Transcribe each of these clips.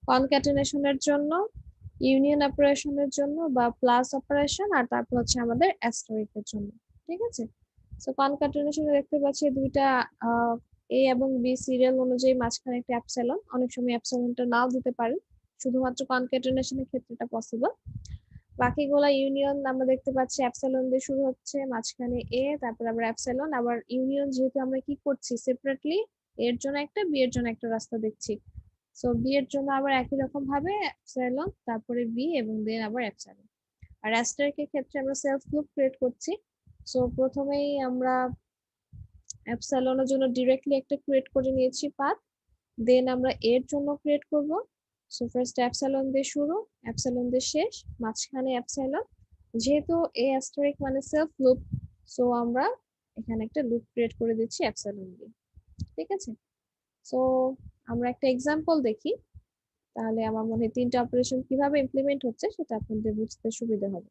কনক্যাটেনেশনের জন্য, ইউনিয়ন অপারেশনের জন্য বা প্লাস অপারেশন, আর তারপর হচ্ছে আমাদের অ্যাস্টারিকের জন্য। ঠিক আছে, সো কনক্যাটেনেশনে দেখতে পাচ্ছি দুইটা এ এবং বি সিরিয়াল অনুযায়ী মাঝখানে একটা অ্যাপসিলন, অনেক সময় অ্যাপসিলনটা নাও দিতে পারে, শুধুমাত্র কনক্যাটেনেশনের ক্ষেত্রে এটা পসিবল। বাকিগুলা ইউনিয়ন আমরা দেখতে পাচ্ছি অ্যাপসিলন দিয়ে শুরু হচ্ছে, মাঝখানে এ, তারপর আবার অ্যাপসিলন, আবার ইউনিয়ন যেহেতু আমরা কি করছি সেপারেটলি, এর জন্য একটা, বি এর জন্য একটা রাস্তা দেখছি। সো বি এর জন্য আবার একই রকম ভাবে অ্যাপসিলন, তারপরে বি, এবং দেন আবার অ্যাপসিলন। আর অ্যাস্টারিকের ক্ষেত্রে আমরা সেলফ লুপ ক্রিয়েট করছি। সো প্রথমেই আমরা অ্যাপসিলনের জন্য ডিরেক্টলি একটা ক্রিয়েট করে নিয়েছি পাথ, দেন আমরা এর জন্য ক্রিয়েট করব। সো ফার্স্ট অ্যাপসিলন দিয়ে শুরু, অ্যাপসিলন দিয়ে শেষ, মাঝখানে অ্যাপসিলন। যেহেতু এ অ্যাস্টারিক মানে সেলফ লুপ, সো আমরা এখানে একটা লুপ ক্রিয়েট করে দিচ্ছি অ্যাপসিলন দিয়ে। ঠিক আছে, সো আমরা একটা এক্সাম্পল দেখি, তাহলে আমার মনে হয় তিনটা অপারেশন কিভাবে ইমপ্লিমেন্ট হচ্ছে সেটা আপনাদের বুঝতে সুবিধা হবে।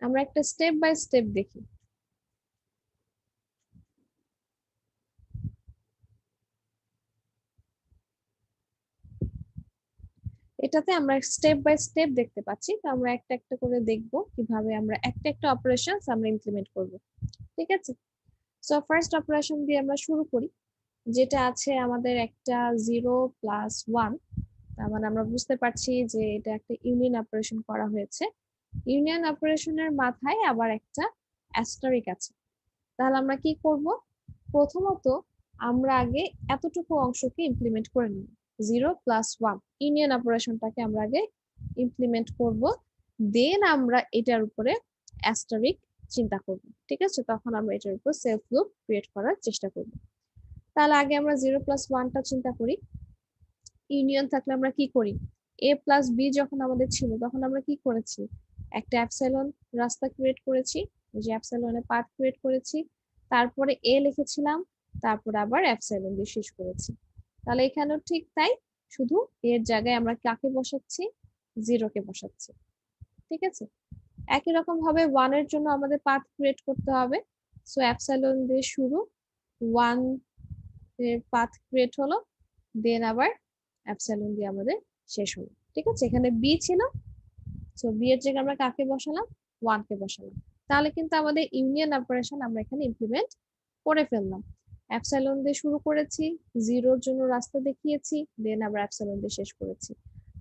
আমরা একটা স্টেপ বাই স্টেপ দেখি। এটাতে আমরা স্টেপ বাই স্টেপ দেখতে পাচ্ছি, তো আমরা একটা একটা করে দেখব কিভাবে আমরা একটা একটা অপারেশন আমরা ইমপ্লিমেন্ট করব। ঠিক আছে, সো ফার্স্ট অপারেশন দিয়ে আমরা শুরু করি, যেটা আছে আমাদের একটা 0+1। তার মানে আমরা বুঝতে পারছি যে এটা একটা ইউনিয়ন অপারেশন করা হয়েছে। ইউনিয়ন অপারেশনের মাথায় আবার একটা অ্যাস্টারিক আছে। তাহলে আমরা কি করব, প্রথমত আমরা আগে এতটুকু অংশকে ইমপ্লিমেন্ট করে নিব, 0+1 ইউনিয়ন অপারেশনটাকে আমরা আগে ইমপ্লিমেন্ট করব, দেন আমরা এটার উপরে অ্যাস্টারিক চিন্তা করব। ঠিক আছে, তখন আমরা এটার উপর সেলফ লুপ ক্রিয়েট করার চেষ্টা করব। তাহলে আগে আমরা 0+1টা চিন্তা করি। ইউনিয়ন থাকলে আমরা কি করি, এ প্লাস বি যখন আমাদের ছিল তখন আমরা কি করেছি, একটা অ্যাপসিলন রাস্তা ক্রিয়েট করেছি, যে অ্যাপসিলনে পাথ ক্রিয়েট করেছি, তারপরে এ লিখেছিলাম, তারপরে আবার অ্যাপসিলন দিয়ে শেষ করেছি। তাহলে এখানেও ঠিক তাই, শুধু এর জায়গায় আমরা কাকে বসাচ্ছি, জিরোকে বসাচ্ছি। ঠিক আছে, একই রকম ভাবে ওয়ান এর জন্য আমাদের পাথ ক্রিয়েট করতে হবে। সো অ্যাপসিলন দিয়ে শুরু, ওয়ান এর পাথ ক্রিয়েট হলো, দেন আবার অ্যাপসিলন দিয়ে আমাদের শেষ হলো। ঠিক আছে, এখানে বি ছিল, সো বি এর জায়গায় আমরা কাকে বসালাম, ওয়ান কে বসালাম। তাহলে কিন্তু আমাদের ইউনিয়ন অপারেশন আমরা এখানে ইমপ্লিমেন্ট করে ফেললাম। অ্যাপসিলন দিয়ে শুরু করেছি, জিরোর জন্য রাস্তা দেখিয়েছি, দেন আবার অ্যাপসিলন দিয়ে শেষ করেছি।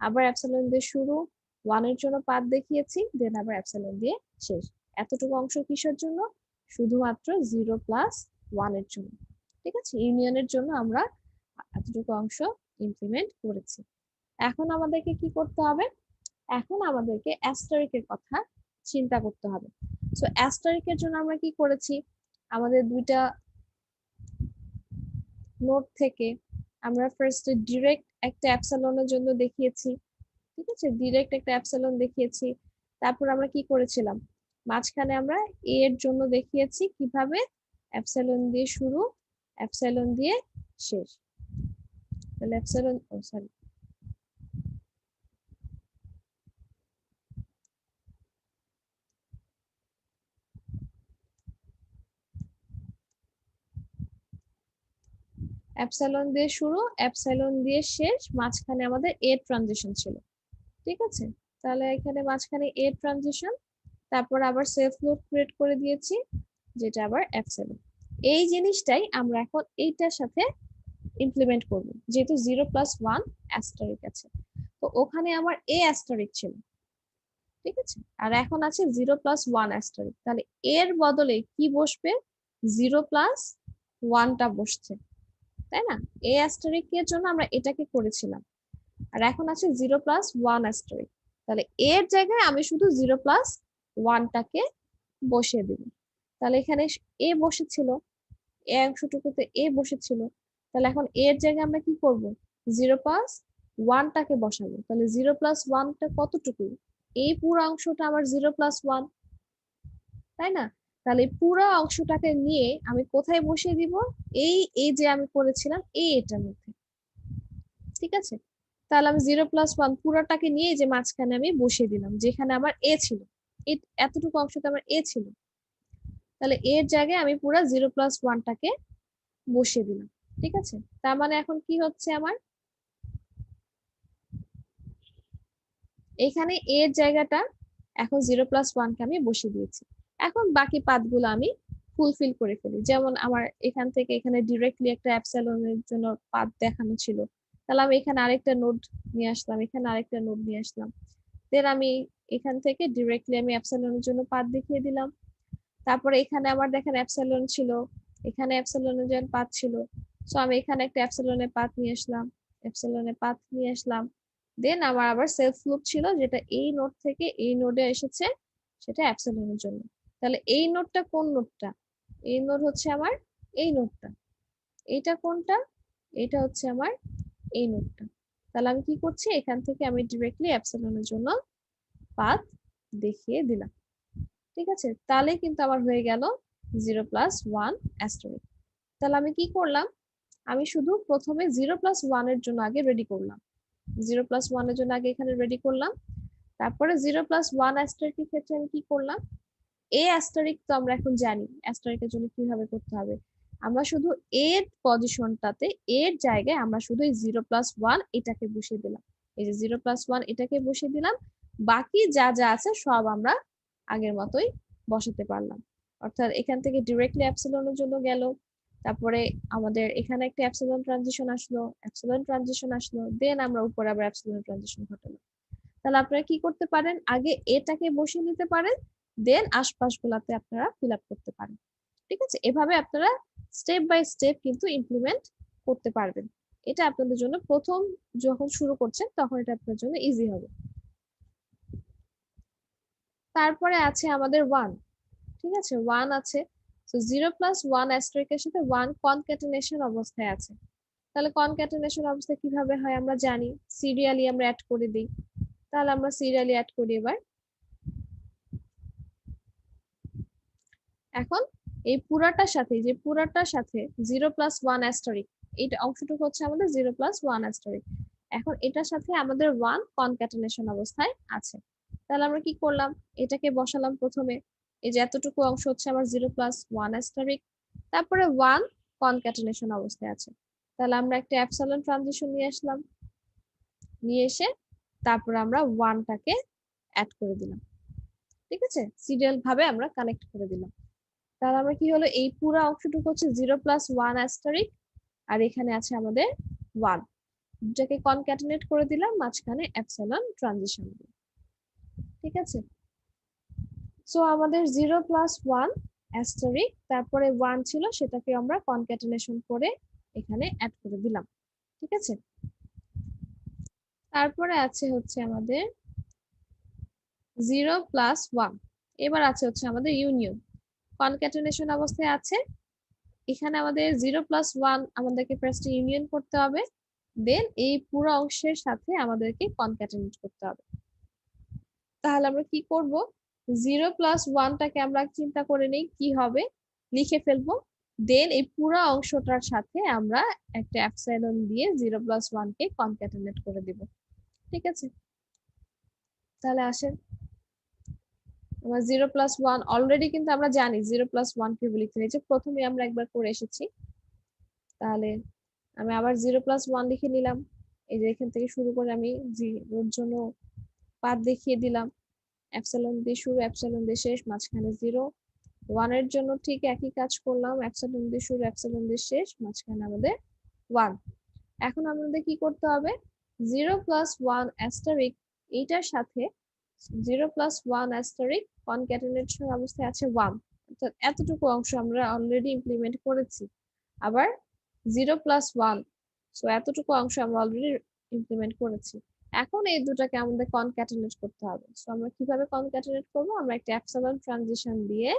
আবার অ্যাপসিলন দিয়ে শুরু, ওয়ান এর জন্য পাথ দেখিয়েছি, দেন আবার অ্যাপসিলন দিয়ে শেষ। এতটুকু অংশ কিসের জন্য, শুধুমাত্র 0+1 এর জন্য। ঠিক আছে, ইউনিয়নের জন্য আমরা এতটুকু অংশ ইমপ্লিমেন্ট করেছি। এখন আমাদেরকে কি করতে হবে, এখন আমাদেরকে অ্যাস্টারিকের কথা চিন্তা করতে হবে। সো অ্যাস্টারিকের জন্য আমরা কি করেছি, আমাদের দুইটা নোট থেকে আমরা ফার্স্টে ডিরেক্ট একটা অ্যাপসিলনের জন্য দেখিয়েছি। ঠিক আছে, ডিরেক্ট একটা অ্যাপসিলন দেখিয়েছি। তারপর আমরা কি করেছিলাম, মাঝখানে আমরা এ এর জন্য দেখিয়েছি কিভাবে, অ্যাপসিলন দিয়ে শুরু, অ্যাপসিলন দিয়ে শেষ। তাহলে অ্যাপসিলন, ও সরি, অ্যাপসিলন দিয়ে শুরু, অ্যাপসিলন দিয়ে শেষ, মাঝখানে আমাদের এ ট্রানজিশন ছিল। ঠিক আছে, তাহলে এখানে মাঝখানে এ ট্রানজিশন, তারপর আবার সেলফ লুপ ক্রিয়েট করে দিয়েছি, যেটা আবার অ্যাপসিলন। এই জিনিসটাই আমরা এখন এইটার সাথে ইমপ্লিমেন্ট করব, যেহেতু 0+1 অ্যাস্টারিক আছে, তো ওখানে আমার এ অ্যাস্টারিক ছিল। ঠিক আছে, আর এখন আছে 0+1 অ্যাস্টারিক, তাহলে এর বদলে কি বসবে, 0+1টা বসছে, তাই না? এ অ্যাস্টারিকের জন্য আমরা এটাকে করেছিলাম, আর এখন আছে 0+1 অ্যাস্টারিক, তাহলে এর জায়গায় আমি শুধু 0+1টাকে বসিয়ে দিব। তাহলে এখানে এ বসেছিল, এ অংশটুকুতে এ বসেছিল, তাহলে এখন এর জায়গায় আমরা কি করব, 0+1টাকে বসাবো। তাহলে 0+1টা কতটুকু, এই পুরো অংশটা আমার 0+1, তাই না? তাহলে পুরো অংশটাকে নিয়ে আমি কোথায় বসিয়ে দিব, এই এই যে আমি করেছিলাম এই এটার মধ্যে। ঠিক আছে, তাহলে আমি 0+1 পুরোটাকে নিয়ে যে মাঝখানে আমি বসিয়ে দিলাম, যেখানে আমার এ ছিল, এতটুকু অংশতে আমার এ ছিল, তাহলে এর জায়গায় আমি পুরো 0+1টাকে বসিয়ে দিলাম। ঠিক আছে, তার মানে এখন কি হচ্ছে আমার, এখানে a এর জায়গাটা এখন 0+1 কে আমি বসিয়ে দিয়েছি। এখন বাকি পাথগুলো আমি ফুলফিল করে ফেলি। যেমন আমার এখান থেকে এখানে ডিরেক্টলি একটা অ্যাপসাইলনের জন্য পাথ দেখানো ছিল, তাহলে আমি এখানে আরেকটা নোড নিয়ে আসলাম, এখানে আরেকটা নোড নিয়ে আসলাম, দেন আমি এখান থেকে ডিরেক্টলি আমি অ্যাপসাইলনের জন্য পাথ দেখিয়ে দিলাম। তারপরে এখানে আমার দেখেন অ্যাপসাইলন ছিল, এখানে অ্যাপসাইলনের জন্য পাথ ছিল, সো আমি এখানে একটা অ্যাপসাইলনের পাথ নিয়ে আসলাম, অ্যাপসাইলনের পাথ নিয়ে আসলাম। দেন আমার আবার সেলফ লুপ ছিল, যেটা এই নোড থেকে এই নোডে এসেছে, সেটা অ্যাপসাইলনের জন্য। তাহলে এই নোডটা কোন নোডটা, এই নোড হচ্ছে আমার এই নোডটা, এইটা কোনটা, এটা হচ্ছে আমার এই নোডটা। তাহলে আমি কি করছি, এখান থেকে আমি ডিরেক্টলি অ্যাপসাইলনের জন্য পাথ দেখিয়ে দিলাম। ঠিক আছে, তাহলে কিন্তু আমার হয়ে গেল 0+1 অ্যাস্টেরিক। তাহলে আমি কি করলাম, আমি শুধু প্রথমে 0+1 এর জন্য আগে রেডি করলাম, 0+1 এর জন্য আগে এখানে রেডি করলাম। তারপরে 0+1 অ্যাস্টেরিকের ক্ষেত্রে আমি কি করলাম, এ অ্যাস্টেরিক তো আমরা এখন জানি অ্যাস্টেরিকের জন্য কিভাবে করতে হবে। আমরা শুধু এর পজিশনটাতে, এর জায়গায় আমরা শুধু এই 0+1 এটাকে বসিয়ে দিলাম, এই যে 0+1 এটাকে বসিয়ে দিলাম, বাকি যা যা আছে সব আমরা আগের মতোই বসাতে পারলাম। অর্থাৎ এখান থেকে ডিরেক্টলি অ্যাপসিলনের জন্য গেল, তারপরে আমাদের এখানে একটা অ্যাপসিলন ট্রানজিশন আসলো, অ্যাপসিলন ট্রানজিশন আসলো, দেন আমরা উপরে আবার অ্যাপসিলন ট্রানজিশন ঘটালো। তাহলে আপনারা কি করতে পারেন, আগে এটাকে বসিয়ে নিতে পারেন, দেন আশপাশগুলাতে আপনারা ফিল আপ করতে পারেন। ঠিক আছে, এভাবে আপনারা স্টেপ বাই স্টেপ কিন্তু ইমপ্লিমেন্ট করতে পারবেন। এটা আপনাদের জন্য প্রথম যখন শুরু করছেন তখন এটা আপনার জন্য ইজি হবে। তারপরে আছে আমাদের 1, ঠিক আছে, 1 আছে। তো 0+1 অ্যাস্টেরিকের সাথে 1 কনক্যাটেনেশন অবস্থায় আছে। তাহলে কনক্যাটেনেশন অবস্থা কিভাবে হয় আমরা জানি, সিরিয়ালি আমরা অ্যাড করে দিই। তাহলে আমরা সিরিয়ালি অ্যাড করি এবার। এখন এই পুরাটার সাথে, যে পুরাটার সাথে 0+1 অ্যাস্টেরিক, এইটা অংশটুকু হচ্ছে আমাদের 0+1 অ্যাস্টেরিক। এখন এটার সাথে আমাদের 1 কনক্যাটেনেশন অবস্থায় আছে। তাহলে আমরা কি করলাম, এটাকে বসালাম প্রথমে, এই যে এতটুকু অংশ হচ্ছে আমার 0+1 অ্যাস্টেরিক, তারপরে 1 কনক্যাটেনেশন অবস্থায় আছে। তাহলে আমরা একটা অ্যাপসিলন ট্রানজিশন নিয়ে আসলাম, নিয়ে এসে তারপর আমরা 1টাকে অ্যাড করে দিলাম। ঠিক আছে, সিরিয়াল ভাবে আমরা কানেক্ট করে দিলাম। তাহলে আমরা কি হলো, এই পুরো অংশটুকু হচ্ছে 0+1 অ্যাস্টেরিক, আর এখানে আছে আমাদের 1, দুটাকে কনক্যাটেনেট করে দিলাম মাঝখানে এপসিলন ট্রানজিশন দিয়ে। ঠিক আছে, সো আমাদের 0+1 অ্যাস্টেরিক, তারপরে 1 ছিল, সেটাকে আমরা কনক্যাটেনেশন করে এখানে অ্যাড করে দিলাম। ঠিক আছে, তারপরে আছে হচ্ছে আমাদের 0+1, এবার আছে হচ্ছে আমাদের ইউনিয়ন, কনক্যাটেনেশন অবস্থায় আছে, এখানে আমাদের 0+1 আমাদেরকে ফার্স্ট ইউনিয়ন করতে হবে, দেন এই পুরো অংশের সাথে আমাদেরকে কনক্যাটেনেট করতে হবে। তাহলে আমরা কি করব, 0+1টাকে আমরা চিন্তা করে নেই কি হবে, লিখে ফেলবো, দেন এই পুরো অংশটার সাথে আমরা একটা এপসাইলন দিয়ে 0+1 কে কনক্যাটেনেট করে দিব। ঠিক আছে, তাহলে আসেন আমরা 0+1 অলরেডি কিন্তু আমরা জানি 0+1 কিভাবে লিখতে হয়, যে প্রথমে আমরা একবার করে এসেছি। তাহলে আমি আবার 0+1 লিখে নিলাম, এই যে এখান থেকে শুরু করে আমি জিরোর জন্য পাথ দেখিয়ে দিলাম, এপসিলন দিয়ে শুরু, এপসিলন দিয়ে শেষ, মাঝখানে 0। 1 এর জন্য ঠিক একই কাজ করলাম, এপসিলন দিয়ে শুরু, এপসিলন দিয়ে শেষ, মাঝখানে আমাদের 1। এখন আমাদের কি করতে হবে, 0+1 অ্যাস্টেরিক এইটার সাথে 0+1 অ্যাস্টেরিক কনক্যাটেনেশন অবস্থায় আছে 1, অর্থাৎ এতটুকু অংশ আমরা অলরেডি ইমপ্লিমেন্ট করেছি। আবার 0+1, সো এতটুকু অংশ আমরা অলরেডি ইমপ্লিমেন্ট করেছি। এখন এই দুটাকে আমাদের কনক্যাটেনেট করতে হবে। সো আমরা কিভাবে কনক্যাটেনেট করব, আমরা একটা এপসিলন ট্রানজিশন দিয়ে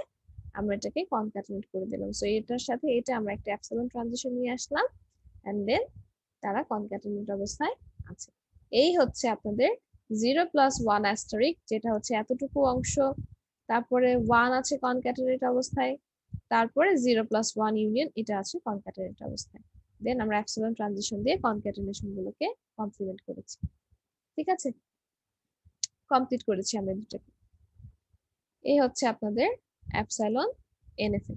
আমরা এটাকে কনক্যাটেনেট করে দিলাম। সো এটার সাথে এটা আমরা একটা এপসিলন ট্রানজিশন নিয়ে আসলাম, এন্ড দেন তারা কনক্যাটেনেট অবস্থায় আছে। এই হচ্ছে আপনাদের 0+1 অ্যাস্টেরিক, যেটা হচ্ছে এতটুকু অংশ, তারপরে 1 আছে কনক্যাটেনেট অবস্থায়, তারপরে 0+1 ইউনিয়ন এটা আছে কনক্যাটেনেট অবস্থায়, দেন আমরা এপসিলন ট্রানজিশন দিয়ে কনক্যাটেনেশন গুলোকে কমপ্লিমেন্ট করেছি। ঠিক আছে, কমপ্লিট করেছি আমরা দুটাকে। এই হচ্ছে আপনাদের এপসিলন এনএফএ।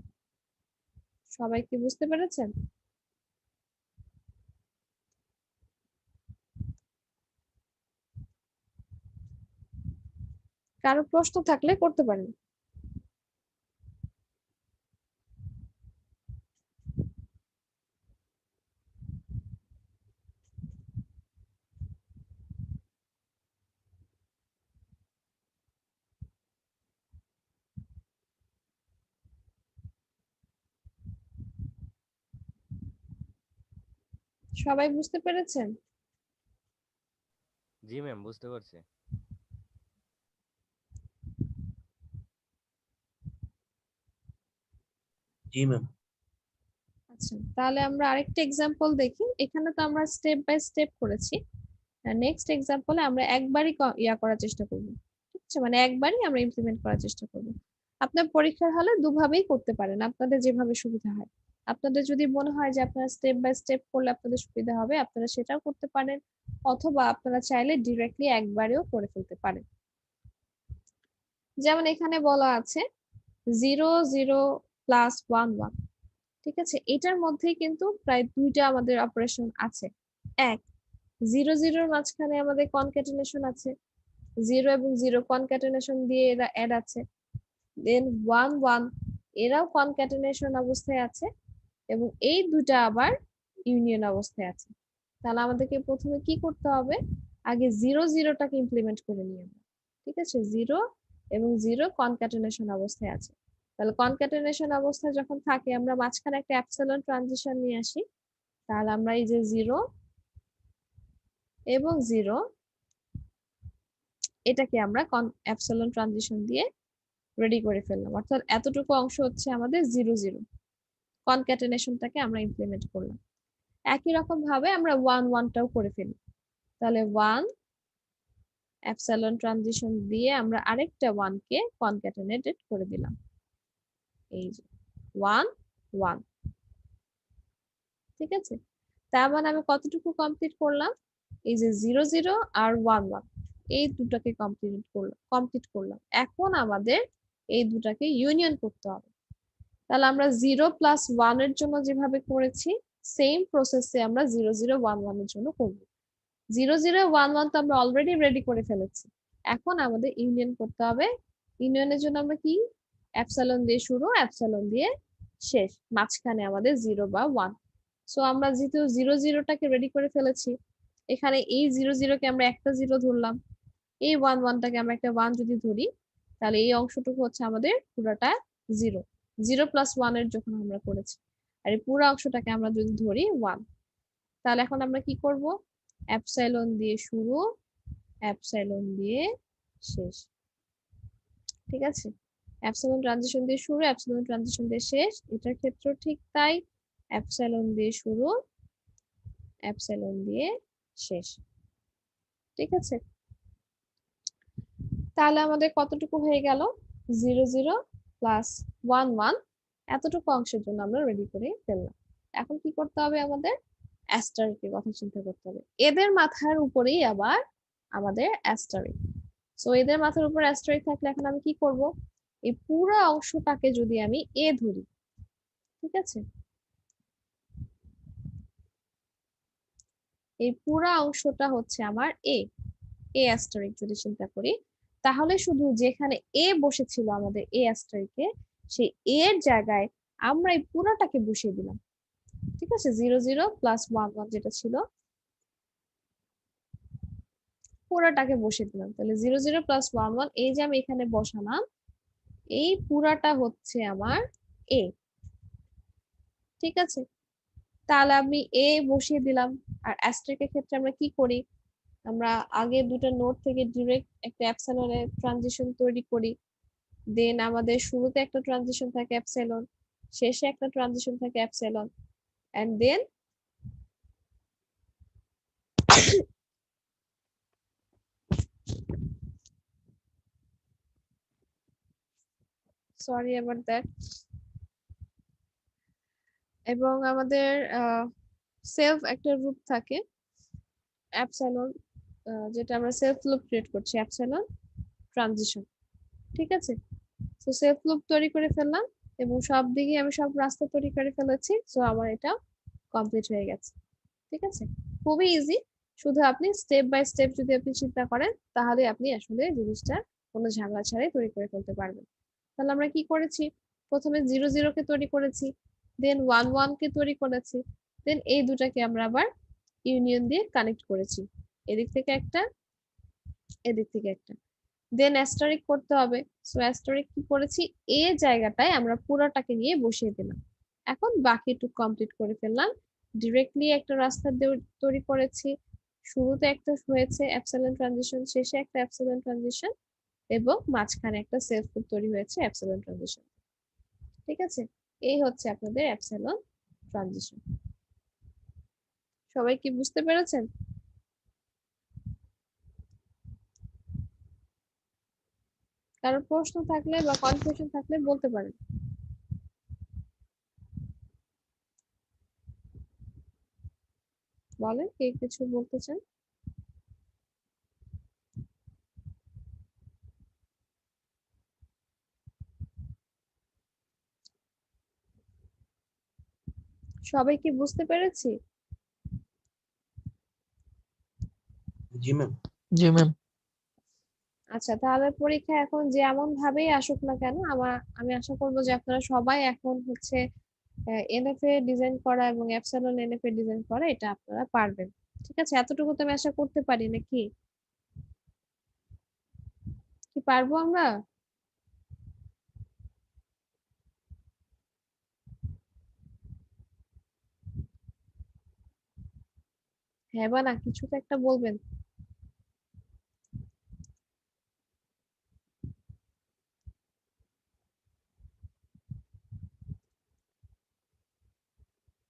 সবাই কি বুঝতে পেরেছেন? কারো প্রশ্ন থাকলে করতে পারেন। সবাই বুঝতে পেরেছেন? জি ম্যাম, বুঝতে পারছি। জি ম্যাম। আচ্ছা, তাহলে আমরা আরেকটা এক্সাম্পল দেখি। এখানে তো আমরা স্টেপ বাই স্টেপ করেছি। নেক্সট এক্সাম্পলে আমরা একবারই করার চেষ্টা করব। ঠিক আছে, মানে একবারই আমরা ইমপ্লিমেন্ট করার চেষ্টা করব। আপনার পরীক্ষার হলে দুভাবেই করতে পারেন, আপনাদের যেভাবে সুবিধা হয়। আপনাদের যদি মনে হয় যে আপনারা স্টেপ বাই স্টেপ করলে আপনাদের সুবিধা হবে, আপনারা সেটাও করতে পারেন, অথবা আপনারা চাইলে ডিরেক্টলি একবারেও করে ফেলতে পারেন। যেমন এখানে বলা আছে 0 0 প্লাস 1 1। ঠিক আছে, এটার মধ্যে কিন্তু প্রায় দুইটা আমাদের অপারেশন আছে। এক, 0 0 মাঝখানে আমাদের কনক্যাটেনেশন আছে, 0 এবং 0 কনক্যাটেনেশন দিয়ে এরা অ্যাড আছে। দেন 1 1 এরাও কনক্যাটেনেশন অবস্থায় আছে, এবং এই দুটা আবার ইউনিয়ন অবস্থায় আছে। তাহলে আমাদেরকে প্রথমে কি করতে হবে, আগে 0 0টাকে ইমপ্লিমেন্ট করে নিয়ে আমরা। ঠিক আছে, 0 এবং 0 কনক্যাটেনেশন অবস্থায় আছে। তাহলে কনক্যাটেনেশন অবস্থায় যখন থাকে, আমরা মাঝখানে একটা অ্যাপসিলন ট্রানজিশন নিয়ে আসি। তাহলে আমরা এই যে 0 এবং 0 এটাকে আমরা অ্যাপসিলন ট্রানজিশন দিয়ে রেডি করে ফেললাম, অর্থাৎ এতটুকু অংশ হচ্ছে আমাদের 0 0 কনক্যাটেনেশনটাকে আমরা ইমপ্লিমেন্ট করলাম। একই রকম ভাবে আমরা 1 1টাও করে ফেলি। তাহলে 1 এপসাইলন ট্রানজিশন দিয়ে আমরা আরেকটা 1 কে কনক্যাটেনেটেড করে দিলাম, এই যে 1 1। ঠিক আছে, তার মানে আমি কতটুকু কমপ্লিট করলাম, এই যে 0 0 আর 1 1 এই দুটাকে কমপ্লিট করলাম। এখন আমাদের এই দুটাকে ইউনিয়ন করতে হবে। তাহলে আমরা 0 প্লাস 1 এর জন্য যেভাবে করেছি, সেম প্রসেসে আমরা 0 0 1 1 এর জন্য করব। 0 0 1 1 তো আমরা অলরেডি রেডি করে ফেলেছি, এখন আমাদের ইউনিয়ন করতে হবে। ইউনিয়নের জন্য আমরা কি, এপসাইলন দিয়ে শুরু, এপসাইলন দিয়ে শেষ, মাঝখানে আমাদের 0 বা 1। সো আমরা যেহেতু 0 0টাকে রেডি করে ফেলেছি, এখানে এই 0 0 কে আমরা একটা 0 ধরলাম, এই 1 1টাকে আমরা একটা 1 যদি ধরি, তাহলে এই অংশটুকু হচ্ছে আমাদের পুরোটা 0 0 প্লাস 1 এর যখন আমরা করেছি। আর এই পুরো অংশটাকে আমরা যদি ধরি 1, তাহলে এখন আমরা কি করব, এপসাইলন দিয়ে শুরু, এপসাইলন দিয়ে শেষ। ঠিক আছে, এপসাইলন ট্রানজিশন দিয়ে শুরু, এপসাইলন ট্রানজিশন দিয়ে শেষ। এটার ক্ষেত্রেও ঠিক তাই, এপসাইলন দিয়ে শুরু, এপসাইলন দিয়ে শেষ। ঠিক আছে, তাহলে আমাদের কতটুকু হয়ে গেল, 0 0 প্লাস 1 1, এতটুকু অংশের জন্য আমরা রেডি করে ফেললাম। এখন কি করতে হবে, আমাদের অ্যাস্টারিকের কথা চিন্তা করতে হবে। এদের মাথার উপরেই আবার আমাদের অ্যাস্টারিক। সো এদের মাথার উপর অ্যাস্টারিক থাকলে এখন আমি কি করব, এই পুরো অংশটাকে যদি আমি এ ধরি, ঠিক আছে, এই পুরো অংশটা হচ্ছে আমার এ অ্যাস্টারিক যদি চিন্তা করি, তাহলে শুধু যেখানে এ বসেছিল আমাদের এ অ্যাস্টারিকে, সেই এর জায়গায় আমরা এই পুরোটাকে বসিয়ে দিলাম। ঠিক আছে, 0 0 প্লাস 1 1 যেটা ছিল, পুরাটাকে বসিয়ে দিলাম। তাহলে 0 0 প্লাস 1 1 এই যে আমি এখানে বসালাম, এই পুরাটা হচ্ছে আমার এ। ঠিক আছে, তাহলে আমি এ বসিয়ে দিলাম। আর অ্যাস্টেরিকের ক্ষেত্রে আমরা কি করি, আমরা আগে দুটো নোড থেকে ডিরেক্ট একটা অ্যাপসাইলনের ট্রানজিশন তৈরি করি। দেন আমাদের শুরুতে একটা ট্রানজিশন থাকে অ্যাপসাইলন, শেষে একটা ট্রানজিশন থাকে epsilon, and then sorry about that. এবং আমাদের সেলফ একটা রূপ থাকে অ্যাপসাইলন, যেটা আমরা সেলফ লুপ ক্রিয়েট করছি, অ্যাপসাইলন ট্রানজিশন। ঠিক আছে, তো সেলফ লুপ তৈরি করে ফেললাম, এবং সব দিকে আমি সব রাস্তা তৈরি করে ফেলেছি। সো আমার এটা কমপ্লিট হয়ে গেছে। ঠিক আছে, খুবই ইজি। শুধু আপনি স্টেপ বাই স্টেপ যদি আপনি চিন্তা করেন, তাহলে আপনি আসলে জিনিসটা কোনো ঝামেলা ছাড়াই তৈরি করে ফেলতে পারবেন। তাহলে আমরা কি করেছি, প্রথমে 0 0 কে তৈরি করেছি, দেন 1 1 কে তৈরি করেছি, দেন এই দুটাকে আমরা আবার ইউনিয়ন দিয়ে কানেক্ট করেছি, এদিক থেকে একটা এদিক থেকে একটা, দেন অ্যাস্টারিক করতে হবে। সো অ্যাস্টারিক কি করেছি, এ জায়গাটায় আমরা পুরোটাকে নিয়ে বসিয়ে দিলাম। এখন বাকিটুকু কমপ্লিট করে ফেললাম, ডিরেক্টলি একটা রাস্তা তৈরি করেছি, শুরুতে একটা হয়েছে অ্যাপসিলন ট্রানজিশন, শেষে একটা অ্যাপসিলন ট্রানজিশন, এবং মাঝখানে একটা সেলফ লুপ তৈরি হয়েছে অ্যাপসিলন ট্রানজিশন। ঠিক আছে, এই হচ্ছে আপনাদের অ্যাপসিলন ট্রানজিশন। সবাই কি বুঝতে পেরেছেন? কারো প্রশ্ন থাকলে বা কনফিউশন থাকলে বলতে পারেন। বলেন, কে কিছু বলতে চান? সবাই কি বুঝতে পেরেছি? জি ম্যাম। জি ম্যাম। আচ্ছা, তাহলে পরীক্ষা এখন যেমন ভাবেই আসুক না কেন, আমি আশা করবো যে আপনারা সবাই এখন হচ্ছে এনএফএ ডিজাইন করা এবং এপসাইলন এনএফএ ডিজাইন করা এটা আপনারা পারবেন। ঠিক আছে, এতটুকু তো আমি আশা করতে পারি, নাকি কি পারবো আমরা? হ্যাঁ বা না, কিছু তো একটা বলবেন।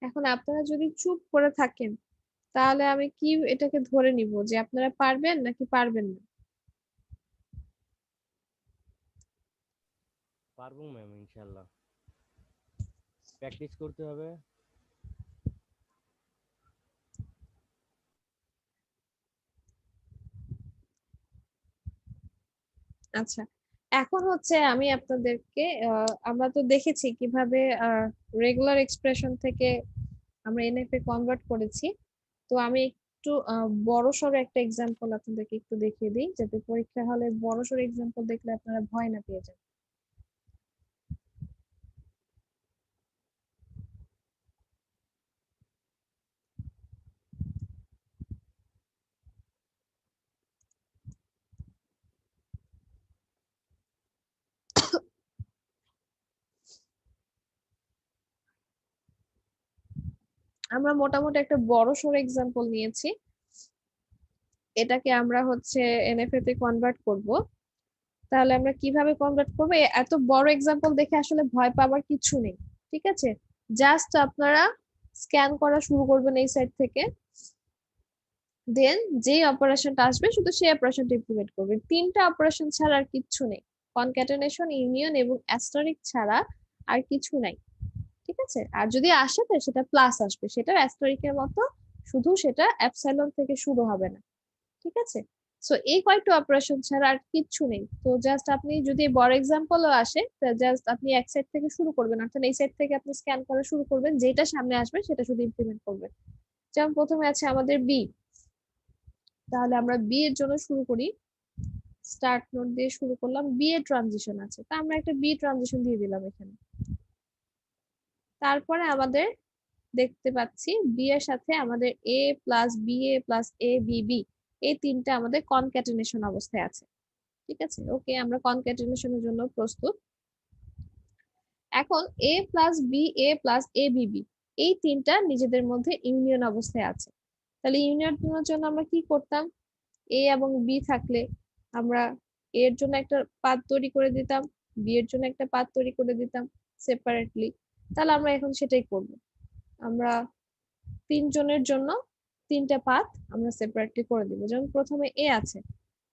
এখন আপনারা যদি চুপ করে থাকেন তাহলে আমি কি এটাকে ধরে নিব যে আপনারা পারবেন নাকি পারবেন না? পারবো ম্যাম, ইনশাল্লাহ প্র্যাকটিস করতে হবে। আচ্ছা, এখন হচ্ছে আমি আপনাদেরকে আমরা তো দেখেছি কিভাবে রেগুলার এক্সপ্রেশন থেকে আমরা এনএফএ কনভার্ট করেছি। তো আমি একটু বড়সড় একটা এক্সাম্পল আপনাদেরকে একটু দেখিয়ে দিই, যাতে পরীক্ষা হলে বড়সড় এক্সাম্পল দেখলে আপনারা ভয় না পেয়ে যান। আমরা মোটামুটি একটা বড়সড় এক্সাম্পল নিয়েছি, এটাকে আমরা হচ্ছে এনএফএ তে কনভার্ট করব। তাহলে আমরা কিভাবে কনভার্ট করব, এত বড় এক্সাম্পল দেখে আসলে ভয় পাওয়ার কিছু নেই। ঠিক আছে, জাস্ট আপনারা স্ক্যান করা শুরু করবেন এই সাইড থেকে, দেন যে অপারেশনটা আসবে শুধু সেই অপারেশনটা ইমপ্লিমেন্ট করবেন। তিনটা অপারেশন ছাড়া আর কিচ্ছু নেই, কনক্যাটেনেশন, ইউনিয়ন এবং অ্যাস্টারিক ছাড়া আর কিছু নাই। ঠিক আছে, আর যদি আসে তো সেটা প্লাস আসবে, সেটা অ্যাস্টারিকের মতো, শুধু সেটা এপসাইলন থেকে শুরু হবে না। ঠিক আছে, সো এই কয়েকটা অপারেশন ছাড়া আর কিচ্ছু নেই। তো জাস্ট আপনি যদি বড় এক্সাম্পলও আসে, জাস্ট আপনি এক সাইড থেকে শুরু করবেন, অর্থাৎ এই সাইড থেকে আপনি স্ক্যান করা শুরু করবেন, যেটা সামনে আসবে সেটা শুধু ইমপ্লিমেন্ট করবেন। যেমন প্রথমে আছে আমাদের বি, তাহলে আমরা বি এর জন্য শুরু করি, স্টার্ট নোট দিয়ে শুরু করলাম, বি এর ট্রানজিশন আছে, তা আমরা একটা বি ট্রানজিশন দিয়ে দিলাম এখানে। তারপরে আমাদের দেখতে পাচ্ছি বি এর সাথে আমাদের এ plus B A plus A B B, এই তিনটা আমাদের কনক্যাটেনেশন অবস্থায় আছে। ঠিক আছে, ওকে, আমরা কনক্যাটেনেশনের জন্য প্রস্তুত। এখন এ plus B A plus A B B, এই তিনটা নিজেদের মধ্যে ইউনিয়ন অবস্থায় আছে। তাহলে ইউনিয়নের জন্য আমরা কি করতাম, এ এবং বি থাকলে আমরা এ এর জন্য একটা পাথ তৈরি করে দিতাম, বি এর জন্য একটা পাথ তৈরি করে দিতাম সেপারেটলি। তাহলে আমরা এখন সেটাই করব, আমরা তিনজনের জন্য তিনটা পাথ আমরা সেপারেটলি করে দিব। যেমন প্রথমে এ আছে,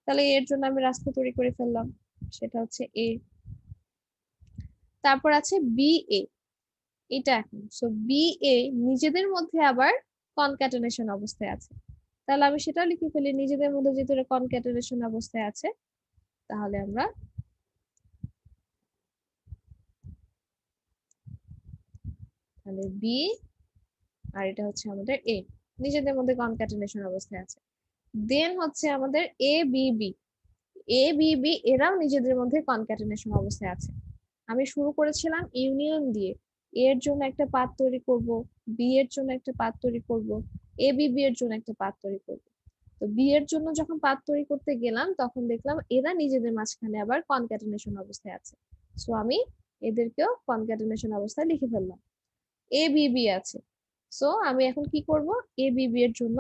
তাহলে এর জন্য আমি রাস্তা তৈরি করে ফেললাম, সেটা হচ্ছে এ। তারপর আছে বি এ, এটা এখন সো বি এ নিজেদের মধ্যে আবার কনক্যাটেনেশন অবস্থায় আছে, তাহলে আমি সেটাও লিখে ফেলি, নিজেদের মধ্যে যেহেতু কনক্যাটেনেশন অবস্থায় আছে, তাহলে আমরা তাহলে বি আর এটা হচ্ছে আমাদের এ, নিজেদের মধ্যে কনক্যাটেনেশন অবস্থায় আছে। দেন হচ্ছে আমাদের A B B, A B B এরাও নিজেদের মধ্যে কনক্যাটেনেশন অবস্থায় আছে। আমি শুরু করেছিলাম ইউনিয়ন দিয়ে, এ এর জন্য একটা পাথ তৈরি করব, বি এর জন্য একটা পাথ তৈরি করব, এ বি বি এর জন্য একটা পাথ তৈরি করব। তো বি এর জন্য যখন পাথ তৈরি করতে গেলাম তখন দেখলাম এরা নিজেদের মাঝখানে আবার কনক্যাটেনেশন অবস্থায় আছে। সো আমি এদেরকেও কনক্যাটেনেশন অবস্থায় লিখে ফেললাম। এ বি বি আছে, সো আমি এখন কি করব, এ বি বি এর জন্য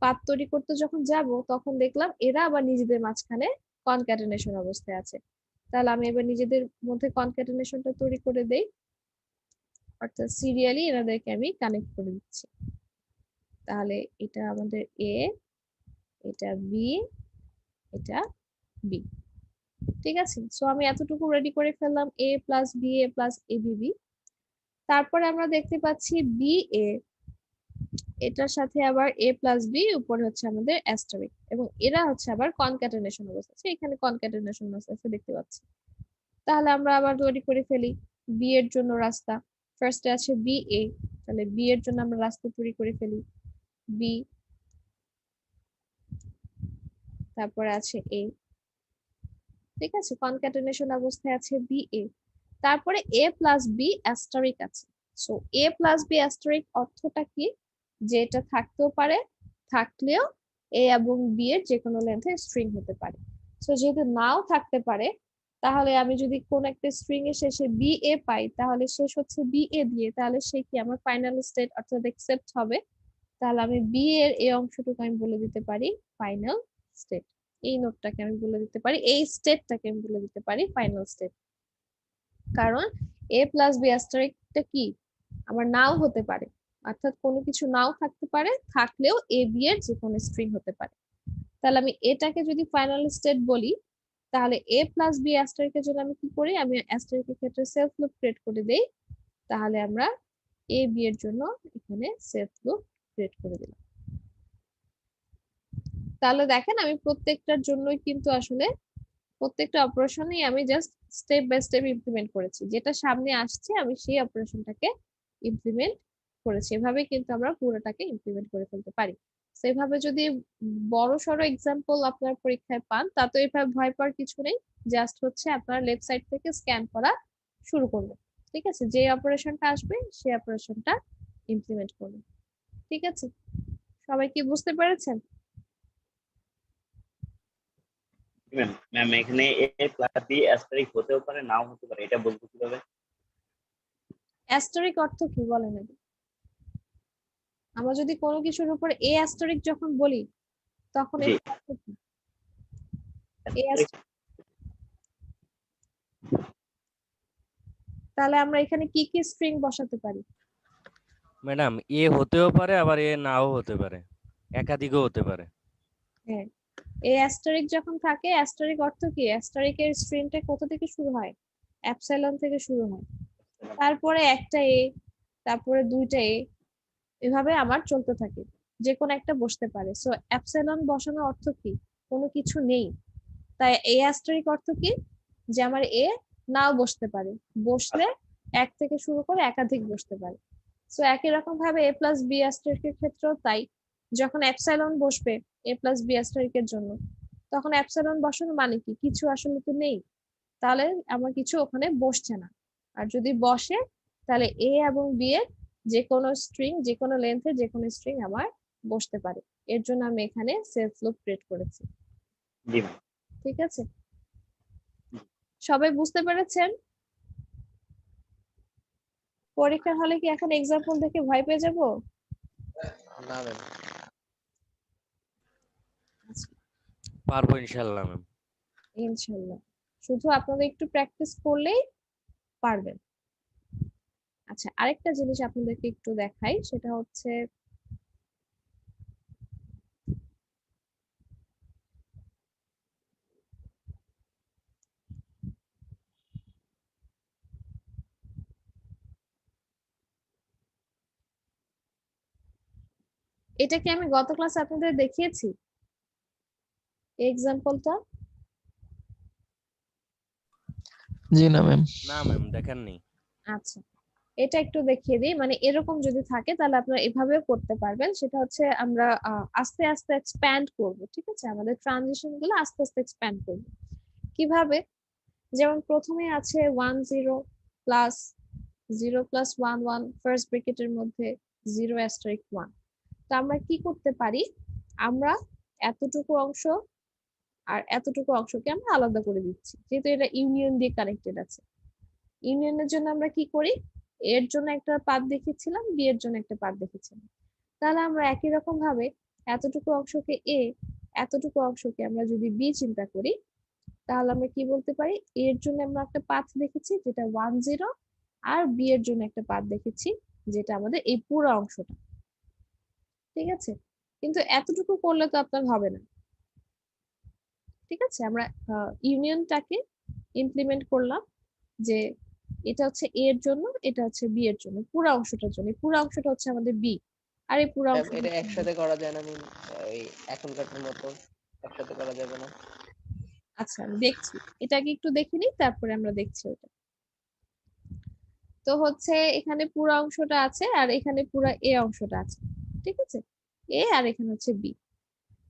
পাথ তৈরি করতে যখন যাব তখন দেখলাম এরা আবার নিজেদের মাঝখানে কনক্যাটেনেশন অবস্থায় আছে। তাহলে আমি এবার নিজেদের মধ্যে কনক্যাটেনেশনটা তৈরি করে দেই, অর্থাৎ সিরিয়ালি এনাদেরকে আমি কানেক্ট করে দিচ্ছি। তাহলে এটা আমাদের এ, এটা বি, এটা বি। ঠিক আছে, সো আমি এতটুকু রেডি করে ফেললাম, এ plus B A plus A B B. তারপরে আমরা দেখতে পাচ্ছি বি এ, এটার সাথে আবার এ প্লাস বি, উপরে হচ্ছে আমাদের অ্যাস্টারিক, এবং এরা হচ্ছে আবার কনক্যাটেনেশন অবস্থা আছে, এখানে কনক্যাটেনেশন অবস্থা আছে দেখতে পাচ্ছি। তাহলে আমরা আবার তৈরি করে ফেলি বি এর জন্য রাস্তা। ফার্স্টে আছে বি এ, তাহলে বি এর জন্য আমরা রাস্তা তৈরি করে ফেলি, বি, তারপরে আছে এ। ঠিক আছে, কনক্যাটেনেশন অবস্থায় আছে বি এ। তারপরে এ প্লাস বি অ্যাস্টারিক আছে। সো এ প্লাস বি অ্যাস্টারিক অর্থটা কি, যে এটা থাকতেও পারে, থাকলেও এ এবং বি এর যে কোনো লেন্থে স্ট্রিং হতে পারে। সো যেহেতু নাও থাকতে পারে, তাহলে আমি যদি কোন একটা স্ট্রিং এর শেষে বি এ পাই, তাহলে শেষ হচ্ছে বি এ দিয়ে, তাহলে সে কি আমার ফাইনাল স্টেট অর্থাৎ একসেপ্ট হবে। তাহলে আমি বি এর এই অংশটুকু আমি বলে দিতে পারি ফাইনাল স্টেট। এই নোটটাকে আমি বলে দিতে পারি, এই স্টেটটাকে আমি বলে দিতে পারি ফাইনাল স্টেট। কারণ এ প্লাস বি অ্যাস্টারিকটা কি, আমার নাও হতে পারে, অর্থাৎ কোনো কিছু নাও থাকতে পারে, থাকলেও এ বি এর যে কোনো স্ট্রিং হতে পারে। তাহলে আমি এটাকে যদি ফাইনাল স্টেট বলি, তাহলে এ প্লাস বি অ্যাস্টারিকের জন্য আমি কি করি, আমি অ্যাস্টারিকের ক্ষেত্রে সেলফ লুপ ক্রিয়েট করে দেই। তাহলে আমরা এ বি এর জন্য এখানে সেলফ লুপ ক্রিয়েট করে দিলাম। তাহলে দেখেন আমি প্রত্যেকটার জন্যই কিন্তু আসলে প্রত্যেকটা অপারেশনই আমি just step by step implement করেছি, যেটা সামনে আসছে আমি সেই অপারেশনটাকে ইমপ্লিমেন্ট করেছি। এভাবে কিন্তু আমরা পুরোটাকে ইমপ্লিমেন্ট করে ফেলতে পারি। সেভাবে যদি বড় সড়ো এক্সাম্পল আপনার পরীক্ষায় পান, তা তো এভাবে ভয় পাওয়ার কিছু নেই, জাস্ট হচ্ছে আপনার লেফট সাইড থেকে স্ক্যান করা শুরু করবেন। ঠিক আছে, যে অপারেশনটা আসবে সেই অপারেশনটা ইমপ্লিমেন্ট করবেন। ঠিক আছে, সবাই কি বুঝতে পেরেছেন? ম্যাম ম্যাম এখানে এ প্লাস বি অ্যাস্টারিক হতেও পারে নাও হতে পারে, এটা বলতে কিভাবে? অ্যাস্টারিক অর্থ কি বলেন আগে? আমরা যদি কোনো কিছুর উপর এ অ্যাস্টারিক যখন বলি তখন জি, এর অর্থ কি? এ asterisk তাহলে আমরা এখানে কি কি স্ট্রিং বসাতে পারি? ম্যাডাম এ হতেও পারে আবার এ নাও হতে পারে, একাধিকও হতে পারে। হ্যাঁ, এ অ্যাস্টারিক যখন থাকে, অ্যাস্টারিক অর্থ কি, অ্যাস্টারিকের স্ট্রিংটা কোথা থেকে শুরু হয়, অ্যাপসাইলন থেকে শুরু হয়, তারপরে একটা এ, তারপরে দুইটা এ, এভাবে আমার চলতে থাকে, যে কোনো একটা বসতে পারে। সো অ্যাপসাইলন বসানোর অর্থ কি, কোনো কিছু নেই। তাই এ অ্যাস্টারিক অর্থ কি, যে আমার এ নাও বসতে পারে, বসলে এক থেকে শুরু করে একাধিক বসতে পারে। সো একই রকম ভাবে এ প্লাস বি অ্যাস্টারিকের ক্ষেত্রেও তাই, যখন অ্যাপসাইলন বসবে এ প্লাস বি অ্যাস্টারিকের জন্য, তখন অ্যাপসাইলন বসানো মানে কি, কিছু আসলে তো নেই, তাহলে আমার কিছু ওখানে বসছে না। আর যদি বসে, তাহলে এ এবং বি এর যে কোনো স্ট্রিং, যে কোনো লেন্থে যে কোনো স্ট্রিং আমার বসতে পারে। এর জন্য আমি এখানে সেলফ লুপ ক্রিয়েট করেছি। জি ম্যাম। ঠিক আছে, সবাই বুঝতে পেরেছেন? পরীক্ষার হলে কি এখন এক্সাম্পল দেখে ভয় পেয়ে যাব? না ম্যাম। পারবো ইনশাল্লাহ ম্যাম। ইনশাল্লাহ, শুধু আপনাদের একটু প্র্যাকটিস করলেই পারবেন। আচ্ছা, আরেকটা জিনিস আপনাদেরকে একটু দেখাই, সেটা হচ্ছে এটা কি আমি গত ক্লাসে আপনাদের দেখিয়েছি এক্সাম্পলটা? জি না ম্যাম। না ম্যাম দেখাননি। আচ্ছা, এটা একটু দেখিয়ে দিই, মানে এরকম যদি থাকে তাহলে আপনারা এভাবেও করতে পারবেন। সেটা হচ্ছে আমরা আস্তে আস্তে এক্সপ্যান্ড করব, ঠিক আছে, আমাদের ট্রানজিশন গুলো আস্তে আস্তে এক্সপ্যান্ড করব। কিভাবে? যেমন প্রথমে আছে 10 প্লাস 0 + 1 1, ফার্স্ট ব্র্যাকেটের মধ্যে 0*1। তো আমরা কি করতে পারি, আমরা এতটুকু অংশ আর এতটুকু অংশকে আমরা আলাদা করে দিচ্ছি, যেহেতু এটা ইউনিয়ন দিয়ে কানেক্টেড আছে। ইউনিয়নের জন্য আমরা কি করি, এর জন্য একটা পাথ দেখেছিলাম, বি এর জন্য একটা পাথ দেখেছিলাম। তাহলে আমরা একই রকম ভাবে এতটুকু অংশকে এ, এতটুকু অংশকে আমরা যদি বি চিন্তা করি, তাহলে আমরা কি বলতে পারি, এর জন্য আমরা একটা পাথ দেখেছি যেটা 10, আর বি এর জন্য একটা পাথ দেখেছি যেটা আমাদের এই পুরো অংশটা, ঠিক আছে। কিন্তু এতটুকু করলে তো আপনার হবে না, ঠিক আছে। আমরা ইউনিয়নটাকে ইমপ্লিমেন্ট করলাম যে এটা হচ্ছে এ এর জন্য, এটা হচ্ছে বি এর জন্য, পুরো অংশটার জন্য। পুরো অংশটা হচ্ছে আমাদের বি, আর এই পুরো ম্যাম অংশটা এটা হচ্ছে একসাথে করা যায় না? এই এখনকার মতো একসাথে করা যাবে না? আচ্ছা আমি দেখছি, এটাকে একটু দেখে নিই তারপরে আমরা দেখছি ওটা। তো হচ্ছে এখানে পুরো অংশটা আছে আর এখানে পুরো এ অংশটা আছে, ঠিক আছে, এ আর এখানে হচ্ছে বি।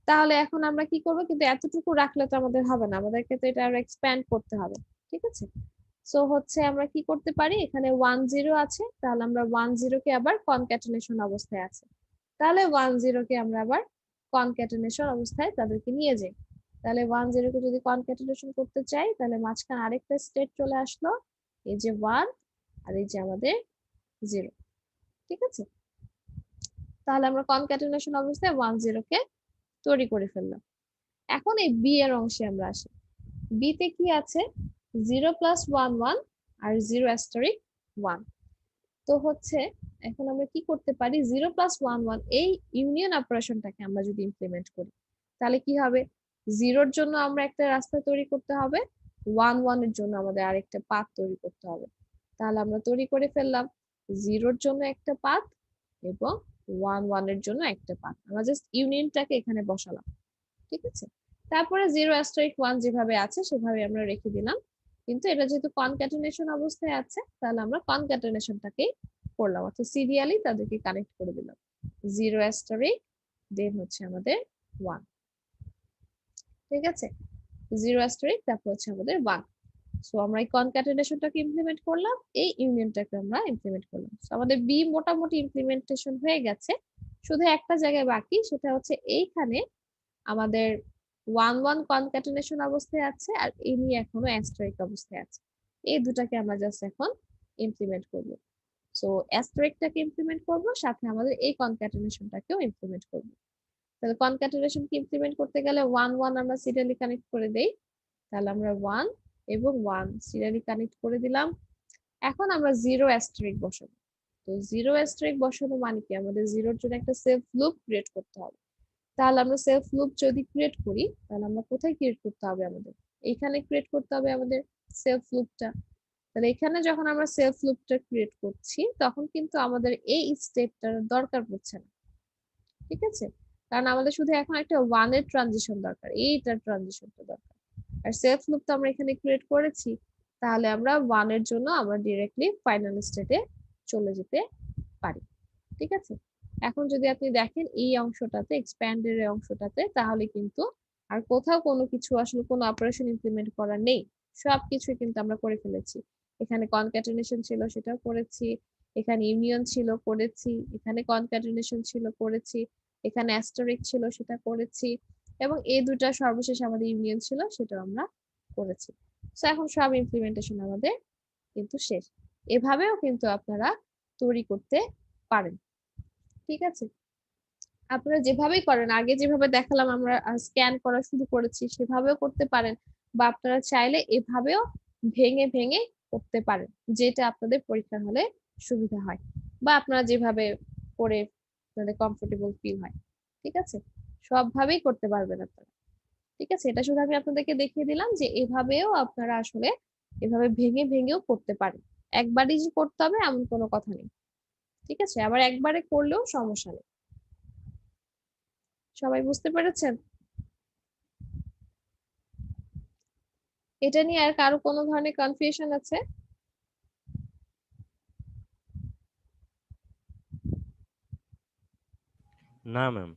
তাহলে এখন আমরা কি করব, কিন্তু এতটুকু রাখলে তো আমাদের হবে না, আমাদেরকে তো এটা আরো এক্সপ্যান্ড করতে হবে, ঠিক আছে। সো হচ্ছে আমরা কি করতে পারি, এখানে 10 আছে, তাহলে আমরা 10 কে আবার কনক্যাটেনেশন অবস্থায় আছে, তাহলে 10 কে আমরা আবার কনক্যাটেনেশন অবস্থায় তাদেরকে নিয়ে যাই। তাহলে 10 কে যদি কনক্যাটেনেশন করতে চাই, তাহলে মাঝখানে আরেকটা স্টেট চলে আসলো, এই যে 1 আর এই যে আমাদের 0, ঠিক আছে। তাহলে আমরা কনক্যাটেনেশন অবস্থায় 10 কে তৈরি করে ফেললাম। এখন এই বি এর অংশে আমরা আসি। বি তে কি আছে, 0+1 1 আর 0*1। তো হচ্ছে এখন আমরা কি করতে পারি, 0+1 1 এই ইউনিয়ন অপারেশনটাকে আমরা যদি ইমপ্লিমেন্ট করি, তাহলে কি হবে, 0-র জন্য আমরা একটা রাস্তা তৈরি করতে হবে, 1 1 এর জন্য আমাদের আরেকটা পাথ তৈরি করতে হবে। তাহলে আমরা তৈরি করে ফেললাম 0-র জন্য একটা পাথ এবং 1 1 এর জন্য একটা পাথ। আমরা জাস্ট ইউনিয়নটাকে এখানে বসালাম, ঠিক আছে। তারপরে 0*1 যেভাবে আছে সেভাবে আমরা রেখে দিলাম, কিন্তু এটা যেহেতু কনক্যাটেনেশন অবস্থায় আছে, তাহলে আমরা কনক্যাটেনেশনটাকেই করলাম, অর্থাৎ সিরিয়ালি তাদেরকে কানেক্ট করে দিলাম। 0*, দেন হচ্ছে আমাদের 1, ঠিক আছে, 0*, তারপর হচ্ছে আমাদের 1। সো আমরা এই কনক্যাটেনেশনটাকে ইমপ্লিমেন্ট করলাম, এই ইউনিয়নটাকে আমরা ইমপ্লিমেন্ট করলাম। সো আমাদের বি মোটামুটি ইমপ্লিমেন্টেশন হয়ে গেছে, শুধু একটা জায়গায় বাকি, সেটা হচ্ছে এইখানে আমাদের 1 1 কনক্যাটেনেশন অবস্থায় আছে আর এ নিয়ে এখনো অ্যাস্টেরিক অবস্থায় আছে। এই দুটাকে আমরা জাস্ট এখন ইমপ্লিমেন্ট করব। সো অ্যাস্টেরিকটাকে ইমপ্লিমেন্ট করব, সাথে আমাদের এই কনক্যাটেনেশনটাকেও ইমপ্লিমেন্ট করব। তাহলে কনক্যাটেনেশনকে ইমপ্লিমেন্ট করতে গেলে 1 1 আমরা সিরিয়ালি কানেক্ট করে দেই, তাহলে আমরা 1 এবং 1 সিরিয়ালি কানেক্ট করে দিলাম। এখন আমরা 0* বসাবো। তো 0* বসানো মানে কি, আমাদের 0-র জন্য একটা সেলফ লুপ ক্রিয়েট করতে হবে। তাহলে আমরা সেলফ লুপ যদি ক্রিয়েট করি, তাহলে আমরা কোথায় ক্রিয়েট করতে হবে, আমাদের এইখানে ক্রিয়েট করতে হবে আমাদের সেলফ লুপটা। তাহলে এখানে যখন আমরা সেলফ লুপটা ক্রিয়েট করছি, তখন কিন্তু আমাদের এই স্টেপটার দরকার পড়ছে না, ঠিক আছে, কারণ আমাদের শুধু এখন একটা 1 এর ট্রানজিশন দরকার, এইটার ট্রানজিশনটা দরকার। আর সেলফ লুপ তো আমরা এখানে ক্রিয়েট করেছি, তাহলে আমরা 1 এর জন্য আমরা ডিরেক্টলি ফাইনাল স্টেটে চলে যেতে পারি, ঠিক আছে। এখন যদি আপনি দেখেন এই অংশটাতে, এক্সপ্যান্ডের অংশটাতে, তাহলে কিন্তু আর কোথাও কোনো কিছু আসলে কোনো অপারেশন ইমপ্লিমেন্ট করা নেই, সবকিছু কিন্তু আমরা করে ফেলেছি। এখানে কনক্যাটেনেশন ছিল সেটাও করেছি, এখানে ইউনিয়ন ছিল করেছি, এখানে কনক্যাটেনেশন ছিল করেছি, এখানে অ্যাস্টেরিক ছিল সেটা করেছি, এবং এই দুটা সর্বশেষ আমাদের ইউনিয়ন ছিল সেটাও আমরা করেছি। সো এখন সব ইমপ্লিমেন্টেশন আমাদের কিন্তু শেষ। এভাবেও কিন্তু আপনারা তৈরি করতে পারেন, ঠিক আছে। আপনারা যেভাবেই করেন, আগে যেভাবে দেখালাম আমরা স্ক্যান করা শুরু করেছি, সেভাবেও করতে পারেন, বা আপনারা চাইলে এভাবেও ভেঙে ভেঙে করতে পারেন, যেটা আপনাদের পরীক্ষার হলে সুবিধা হয়, বা আপনারা যেভাবে করে আপনাদের কমফোর্টেবল ফিল হয়, ঠিক আছে, সবভাবেই করতে পারবেন আপনারা, ঠিক আছে। এটা শুধু আমি আপনাদেরকে দেখিয়ে দিলাম যে এভাবেও আপনারা আসলে এভাবে ভেঙে ভেঙেও করতে পারেন, একবারই যে করতে হবে এমন কোনো কথা নেই, ঠিক আছে, আবার একবারে করলেও সমস্যা নেই। সবাই বুঝতে পেরেছেন? এটা নিয়ে আর কারো কোনো ধরনের কনফিউশন আছে? না ম্যাম।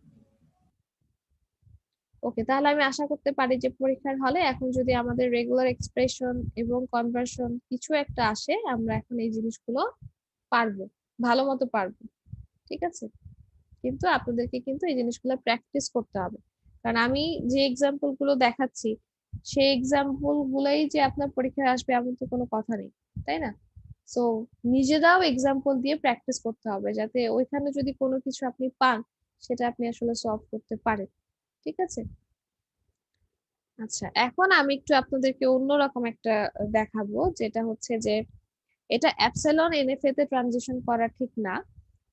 ওকে, তাহলে আমি আশা করতে পারি যে পরীক্ষার হলে এখন যদি আমাদের রেগুলার এক্সপ্রেশন এবং কনভার্সন কিছু একটা আসে, আমরা এখন এই জিনিসগুলো পারবো, ভালো মতো পারবো। ঠিক আছে, কিন্তু আপনাদেরকে কিন্তু এই জিনিসগুলো প্র্যাকটিস করতে হবে, কারণ আমি যে এক্সাম্পল গুলো দেখাচ্ছি সেই এক্সাম্পল গুলাই যে আপনার পরীক্ষায় আসবে এমন তো কোনো কথা নেই, তাই না? সো নিজেরাও এক্সাম্পল দিয়ে প্র্যাকটিস করতে হবে, যাতে ওইখানে যদি কোনো কিছু আপনি পান সেটা আপনি আসলে সলভ করতে পারেন। ঠিক আছে, আচ্ছা এখন আমি একটু আপনাদেরকে অন্যরকম একটা দেখাবো, যেটা হচ্ছে যে এটা অ্যাপসিলন এনএফএ তে ট্রানজিশন করা ঠিক না,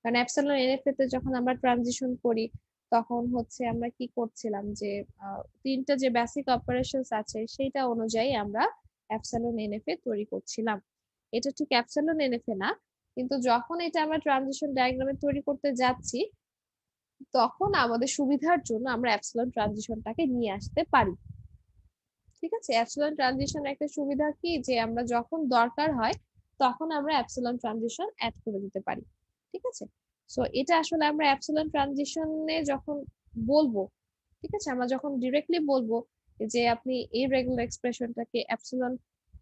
কারণ অ্যাপসিলন এনএফএ তে যখন আমরা ট্রানজিশন করি তখন হচ্ছে আমরা কি করছিলাম যে তিনটা যে বেসিক অপারেশনস আছে সেইটা অনুযায়ী আমরা অ্যাপসিলন এনএফএ তৈরি করছিলাম। এটা ঠিক অ্যাপসিলন এনএফএ না, কিন্তু যখন এটা আমরা ট্রানজিশন ডায়াগ্রামে তৈরি করতে যাচ্ছি তখন আমাদের সুবিধার জন্য আমরা অ্যাপসিলন ট্রানজিশনটাকে নিয়ে আসতে পারি। ঠিক আছে, অ্যাপসিলন ট্রানজিশন একটা সুবিধা কি, যে আমরা যখন দরকার হয় তখন আমরা অ্যাপসিলন ট্রানজিশন অ্যাড করে দিতে পারি। ঠিক আছে, সো এটা আসলে আমরা অ্যাপসিলন ট্রানজিশনে যখন বলবো, ঠিক আছে, আমরা যখন ডিরেক্টলি বলবো যে আপনি এই রেগুলার এক্সপ্রেশনটাকে অ্যাপসিলন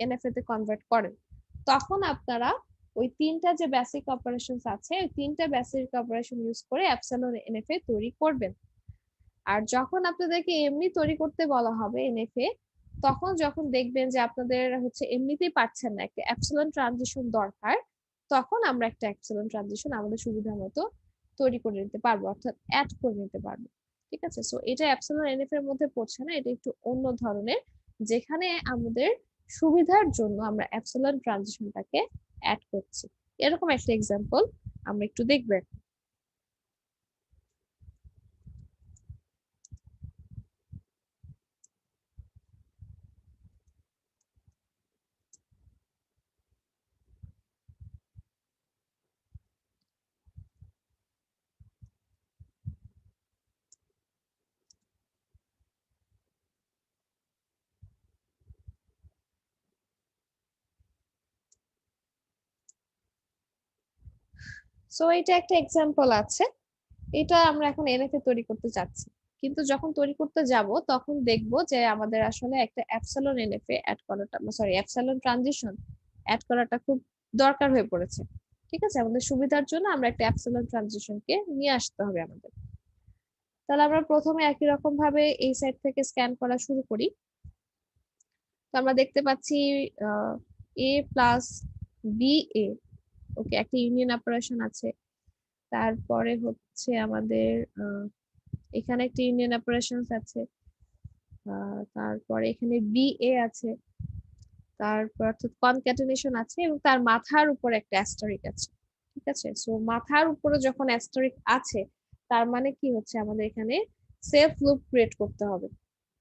এনএফএ তে কনভার্ট করেন, তখন আপনারা ওই তিনটা যে বেসিক অপারেশনস আছে ওই তিনটা বেসিক অপারেশন ইউজ করে অ্যাপসিলন এনএফএ তৈরি করবেন। আর যখন আপনাদেরকে এমনি তৈরি করতে বলা হবে এনএফএ, তখন যখন দেখবেন যে আপনাদের হচ্ছে এমনিতেই পারছেন না, একটা অ্যাপসিলন ট্রানজিশন দরকার, তখন আমরা একটা অ্যাপসিলন ট্রানজিশন আমাদের সুবিধা মতো তৈরি করে নিতে পারবো, অর্থাৎ অ্যাড করে নিতে পারবো। ঠিক আছে, সো এটা অ্যাপসিলন এনএফ এর মধ্যে পড়ছে না, এটা একটু অন্য ধরনের, যেখানে আমাদের সুবিধার জন্য আমরা অ্যাপসিলন ট্রানজিশনটাকে অ্যাড করছি। এরকম একটা এক্সাম্পল আমরা একটু দেখবো। সো এটা একটা এক্সাম্পল আছে, এটা আমরা এখন এনএফএ তৈরি করতে যাচ্ছি, কিন্তু যখন তৈরি করতে যাব তখন দেখব যে আমাদের আসলে একটা অ্যাপসিলন এনএফএ অ্যাড করাটা, সরি অ্যাপসিলন ট্রানজিশন অ্যাড করাটা খুব দরকার হয়ে পড়েছে। ঠিক আছে, আমাদের সুবিধার জন্য আমরা একটা অ্যাপসিলন ট্রানজিশনকে নিয়ে আসতে হবে আমাদের। তাহলে আমরা প্রথমে একই রকম ভাবে এই সাইড থেকে স্ক্যান করা শুরু করি। তো আমরা দেখতে পাচ্ছি এ প্লাস বি এ, ওকে, একটা ইউনিয়ন অপারেশন আছে। তারপরে হচ্ছে আমাদের এখানে একটা ইউনিয়ন অপারেশনস আছে, তারপরে এখানে বি এ আছে, তারপর অর্থাৎ কনক্যাটেনেশন আছে, এবং তার মাথার উপর একটা অ্যাস্টারিক আছে। ঠিক আছে, সো মাথার উপরে যখন অ্যাস্টারিক আছে তার মানে কি হচ্ছে, আমাদের এখানে সেলফ লুপ ক্রিয়েট করতে হবে।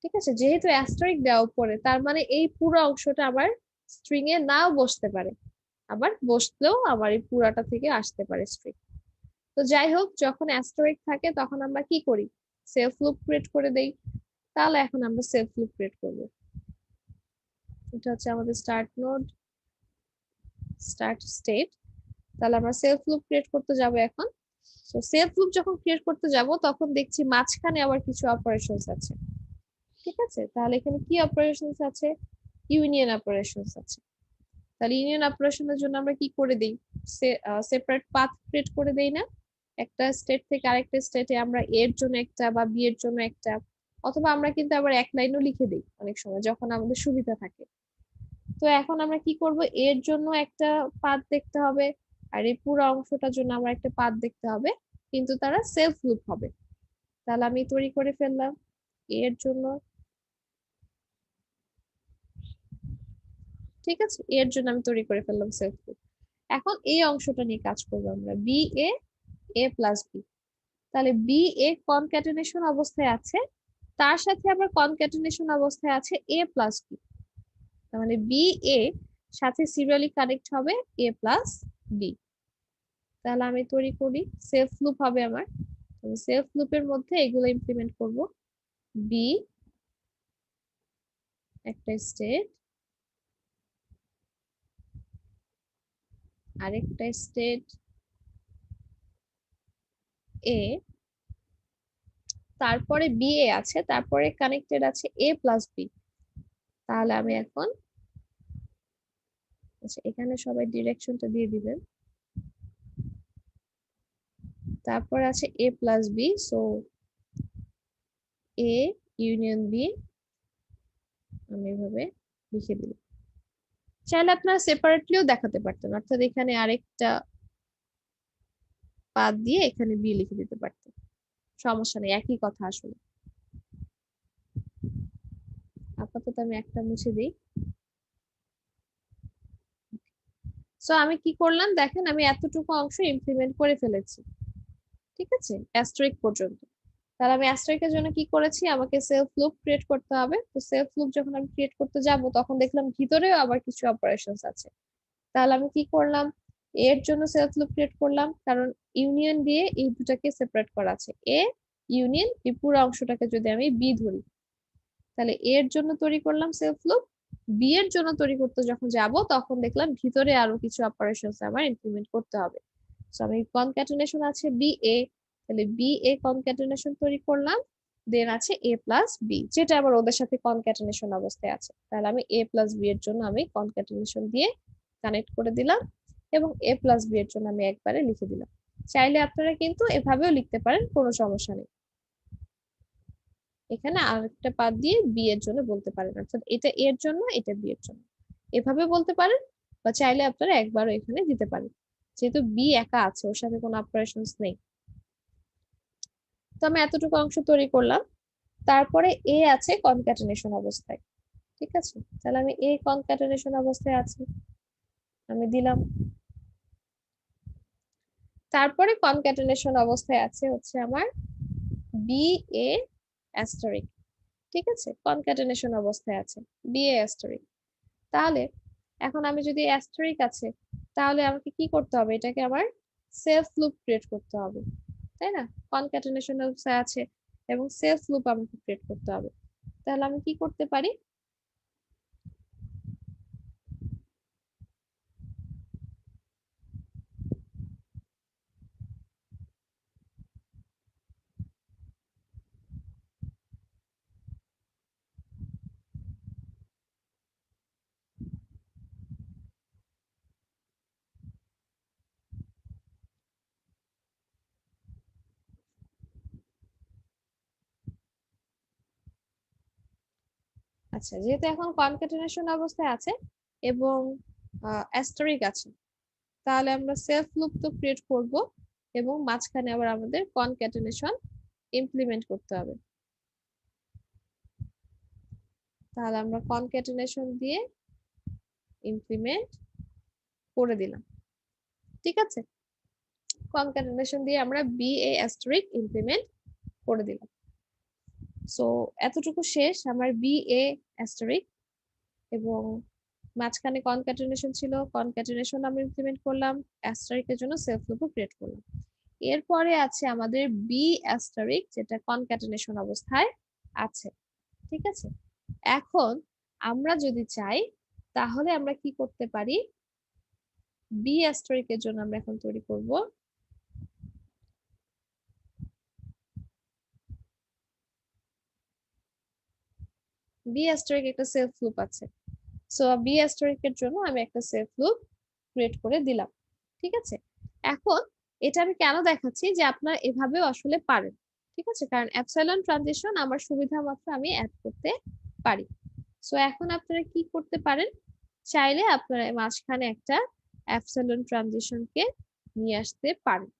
ঠিক আছে, যেহেতু অ্যাস্টারিক দেওয়া উপরে তার মানে এই পুরো অংশটা আবার স্ট্রিং এ নাও বসতে পারে, আবার বসলেও আবার এই পুরাটা থেকে আসতে পারে স্ট্রিং। তো যাই হোক, যখন অ্যাস্টারিক থাকে তখন আমরা কি করি, সেলফ লুপ ক্রিয়েট করে দেই। তাহলে এখন আমরা সেলফ লুপ ক্রিয়েট করব। এটা হচ্ছে আমাদের স্টার্ট নোড, স্টার্ট স্টেট। তাহলে আমরা সেলফ লুপ ক্রিয়েট করতে যাব এখন। সো সেলফ লুপ যখন ক্রিয়েট করতে যাব তখন দেখছি মাঝখানে আবার কিছু অপারেশনস আছে। ঠিক আছে, তাহলে এখানে কি অপারেশনস আছে, ইউনিয়ন অপারেশনস আছে। তাহলে ইউনিয়ন অপারেশনের জন্য আমরা কি করে দেই, সেপারেট পাথ ক্রিয়েট করে দেই না, একটা স্টেট থেকে আরেকটা স্টেটে আমরা এ এর জন্য একটা বা বি এর জন্য একটা, অথবা আমরা কিন্তু আবার এক লাইনও লিখে দিই অনেক সময় যখন আমাদের সুবিধা থাকে। তো এখন আমরা কি করব, এর জন্য একটা পাথ দেখতে হবে আর এই পুরো অংশটার জন্য আমরা একটা পাথ দেখতে হবে, কিন্তু তারা সেলফ লুপ হবে। তাহলে আমি তৈরি করে ফেললাম এর জন্য, ঠিক আছে, এর জন্য আমি তৈরি করে ফেললাম সেলফ লুপ। এখন এই অংশটা নিয়ে কাজ করবো আমরা, B A, A plus B. তাহলে বি এ কনক্যাটেনেশন অবস্থায় আছে, তার সাথে আবার কনক্যাটেনেশন অবস্থায় আছে এ প্লাস বি। তার মানে বি এ সাথে সিরিয়ালি কানেক্ট হবে এ প্লাস বি। তাহলে আমি তৈরি করি, সেলফ লুপ হবে আমার, সেলফ লুপের মধ্যে এগুলো ইমপ্লিমেন্ট করব। বি একটা স্টেট, আরেকটা স্টেট এ, তারপরে বি এ আছে, তারপরে কানেক্টেড আছে এ প্লাস বি। তাহলে আমি এখন, আচ্ছা এখানে সবাই ডিরেকশনটা দিয়ে দিবেন। তারপর আছে A plus B, so A union B আমি এভাবে লিখে দিলাম। চাইলে আপনারা সেপারেটলিও দেখাতে পারতেন, অর্থাৎ এখানে আরেকটা পাত দিয়ে এখানে বি লিখে দিতে পারতেন, সমস্যা নেই, একই কথা আসলে। আপাতত আমি একটা মুছে দিই। সো আমি কি করলাম দেখেন, আমি এতটুকু অংশ ইমপ্লিমেন্ট করে ফেলেছি, ঠিক আছে, অ্যাস্টেরিক পর্যন্ত। তাহলে আমি অ্যাস্টেরিকের জন্য কি করেছি, আমাকে সেলফ লুপ ক্রিয়েট করতে হবে। তো সেলফ লুপ যখন আমি ক্রিয়েট করতে যাব তখন দেখলাম ভিতরেও আবার কিছু অপারেশনস আছে। তাহলে আমি কি করলাম, এর জন্য সেলফ লুপ ক্রিয়েট করলাম, কারণ ইউনিয়ন দিয়ে এই দুটাকে সেপারেট করা আছে। এ ইউনিয়ন এই পুরো অংশটাকে যদি আমি বি ধরি, তাহলে এর জন্য তৈরি করলাম সেলফ লুপ। বি এর জন্য তৈরি করতে যখন যাব তখন দেখলাম ভিতরে আরো কিছু অপারেশনস আমার ইমপ্লিমেন্ট করতে হবে। সো আমি কনক্যাটেনেশন আছে বি এ, তাহলে বি এ কনক্যাটেনেশন তৈরি করলাম, দেন আছে এ প্লাস বি, যেটা আবার ওদের সাথে কনক্যাটেনেশন অবস্থায় আছে। তাহলে আমি এ প্লাস বি এর জন্য আমি কনক্যাটেনেশন দিয়ে কানেক্ট করে দিলাম, এবং এ প্লাস বি এর জন্য আমি একবারে লিখে দিলাম। চাইলে আপনারা কিন্তু এভাবেও লিখতে পারেন, কোনো সমস্যা নেই। এখানে আরেকটা পাত দিয়ে বি এর জন্য বলতে পারেন, অর্থাৎ এটা এর জন্য এটা বি এর জন্য, এভাবে বলতে পারেন, বা চাইলে আপনারা একবারও এখানে দিতে পারেন, যেহেতু বি একা আছে, ওর সাথে কোনো অপারেশনস নেই। তো আমি এতটুকু অংশ তৈরি করলাম। তারপরে এ আছে কনক্যাটেনেশন অবস্থায়, ঠিক আছে, তাহলে আমি এ কনক্যাটেনেশন অবস্থায় আছি, আমি দিলাম। তারপরে কনক্যাটেনেশন অবস্থায় আছে হচ্ছে আমার বি এ অ্যাস্টেরিক, ঠিক আছে, কনক্যাটেনেশন অবস্থায় আছে বি এ অ্যাস্টেরিক। তাহলে এখন আমি যদি অ্যাস্টেরিক আছে, তাহলে আমাকে কি করতে হবে, এটাকে আমার সেলফ লুপ ক্রিয়েট করতে হবে, তাই না, কনক্যাটেনেশন অবস্থায় আছে এবং সেলফ লুপ আমাকে ক্রিয়েট করতে হবে। তাহলে আমি কি করতে পারি, আচ্ছা যেহেতু এখন কনক্যাটেনেশন অবস্থায় আছে এবং অ্যাস্টেরিক আছে, তাহলে আমরা সেলফ লুপ তো ক্রিয়েট করব, এবং মাঝখানে আবার আমাদের কনক্যাটেনেশন ইমপ্লিমেন্ট করতে হবে। তাহলে আমরা কনক্যাটেনেশন দিয়ে ইমপ্লিমেন্ট করে দিলাম, ঠিক আছে, কনক্যাটেনেশন দিয়ে আমরা বি এ অ্যাস্টেরিক ইমপ্লিমেন্ট করে দিলাম। সো এতটুকু শেষ আমার বি এ অ্যাস্টেরিক, এবং মাঝখানে কনক্যাটেনেশন ছিল, কনক্যাটেনেশন আমরা ইমপ্লিমেন্ট করলাম, অ্যাস্টেরিকের জন্য সেলফ লুপও ক্রিয়েট করলাম। এরপরে আছে আমাদের বি অ্যাস্টেরিক, যেটা কনক্যাটেনেশন অবস্থায় আছে, ঠিক আছে। এখন আমরা যদি চাই তাহলে আমরা কি করতে পারি, বি অ্যাস্টেরিকের জন্য আমরা এখন তৈরি করব বি অ্যাস্টেরিক, একটা সেলফ লুপ আছে। সো বি অ্যাস্টেরিকের জন্য আমি একটা সেলফ লুপ ক্রিয়েট করে দিলাম, ঠিক আছে। এখন এটা আমি কেন দেখাচ্ছি যে আপনারা এভাবেও আসলে পারেন, ঠিক আছে, কারণ এপসাইলন ট্রানজিশন আমার সুবিধা মতো আমি অ্যাড করতে পারি। সো এখন আপনারা কি করতে পারেন, চাইলে আপনারা মাঝখানে একটা এপসাইলন ট্রানজিশনকে নিয়ে আসতে পারেন,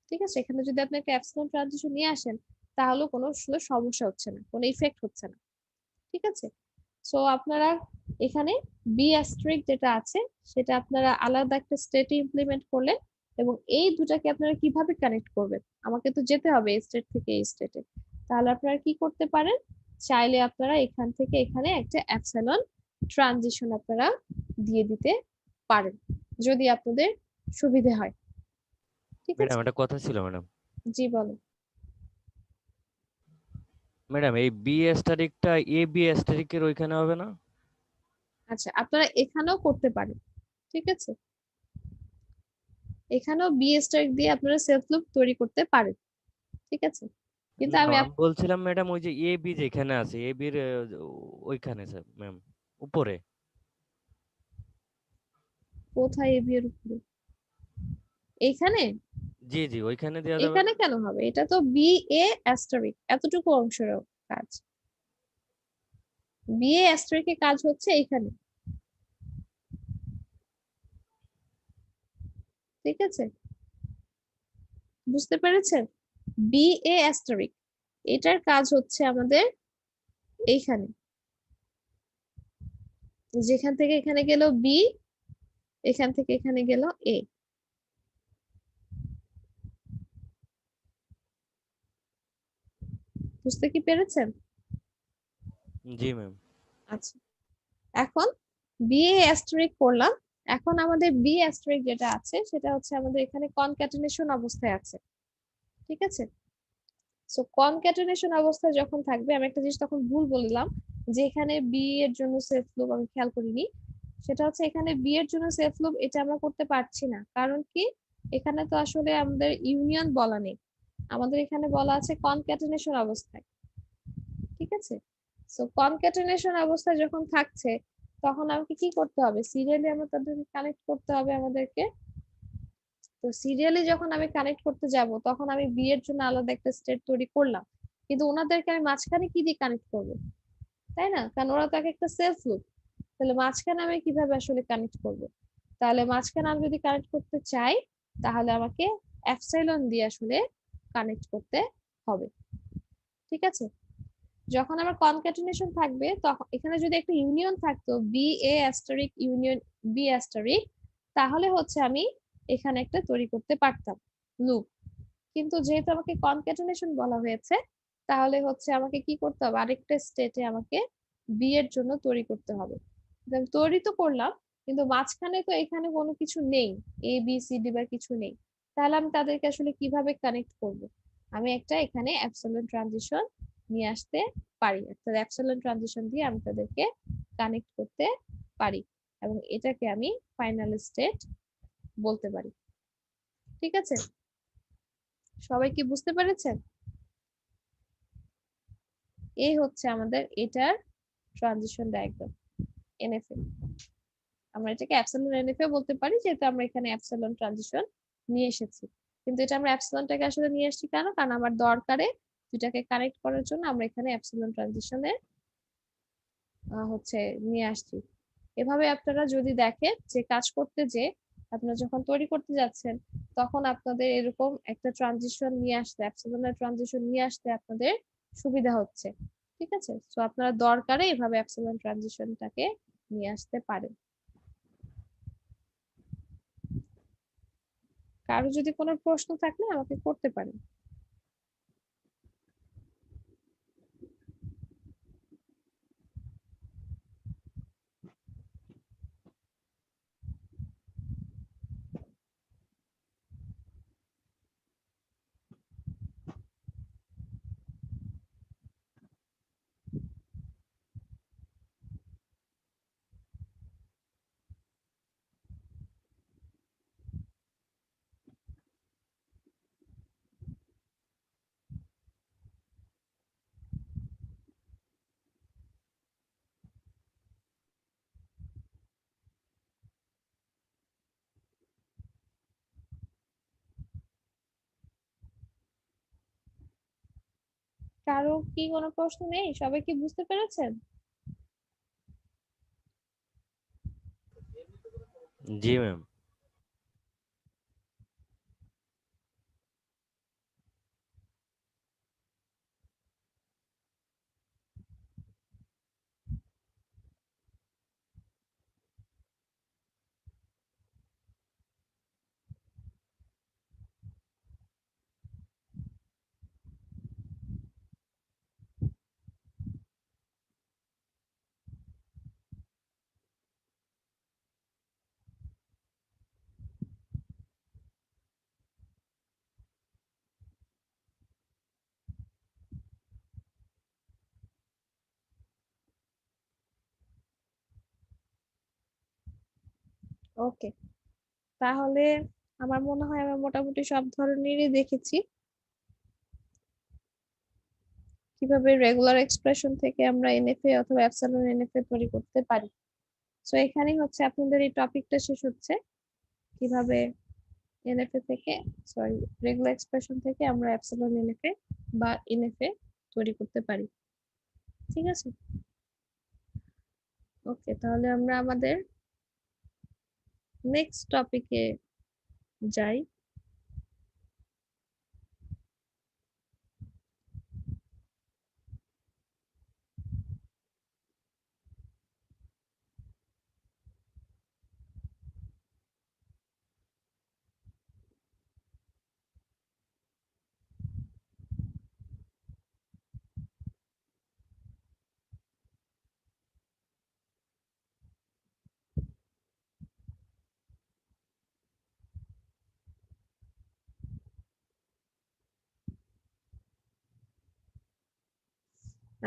ঠিক আছে। এখানে যদি আপনি একটা এপসাইলন ট্রানজিশন নিয়ে আসেন তাহলে কোনো আসলে সমস্যা হচ্ছে না, কোনো ইফেক্ট হচ্ছে না, ঠিক আছে। সো আপনারা এখানে বি অ্যাস্টেরিক যেটা আছে সেটা আপনারা আলাদা একটা স্টেটে ইমপ্লিমেন্ট করলেন, এবং এই দুটাকে আপনারা কিভাবে কানেক্ট করবেন, আমাকে তো যেতে হবে এই স্টেট থেকে এই স্টেটে। তাহলে আপনারা কি করতে পারেন, চাইলে আপনারা এখান থেকে এখানে একটা এপসাইলন ট্রানজিশন আপনারা দিয়ে দিতে পারেন, যদি আপনাদের সুবিধে হয়, ঠিক আছে। ম্যাডাম একটা কথা ছিল ম্যাডাম। জি বলেন। ম্যাডাম এই বি অ্যাস্টারিকটা এ বি অ্যাস্টারিকের ওইখানে হবে না? আচ্ছা আপনারা এখানেও করতে পারেন, ঠিক আছে, এখানেও বি স্ট্রাইক দিয়ে আপনারা সেলফ লুপ তৈরি করতে পারেন, ঠিক আছে। কিন্তু না আমি আমি বলছিলাম ম্যাডাম ওই যে এ বি যেখানে আছে এ বির ওইখানে স্যার ম্যাম উপরে। কোথায় এবি এর উপরে? এইখানে? জি জি ওইখানে দেওয়া যাবে এখানে না? কেন হবে? এটা তো বি এ অ্যাস্টারিক, এতটুকু অংশের কাজ। বি এ অ্যাস্টারিকের কাজ হচ্ছে এইখানে, ঠিক আছে? বুঝতে পেরেছেন? বি এ অ্যাস্টারিক এটার কাজ হচ্ছে আমাদের এইখানে, যেখান থেকে এখানে গেল বি, এখান থেকে এখানে গেল এ। বুঝতে কি পেরেছেন? জি ম্যাম। আচ্ছা, এখন বি এ অ্যাস্টারিক করলাম। এখন আমাদের বি অ্যাস্টারিক যেটা আছে সেটা হচ্ছে আমাদের এখানে কনক্যাটেনেশন অবস্থায় আছে, ঠিক আছে? সো কনক্যাটেনেশন অবস্থায় যখন থাকবে, আমি একটা জিনিস তখন ভুল বললাম যে এখানে বি এর জন্য সেলফ লুপ আমি খেয়াল করিনি। সেটা হচ্ছে এখানে বি এর জন্য সেলফ লুপ এটা আমরা করতে পারছি না, কারণ কি এখানে তো আসলে আমাদের ইউনিয়ন বলা নেই, আমাদের এখানে বলা আছে কনক্যাটেনেশন অবস্থায়, ঠিক আছে? সো কনক্যাটেনেশন অবস্থায় যখন থাকছে তখন আমাকে কি করতে হবে? সিরিয়ালি আমরা তাদেরকে কানেক্ট করতে হবে আমাদেরকে। তো সিরিয়ালি যখন আমি কানেক্ট করতে যাব তখন আমি বি এর জন্য আলাদা একটা স্টেট তৈরি করলাম, কিন্তু ওনাদেরকে আমি মাঝখানে কি দিয়ে কানেক্ট করব, তাই না? কারণ ওরা তো এক একটা সেলফ লুপ, তাহলে মাঝখানে আমি কিভাবে আসলে কানেক্ট করব? তাহলে মাঝখানে আমি যদি কানেক্ট করতে চাই তাহলে আমাকে এপসাইলন দিয়ে আসলে কানেক্ট করতে হবে, ঠিক আছে? যখন আমার কনক্যাটেনেশন থাকবে তখন এখানে যদি একটা ইউনিয়ন থাকতো B A asterisk union B asterisk, তাহলে হচ্ছে আমি এখানে একটা তৈরি করতে পারতাম লুপ। কিন্তু যেহেতু আমাকে কনক্যাটেনেশন বলা হয়েছে, তাহলে হচ্ছে আমাকে কি করতে হবে? আরেকটা স্টেটে আমাকে বি এর জন্য তৈরি করতে হবে। আমি তৈরি তো করলাম, কিন্তু মাঝখানে তো এখানে কোনো কিছু নেই, এ বি সি ডি বা কিছু নেই। তাহলে আমি তাদেরকে আসলে কিভাবে কানেক্ট করব? আমি একটা এখানে অ্যাবসলিউট ট্রানজিশন নিয়ে আসতে পারি, একটা অ্যাবসলিউট ট্রানজিশন দিয়ে আমি তাদেরকে কানেক্ট করতে পারি, এবং এটাকে আমি ফাইনাল স্টেট বলতে পারি, ঠিক আছে? সবাই কি বুঝতে পেরেছেন? এই হচ্ছে আমাদের এটার ট্রানজিশন ডায়াগ্রাম এনএফএ। আমরা এটাকে অ্যাপসিলন এনএফএ বলতে পারি যেহেতু আমরা এখানে অ্যাপসিলন ট্রানজিশন নিয়ে এসেছি। কিন্তু এটা আমরা অ্যাপসিলনটাকে আসলে নিয়ে আসছি কেন? কারণ আমার দরকারে দুটাকে কানেক্ট করার জন্য আমরা এখানে অ্যাপসিলন ট্রানজিশনের হচ্ছে নিয়ে আসছি। এভাবে আপনারা যদি দেখেন যে কাজ করতে যে আপনারা যখন তৈরি করতে যাচ্ছেন তখন আপনাদের এরকম একটা ট্রানজিশন নিয়ে আসতে, অ্যাপসিলনের ট্রানজিশন নিয়ে আসতে আপনাদের সুবিধা হচ্ছে, ঠিক আছে? সো আপনারা দরকারে এভাবে অ্যাপসিলন ট্রানজিশনটাকে নিয়ে আসতে পারেন। কারো যদি কোনো প্রশ্ন থাকলে আমাকে করতে পারেন। কারো কি কোনো প্রশ্ন নেই? সবাই কি বুঝতে পেরেছেন? জি ম্যাম। ওকে, তাহলে আমার মনে হয় আমরা মোটামুটি সব ধরনেরই দেখেছি। কিভাবে রেগুলার এক্সপ্রেশন থেকে আমরা এনএফএ অথবা এপসাইলন এনএফএ তৈরি করতে পারি। সো এখানেই হচ্ছে আপনাদের এই টপিকটা শেষ হচ্ছে, কিভাবে এনএফএ থেকে সরি রেগুলার এক্সপ্রেশন থেকে আমরা এপসাইলন এনএফএ বা এনএফএ তৈরি করতে পারি। ঠিক আছে, ওকে, তাহলে আমরা আমাদের নেক্সট টপিকে যাই।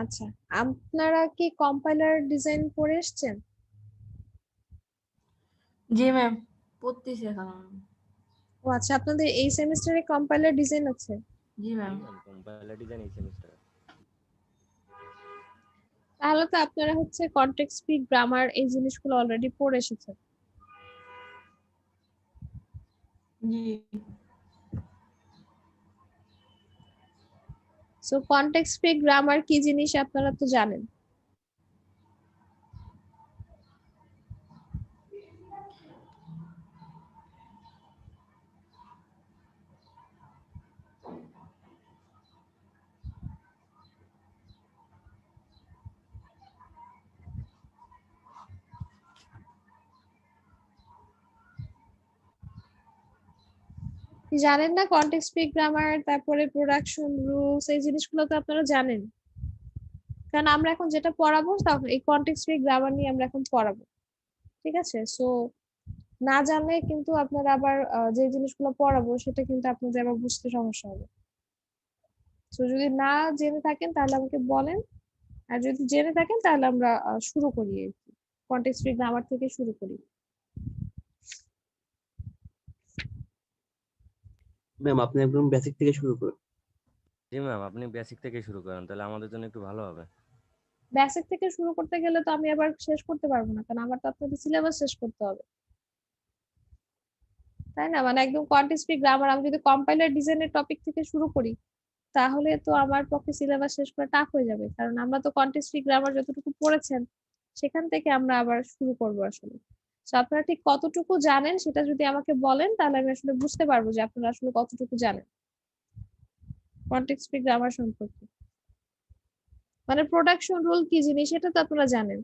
আচ্ছা, আপনারা কি কম্পাইলার ডিজাইন করে এসেছেন? জি ম্যাম, পড়তেছি এখন আমি। ও আচ্ছা, আপনাদের এই সেমিস্টারে কম্পাইলার ডিজাইন আছে? জি ম্যাম। কম্পাইলার ডিজাইন এই সেমিস্টার। তাহলে তো আপনারা হচ্ছে কনটেক্সট স্পিচ গ্রামার এই জিনিসগুলো অলরেডি পড়ে এসেছেন। জি সো কনটেক্সট স্পিচ গ্রামার কি জিনিস আপনারা তো জানেন। জানেন না কনটেক্সট স্পিচ গ্রামার, তারপরে প্রোডাকশন রুলস, এই জিনিসগুলো তো আপনারা জানেন, কারণ আমরা এখন যেটা পড়াবো তখন এই কনটেক্সট স্পিচ গ্রামার নিয়ে আমরা এখন পড়াবো। ঠিক আছে, সো না জানলে কিন্তু আপনারা আবার যে জিনিসগুলো পড়াবো সেটা কিন্তু আপনাদের আবার বুঝতে সমস্যা হবে। তো যদি না জেনে থাকেন তাহলে আমাকে বলেন, আর যদি জেনে থাকেন তাহলে আমরা শুরু করি আর কি, কনটেক্সট স্পিচ গ্রামার থেকে শুরু করি। ম্যাম আপনি একদম বেসিক থেকে শুরু করুন। জি ম্যাম, আপনি বেসিক থেকে শুরু করেন, তাহলে আমাদের জন্য একটু ভালো হবে। বেসিক থেকে শুরু করতে গেলে তো আমি আবার শেষ করতে পারবো না, কারণ আমার তো আপনাদের সিলেবাস শেষ করতে হবে, তাই না? মানে একদম কনটেক্সট স্পিচ গ্রামার আমি যদি কম্পাইলার ডিজাইনের টপিক থেকে শুরু করি তাহলে তো আমার পক্ষে সিলেবাস শেষ করা টাফ হয়ে যাবে, কারণ আমরা তো কনটেক্সট স্পিচ গ্রামার যতটুকু পড়েছেন সেখান থেকে আমরা আবার শুরু করব আসলে। তো আপনারা ঠিক কতটুকু জানেন সেটা যদি আমাকে বলেন তাহলে আমি আসলে বুঝতে পারবো যে আপনারা আসলে কতটুকু জানেন কনটেক্সট স্পিচ গ্রামার সম্পর্কে। মানে প্রোডাকশন রুল কি জিনিস সেটা তো আপনারা জানেন।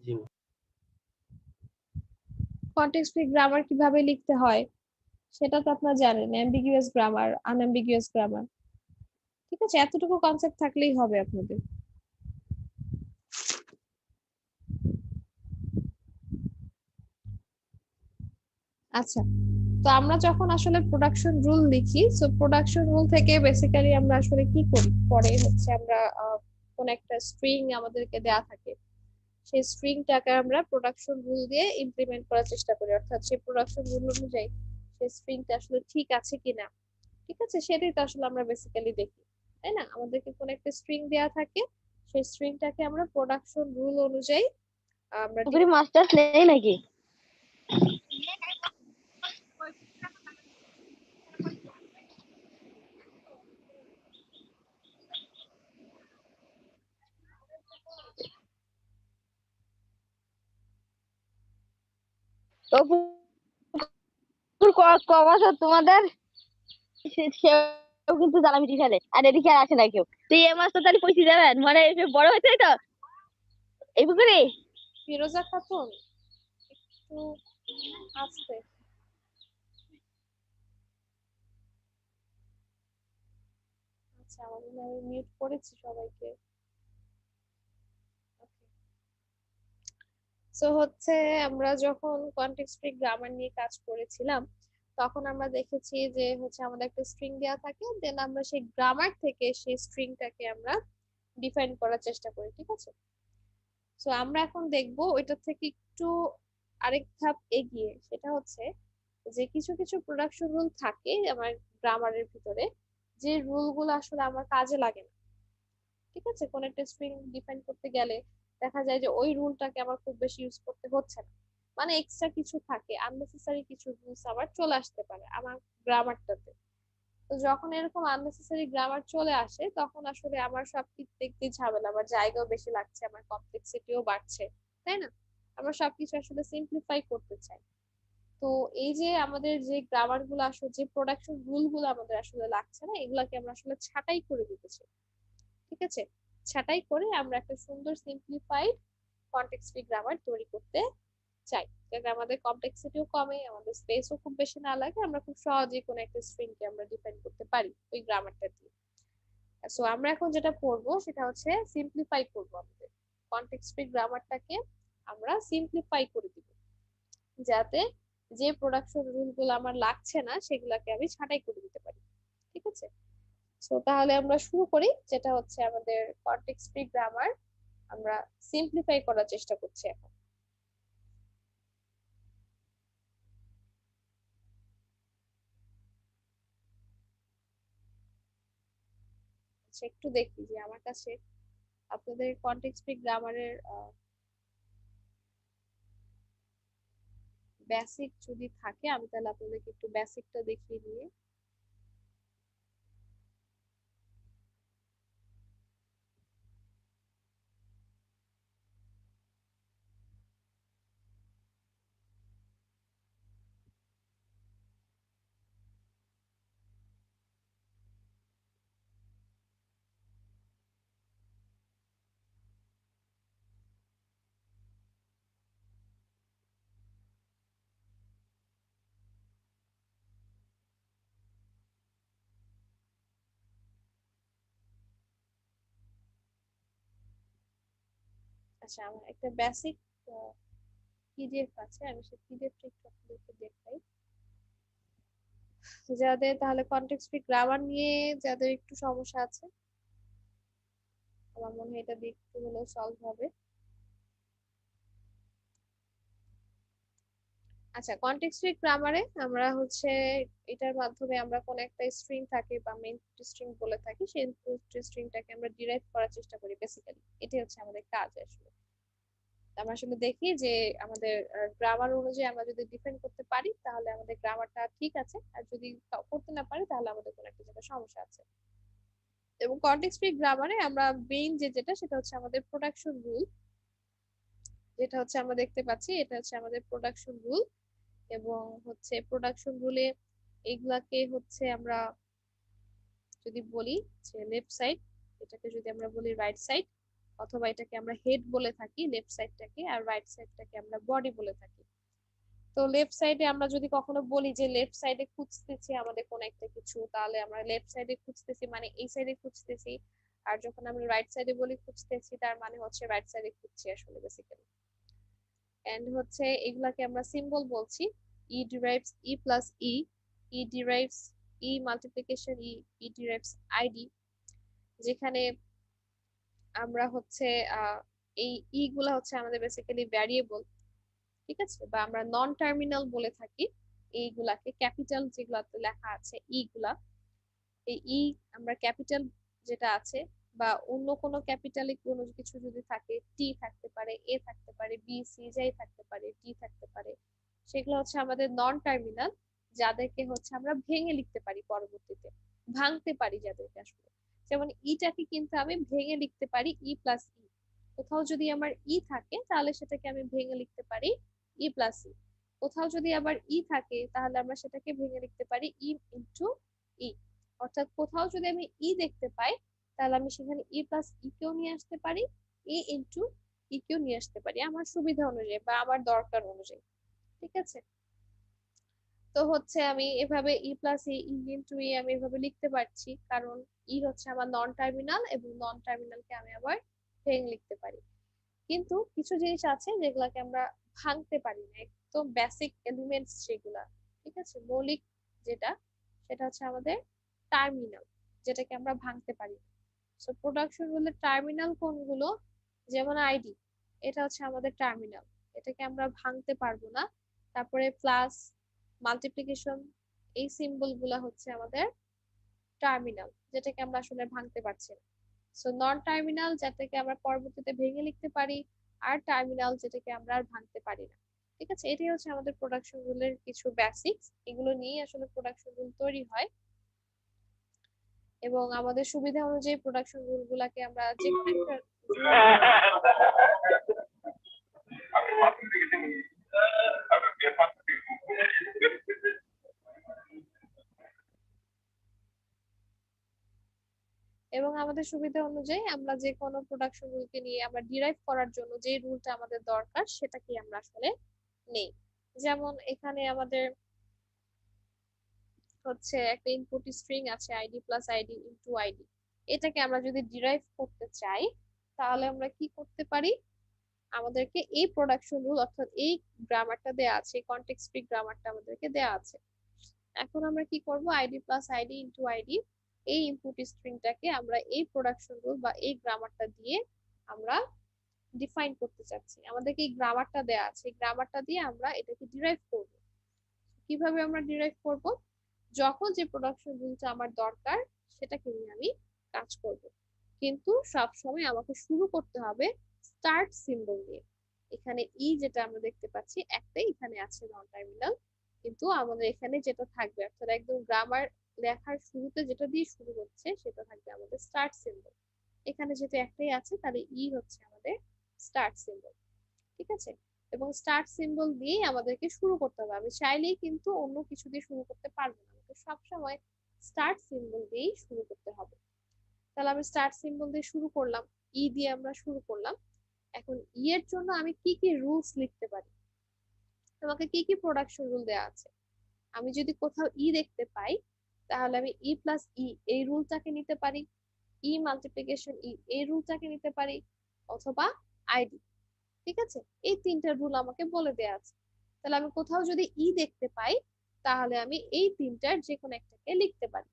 জি ম্যাম। কনটেক্সট স্পিচ গ্রামার কিভাবে লিখতে হয় সেটা তো আপনারা জানেন, অ্যাম্বিগুয়াস গ্রামার, আনঅ্যাম্বিগুয়াস গ্রামার। ঠিক আছে, এতটুকু কনসেপ্ট থাকলেই হবে আপনাদের। আচ্ছা, তো আমরা যখন আসলে প্রোডাকশন রুল লিখি, সো প্রোডাকশন রুল থেকে বেসিক্যালি আমরা আসলে কি করি, পরে হচ্ছে আমরা কোন একটা স্ট্রিং আমাদেরকে দেয়া থাকে, সেই স্ট্রিংটাকে আমরা প্রোডাকশন রুল দিয়ে ইমপ্লিমেন্ট করার চেষ্টা করি, অর্থাৎ সেই প্রোডাকশন রুল অনুযায়ী সেই স্ট্রিংটা আসলে ঠিক আছে কিনা। ঠিক আছে, সেটাই তো আসলে আমরা বেসিক্যালি দেখি, তাই না? আমাদেরকে কোন একটা স্ট্রিং দেয়া থাকে, সেই স্ট্রিংটাকে আমরা প্রোডাকশন রুল অনুযায়ী আমরা মাস্টার নেই নাকি? তোমাদের সেও কিন্তু জ্বালামি ফেলে, আর এদিকে আর আসে না কেউ। তুই এ মাস তো তাহলে পয়সা দেবেন, মানে বড় হয়েছে তো এই পুকুরে। ফিরোজা খাতুন, একটু আস্তে। আচ্ছা, আমি মিউট করেছি সবাইকে। সো হচ্ছে আমরা যখন কনটেক্সট স্পিচ গ্রামার নিয়ে কাজ করেছিলাম তখন আমরা দেখেছি যে হচ্ছে আমাদের একটা স্ট্রিং দেয়া থাকে, দেন আমরা সেই গ্রামার থেকে সেই স্ট্রিংটাকে আমরা ডিফাইন করার চেষ্টা করি। ঠিক আছে, সো আমরা এখন দেখব ওইটা থেকে একটু আরেক ধাপ এগিয়ে, সেটা হচ্ছে যে কিছু কিছু প্রোডাকশন রুল থাকে আমার গ্রামারের ভিতরে, যে রুল গুলো আসলে আমার কাজে লাগে না। ঠিক আছে, কোন একটা স্ট্রিং ডিফাইন করতে গেলে দেখা যায় যে ওই রুলটাকে আমার খুব বেশি ইউজ করতে হচ্ছে না, মানে এক্সট্রা কিছু থাকে, আননেসেসারি কিছু রুলস আবার চলে আসতে পারে আমার গ্রামারটাতে। তো যখন এরকম আননেসেসারি গ্রামার চলে আসে তখন আসলে আমার সব কিছু দেখতে ঝামেলা, আমার জায়গাও বেশি লাগছে, আমার কমপ্লেক্সিটিও বাড়ছে, তাই না? আমরা সবকিছু আসলে সিম্পলিফাই করতে চাই। তো এই যে আমাদের যে গ্রামার গুলো আসলে, যে প্রোডাকশন রুল গুলো আমাদের আসলে লাগছে না, এগুলাকে আমরা আসলে ছাঁটাই করে দিতে চাই। ঠিক আছে, ছাঁটাই করে আমরা একটা সুন্দর সিম্পলিফাইড কনটেক্সট ফ্রি গ্রামার তৈরি করতে চাই, যাতে আমাদের কমপ্লেক্সিটিও কমে, আমাদের স্পেসও খুব বেশি না লাগে, আমরা খুব সহজেই কোনো একটা স্ট্রিং কে আমরা ডিফাইন করতে পারি ওই গ্রামারটা দিয়ে। সো আমরা এখন যেটা পড়বো সেটা হচ্ছে সিম্পলিফাই করব, আমাদের কনটেক্সট ফ্রি গ্রামারটাকে আমরা সিম্পলিফাই করে দিব, যাতে যে প্রোডাকশন রুল গুলো আমার লাগছে না সেগুলাকে আমি ছাঁটাই করে দিতে পারি। ঠিক আছে, সো তাহলে আমরা শুরু করি, যেটা হচ্ছে আমাদের কনটেক্সট ফ্রি গ্রামার আমরা সিম্পলিফাই করার চেষ্টা করছি এখন। আচ্ছা, একটু দেখি যে আমার কাছে আপনাদের কনটেক্সট ফ্রি গ্রামারের বেসিক যদি থাকে, আমি তাহলে আপনাদেরকে একটু বেসিকটা দেখিয়ে দিয়ে। আচ্ছা, আমার একটা বেসিক পিডিএফ আছে, আমি সেই পিডিএফটা একটু আপনাদেরকে দেখাই। যাদের তাহলে কনটেক্সট ফ্রি গ্রামার নিয়ে যাদের একটু সমস্যা আছে, আমার মনে হয় এটা দিয়ে একটু হলেও সলভ হবে। আচ্ছা, কনটেক্সট ফ্রি গ্রামারে আমরা হচ্ছে এটার মাধ্যমে আমরা কোন একটা স্ট্রিং থাকে বা মেইন স্ট্রিং বলে থাকি, সেই স্ট্রিংটাকে আমরা ডিরাইভ করার চেষ্টা করি বেসিক্যালি, এটাই হচ্ছে আমাদের কাজ আসলে। আমরা আসলে দেখি যে আমাদের গ্রামার অনুযায়ী আমরা যদি ডিফেন্ড করতে পারি তাহলে আমাদের গ্রামারটা ঠিক আছে, আর যদি করতে না পারি তাহলে আমাদের কোনো একটা জায়গায় সমস্যা আছে। এবং কনটেক্সট ফ্রি গ্রামারে আমরা মেইন যেটা সেটা হচ্ছে আমাদের প্রোডাকশন রুল, যেটা হচ্ছে আমরা দেখতে পাচ্ছি, এটা হচ্ছে আমাদের প্রোডাকশন রুল। এবং হচ্ছে প্রোডাকশন রুলে এগুলাকে হচ্ছে আমরা যদি বলি যে লেফট সাইড, এটাকে যদি আমরা বলি রাইট সাইড, অথবা এটাকে আমরা হেড বলে থাকি লেফট সাইডটাকে, আর রাইট সাইডটাকে আমরা বডি বলে থাকি। তো লেফট সাইডে আমরা যদি কখনো বলি যে লেফট সাইডে খুঁজতেছি আমাদের কোন একটা কিছু, তাহলে আমরা লেফট সাইডে খুঁজতেছি মানে এই সাইডে খুঁজতেছি। আর যখন আমরা রাইট সাইডে বলি খুঁজতেছি, তার মানে হচ্ছে রাইট সাইডে খুঁজছি আসলে বেসিক্যালি। এন্ড হচ্ছে এগুলাকে আমরা সিম্বল বলছি, ই ডিরাইভস ই প্লাস ই, ই ডিরাইভস ই মাল্টিপ্লিকেশন ই, ই ডিরাইভস আইডি, যেখানে আমরা হচ্ছে এই ই গুলা হচ্ছে আমাদের বেসিক্যালি ভ্যারিয়েবল। ঠিক আছে, বা আমরা নন টার্মিনাল বলে থাকি এইগুলাকে, ক্যাপিটাল যেগুলাতে লেখা আছে ই গুলা, এই ই আমরা ক্যাপিটাল যেটা আছে, বা অন্য কোনো ক্যাপিটালে কোনো কিছু যদি থাকে, টি থাকতে পারে, এ থাকতে পারে, বি সি যাই থাকতে পারে, ডি থাকতে পারে, সেগুলো হচ্ছে আমাদের নন টার্মিনাল, যাদেরকে হচ্ছে আমরা ভেঙে লিখতে পারি পরবর্তীতে, ভাঙতে পারি যাদেরকে আসলে। যেমন ইটাকে কিন্তু আমি ভেঙে লিখতে পারি ই প্লাস ই, কোথাও যদি আমার ই থাকে তাহলে সেটাকে আমি ভেঙে লিখতে পারি ই প্লাস ই, কোথাও যদি আবার ই থাকে তাহলে আমরা সেটাকে ভেঙে লিখতে পারি ই ইন্টু ই। অর্থাৎ কোথাও যদি আমি ই দেখতে পাই তাহলে আমি সেখানে ই প্লাস ই কেও নিয়ে আসতে পারি, ই ইন্টু ই কেও নিয়ে আসতে পারি আমার সুবিধা অনুযায়ী বা আমার দরকার অনুযায়ী। ঠিক আছে, তো হচ্ছে আমি এভাবে ই প্লাস ই ইন্টু ই আমি এভাবে লিখতে পারছি, কারণ ই হচ্ছে আমার নন টার্মিনাল, এবং নন টার্মিনালকে আমি আবার ভেঙে লিখতে পারি। কিন্তু কিছু জিনিস আছে যেগুলাকে আমরা ভাঙতে পারি না, একদম বেসিক এলিমেন্টস যেগুলা, ঠিক আছে, মৌলিক যেটা, সেটা হচ্ছে আমাদের টার্মিনাল, যেটাকে আমরা ভাঙতে পারি। সো প্রোডাকশন রুলের টার্মিনাল কোনগুলো, যেমন আইডি, এটা হচ্ছে আমাদের টার্মিনাল, এটাকে আমরা ভাঙতে পারবো না। তারপরে প্লাস, মাল্টিপ্লিকেশন, এই সিম্বল গুলা হচ্ছে আমাদের টার্মিনাল, যেটাকে আমরা আসলে ভাঙতে পারছি না। সো নন টার্মিনাল যেটাকে আমরা পরবর্তীতে ভেঙে লিখতে পারি, আর টার্মিনাল যেটাকে আমরা আর ভাঙতে পারি না। ঠিক আছে, এটাই হচ্ছে আমাদের প্রোডাকশন রুলের কিছু বেসিক্স। এগুলো নিয়ে আসলে প্রোডাকশন রুল তৈরি হয়, এবং আমাদের সুবিধা অনুযায়ী প্রোডাকশন রুল গুলাকে আমরা যে কোনো একটা এবং আমাদের সুবিধা অনুযায়ী আমরা যে কোনো প্রোডাকশন রুলকে নিয়ে আমরা ডিরাইভ করার জন্য যে রুলটা আমাদের দরকার সেটাকে আমরা আসলে নেই। যেমন এখানে আমাদের হচ্ছে একটা ইনপুট স্ট্রিং আছে ID plus ID into ID. এটাকে আমরা যদি ডিরাইভ করতে চাই তাহলে আমরা কি করতে পারি, আমাদেরকে এই প্রোডাকশন রুল অর্থাৎ এই গ্রামারটা দেয়া আছে, কনটেক্সট ফ্রি গ্রামারটা আমাদেরকে দেয়া আছে। এখন আমরা কি করব, ID plus ID into ID, এই ইনপুট স্ট্রিংটাকে আমরা এই প্রোডাকশন রুল বা এই গ্রামারটা দিয়ে আমরা ডিফাইন করতে চাচ্ছি। আমাদেরকে এই গ্রামারটা দেয়া আছে, এই গ্রামারটা দিয়ে আমরা এটাকে ডিরাইভ করব। কিভাবে আমরা ডিরাইভ করব, যখন যে প্রোডাকশন রুলটা আমার দরকার সেটাকে নিয়ে আমি কাজ করব, কিন্তু সব সময় আমাকে শুরু করতে হবে স্টার্ট সিম্বল দিয়ে। এখানে ই যেটা আমরা দেখতে পাচ্ছি একটাই এখানে আছে নন টার্মিনাল, কিন্তু আমাদের এখানে যেটা থাকবে অর্থাৎ একদম গ্রামার লেখার শুরুতে যেটা দিয়ে শুরু হচ্ছে সেটা থাকবে আমাদের স্টার্ট সিম্বল। এখানে যেটা একটাই আছে তাহলে ই হচ্ছে আমাদের স্টার্ট সিম্বল। ঠিক আছে, এবং স্টার্ট সিম্বল দিয়ে আমাদেরকে শুরু করতে হবে। আমি চাইলেই কিন্তু অন্য কিছু দিয়ে শুরু করতে পারবো না, আমাকে সবসময় স্টার্ট সিম্বল দিয়েই শুরু করতে হবে। তাহলে আমি স্টার্ট সিম্বল দিয়ে শুরু করলাম, ই দিয়ে আমরা শুরু করলাম। এখন ই এর জন্য আমি কি কি রুলস লিখতে পারি, আমাকে কি কি প্রোডাকশন রুল দেওয়া আছে। আমি যদি কোথাও ই দেখতে পাই তাহলে আমি ই প্লাস ই এই রুলটাকে নিতে পারি, ই মাল্টিপ্লিকেশন ই এই রুলটাকে নিতে পারি, অথবা আইডি। ঠিক আছে, এই তিনটা রুল আমাকে বলে দেয়া আছে। তাহলে আমি কোথাও যদি ই দেখতে পাই তাহলে আমি এই তিনটার যে কোনো একটাকে লিখতে পারি।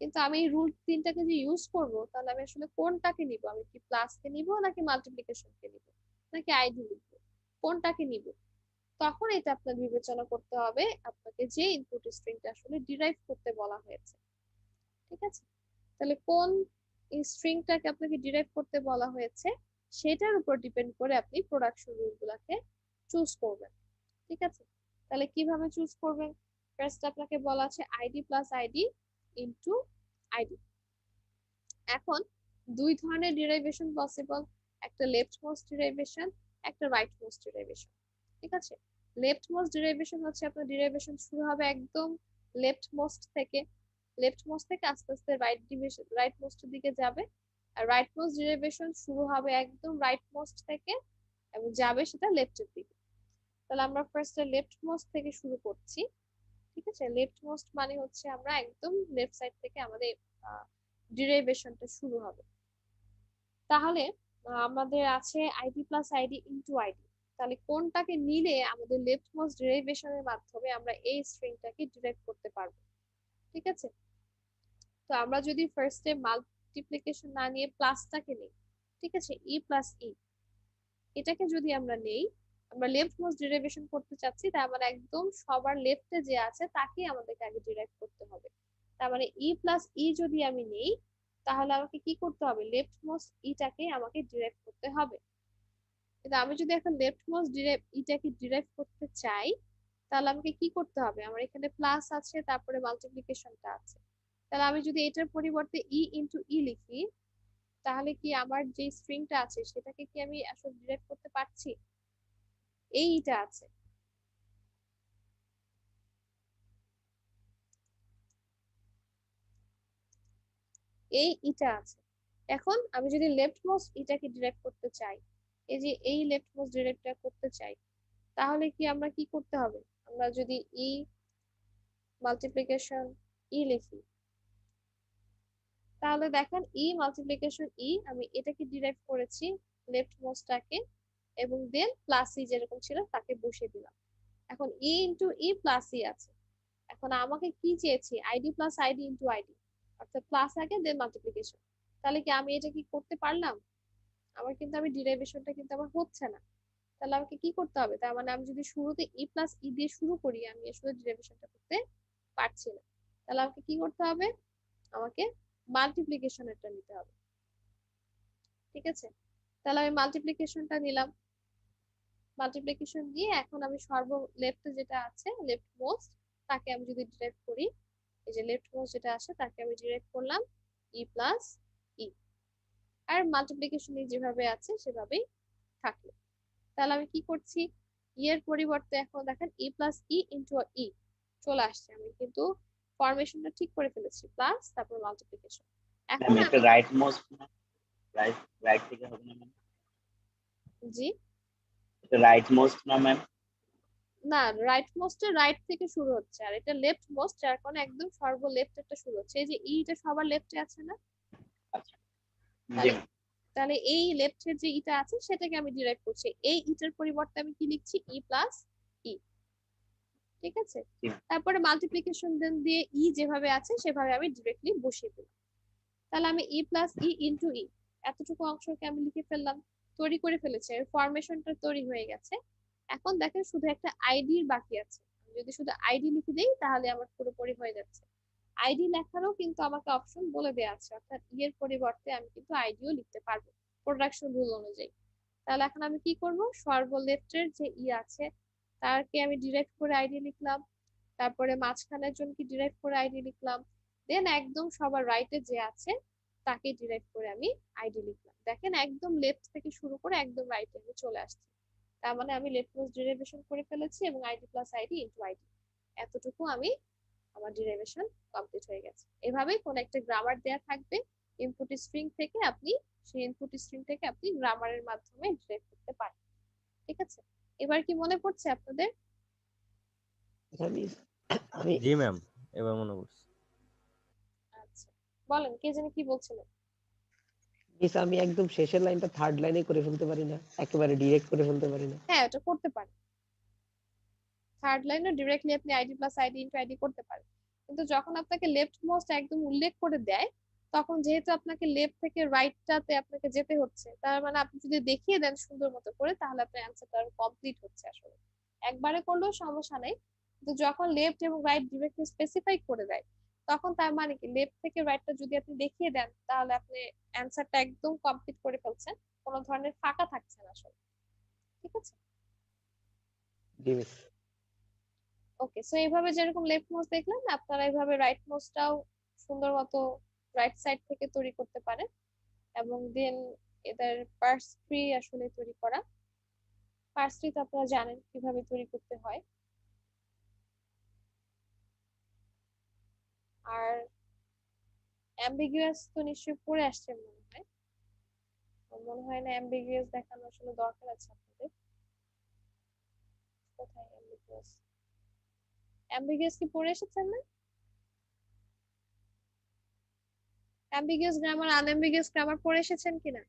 কিন্তু আমি এই রুল তিনটাকে যে ইউজ করব তাহলে আমি আসলে কোনটাকে নিব, আমি কি প্লাস কে নিব নাকি মাল্টিপ্লিকেশন কে নিব নাকি আইডি লিখব, কোনটাকে নিব, তখন এটা আপনার বিবেচনা করতে হবে আপনাকে যে ইনপুট স্ট্রিংটা আসলে ডিরাইভ করতে বলা হয়েছে। ঠিক আছে, তাহলে কোন স্ট্রিংটাকে আপনাকে ডিরাইভ করতে বলা হয়েছে সেটার উপর ডিপেন্ড করে আপনি প্রোডাকশন রুল গুলাকে চুজ করবেন। ঠিক আছে, তাহলে কিভাবে চুজ করবেন, ফার্স্ট আপনাকে বলা আছে ID plus ID into ID. এখন দুই ধরনের ডিরাইভেশন পসিবল, একটা লেফট মোস্ট ডিরাইভেশন, একটা রাইট মোস্ট ডিরাইভেশন। ঠিক আছে, লেফট মোস্ট ডিরাইভেশন হচ্ছে আপনার ডিরাইভেশন শুরু হবে একদম লেফট মোস্ট থেকে, লেফট মোস্ট থেকে আস্তে আস্তে রাইট মোস্টের দিকে যাবে। আর রাইট মোস্ট ডিরাইভেশন শুরু হবে একদম রাইট মোস্ট থেকে এবং যাবে সেটা লেফটের দিকে। তাহলে আমরা ফার্স্টে লেফট মোস্ট থেকে শুরু করছি। ঠিক আছে, লেফট মোস্ট মানে হচ্ছে আমরা একদম লেফট সাইড থেকে আমাদের ডিরাইভেশনটা শুরু হবে। তাহলে আমাদের আছে ID plus ID into ID. তাহলে কোনটাকে নিলে আমাদের লেফট মোস্ট ডিরাইভেশনের মাধ্যমে আমরা এই স্ট্রিংটাকে ডিরাইভ করতে পারবো। ঠিক আছে, তো আমরা যদি ফার্স্টে মাল্টিপ্লিকেশন না নিয়ে প্লাসটাকে নিই, ঠিক আছে, ই প্লাস ই, এটাকে যদি আমরা নেই, আমরা লেফট মোস্ট ডিরাইভেশন করতে চাচ্ছি, তার মানে একদম সবার লেফটে যে আছে তাকে আমাদেরকে আগে ডিরাইভ করতে হবে। তার মানে ই প্লাস ই যদি আমি নেই তাহলে আমাকে কি করতে হবে, লেফট মোস্ট ইটাকে আমাকে ডিরাইভ করতে হবে। কিন্তু আমি যদি এখন লেফট মোস্ট ইটাকে ডিরাইভ করতে চাই তাহলে আমাকে কি করতে হবে, আমার এখানে প্লাস আছে তারপরে মাল্টিপ্লিকেশনটা আছে। তাহলে আমি যদি এটার পরিবর্তে ই ইনটু ই লিখি তাহলে কি আমার যে স্ট্রিংটা আছে সেটাকে কি আমি আসলে ডিরাইভ করতে পারছি, এইটা আছে। এই ইটা আছে। এখন আমি যদি লেফট মোস্ট ইটাকে ডিরাইভ করতে চাই, এই যে এই লেফট মোস্ট ডিরাইভটা করতে চাই, তাহলে কি আমরা কি করতে হবে, আমরা যদি ই মাল্টিপ্লিকেশন ই লিখি তাহলে দেখেন ই মাল্টিপ্লিকেশন ই আমি এটাকে ডিরাইভ করেছি লেফট মোস্টটাকে, এবং দেন প্লাস ই যেরকম ছিল তাকে বসিয়ে দিলাম। এখন ই ইনটু ই প্লাস ই আছে। এখন আমাকে কি চেয়েছি, ID plus ID into ID, অর্থাৎ প্লাস আগে দেন মাল্টিপ্লিকেশন। তাহলে কি আমি এটা কি করতে পারলাম, আমার কিন্তু আমি ডিরাইভেশনটা কিন্তু আমার হচ্ছে না। তাহলে আমাকে কি করতে হবে? তার মানে আমি যদি শুরুতে ই প্লাস ই দিয়ে শুরু করি, আমি আসলে ডেরিভেশনটা করতে পারছি না। তাহলে আমাকে কি করতে হবে? আমাকে মাল্টিপ্লিকেশনেরটা নিতে হবে। ঠিক আছে, তাহলে আমি মাল্টিপ্লিকেশনটা নিলাম। মাল্টিপ্লিকেশন দিয়ে এখন আমি সর্ব লেফটে যেটা আছে লেফট মোস্ট তাকে আমি যদি ডিরেক্ট করি, এই যে লেফট মোস্ট যেটা আসে তাকে আমি ডিরেক্ট করলাম ই প্লাস ই, আর মাল্টিপ্লিকেশন যেভাবে আছে সেভাবেই থাকলো। তাহলে আমি কি করছি, ই এর পরিবর্তে এখন দেখেন ই প্লাস ই ইন্টু ই চলে আসছে। আমি কিন্তু ফরমেশনটা ঠিক করে ফেলেছি, প্লাস তারপর মাল্টিপ্লিকেশন। এখন ম্যাম একটা আমি রাইট মোস্ট রাইট রাইট থেকে হবে না ম্যাম? জি এটা রাইট মোস্ট না ম্যাম? না, রাইট মোস্টে রাইট থেকে শুরু হচ্ছে, আর এটা লেফট মোস্ট যার কারণে একদম সর্ব লেফটেরটা শুরু হচ্ছে। এই যে ইটা সবার লেফটে আছে না, আচ্ছা জি তাহলে তাহলে এই লেফটের যে ইটা আছে সেটাকে আমি ডিরাইভ করছি। এই ইটার পরিবর্তে আমি কি লিখছি, ই প্লাস ই। ঠিক আছে, জি। তারপরে মাল্টিপ্লিকেশন দিয়ে ই যেভাবে আছে সেভাবে আমি ডিরেক্টলি বসিয়ে দিলাম। তাহলে আমি ই প্লাস ই ইন্টু ই এতটুকু অংশকে আমি লিখে ফেললাম, তৈরি করে ফেলেছি, ফরমেশনটা তৈরি হয়ে গেছে। এখন দেখেন শুধু একটা আইডি বাকি আছে। আমি যদি শুধু আইডি লিখে দেই তাহলে আমার পুরোপুরি হয়ে যাচ্ছে। আইডি লেখারও কিন্তু আমাকে অপশন বলে দেওয়া আছে, অর্থাৎ ই এর পরিবর্তে আমি কিন্তু আইডিও লিখতে পারবো প্রোডাকশন রুল অনুযায়ী। তাহলে এখন আমি কি করব, সর্বলেফটের যে ই আছে তারকে আমি ডিরেক্ট করে আইডি লিখলাম, তারপরে মাঝখানের জনকে ডিরেক্ট করে আইডি লিখলাম, দেন একদম সবার রাইটে যে আছে তাকে ডিরেক্ট করে আমি আইডি লিখলাম। দেখেন একদম লেফট থেকে শুরু করে একদম রাইটে আমি চলে আসছি। তার মানে আমি লেফট মোস্ট ডেরিভেশন করে ফেলেছি এবং ID plus ID into ID এতটুকু আমি আমার ডেরিভেশন কমপ্লিট হয়ে গেছে। এভাবেই কোন একটা গ্রামার দেয়া থাকবে, ইনপুট স্ট্রিং থেকে আপনি সেই ইনপুট স্ট্রিং থেকে আপনি গ্রামারের মাধ্যমে ডিরেক্ট করতে পারেন। ঠিক আছে, এবার কি মনে পড়ছে আপনাদের? আমি আমি জি ম্যাম, এবার মনে পড়ছে। আচ্ছা, বলেন কে জানি কি বলছিলেন? মিস আমি একদম শেষের লাইনটা থার্ড লাইনে করে ফেলতে পারি না, একেবারে ডিরেক্ট করে ফেলতে পারি না। হ্যাঁ, এটা করতে পারেন। থার্ড লাইনে ডিরেক্টলি আপনি ID plus ID into ID করতে পারেন, কিন্তু যখন আপনাকে লেফট মোস্ট একদম উল্লেখ করে দেয় তখন যেহেতু আপনাকে লেফট থেকে রাইটটাতে আপনাকে যেতে হচ্ছে, তার মানে আপনি যদি দেখিয়ে দেন সুন্দর মতো করে তাহলে আপনার অ্যান্সারটা কমপ্লিট হচ্ছে। আসলে একবারে করলেও সমস্যা নেই, কিন্তু যখন লেফট এবং রাইট ডিরেক্টলি স্পেসিফাই করে দেয় তখন তার মানে কি লেফট থেকে রাইটটা যদি আপনি দেখিয়ে দেন তাহলে আপনি অ্যান্সারটা একদম কমপ্লিট করে ফেলছেন, কোনো ধরনের ফাঁকা থাকছে না আসলে। ঠিক আছে, জি মিস। ওকে। সো এইভাবে যেরকম লেফট মোস্ট দেখলেন আপনারা এইভাবে রাইট মোস্টটাও সুন্দর মতো রাইট সাইড থেকে তৈরি করতে পারেন, এবং দেন এদের পার্স ট্রি আসলে তৈরি করা। পার্স ট্রি তো আপনারা জানেন কিভাবে তৈরি করতে হয়। আর অ্যাম্বিগুয়াস তো নিশ্চয়ই পড়ে আসছে মনে হয়, মনে হয় না অ্যাম্বিগুয়াস দেখানো আসলে দরকার আছে আপনাদের। কোথায় অ্যাম্বিগুয়াস? অ্যাম্বিগুয়াস কি পড়ে এসেছেন না? অ্যাম্বিগুয়াস গ্রামার আনঅ্যাম্বিগুয়াস গ্রামার পড়ে এসেছেন কিনা?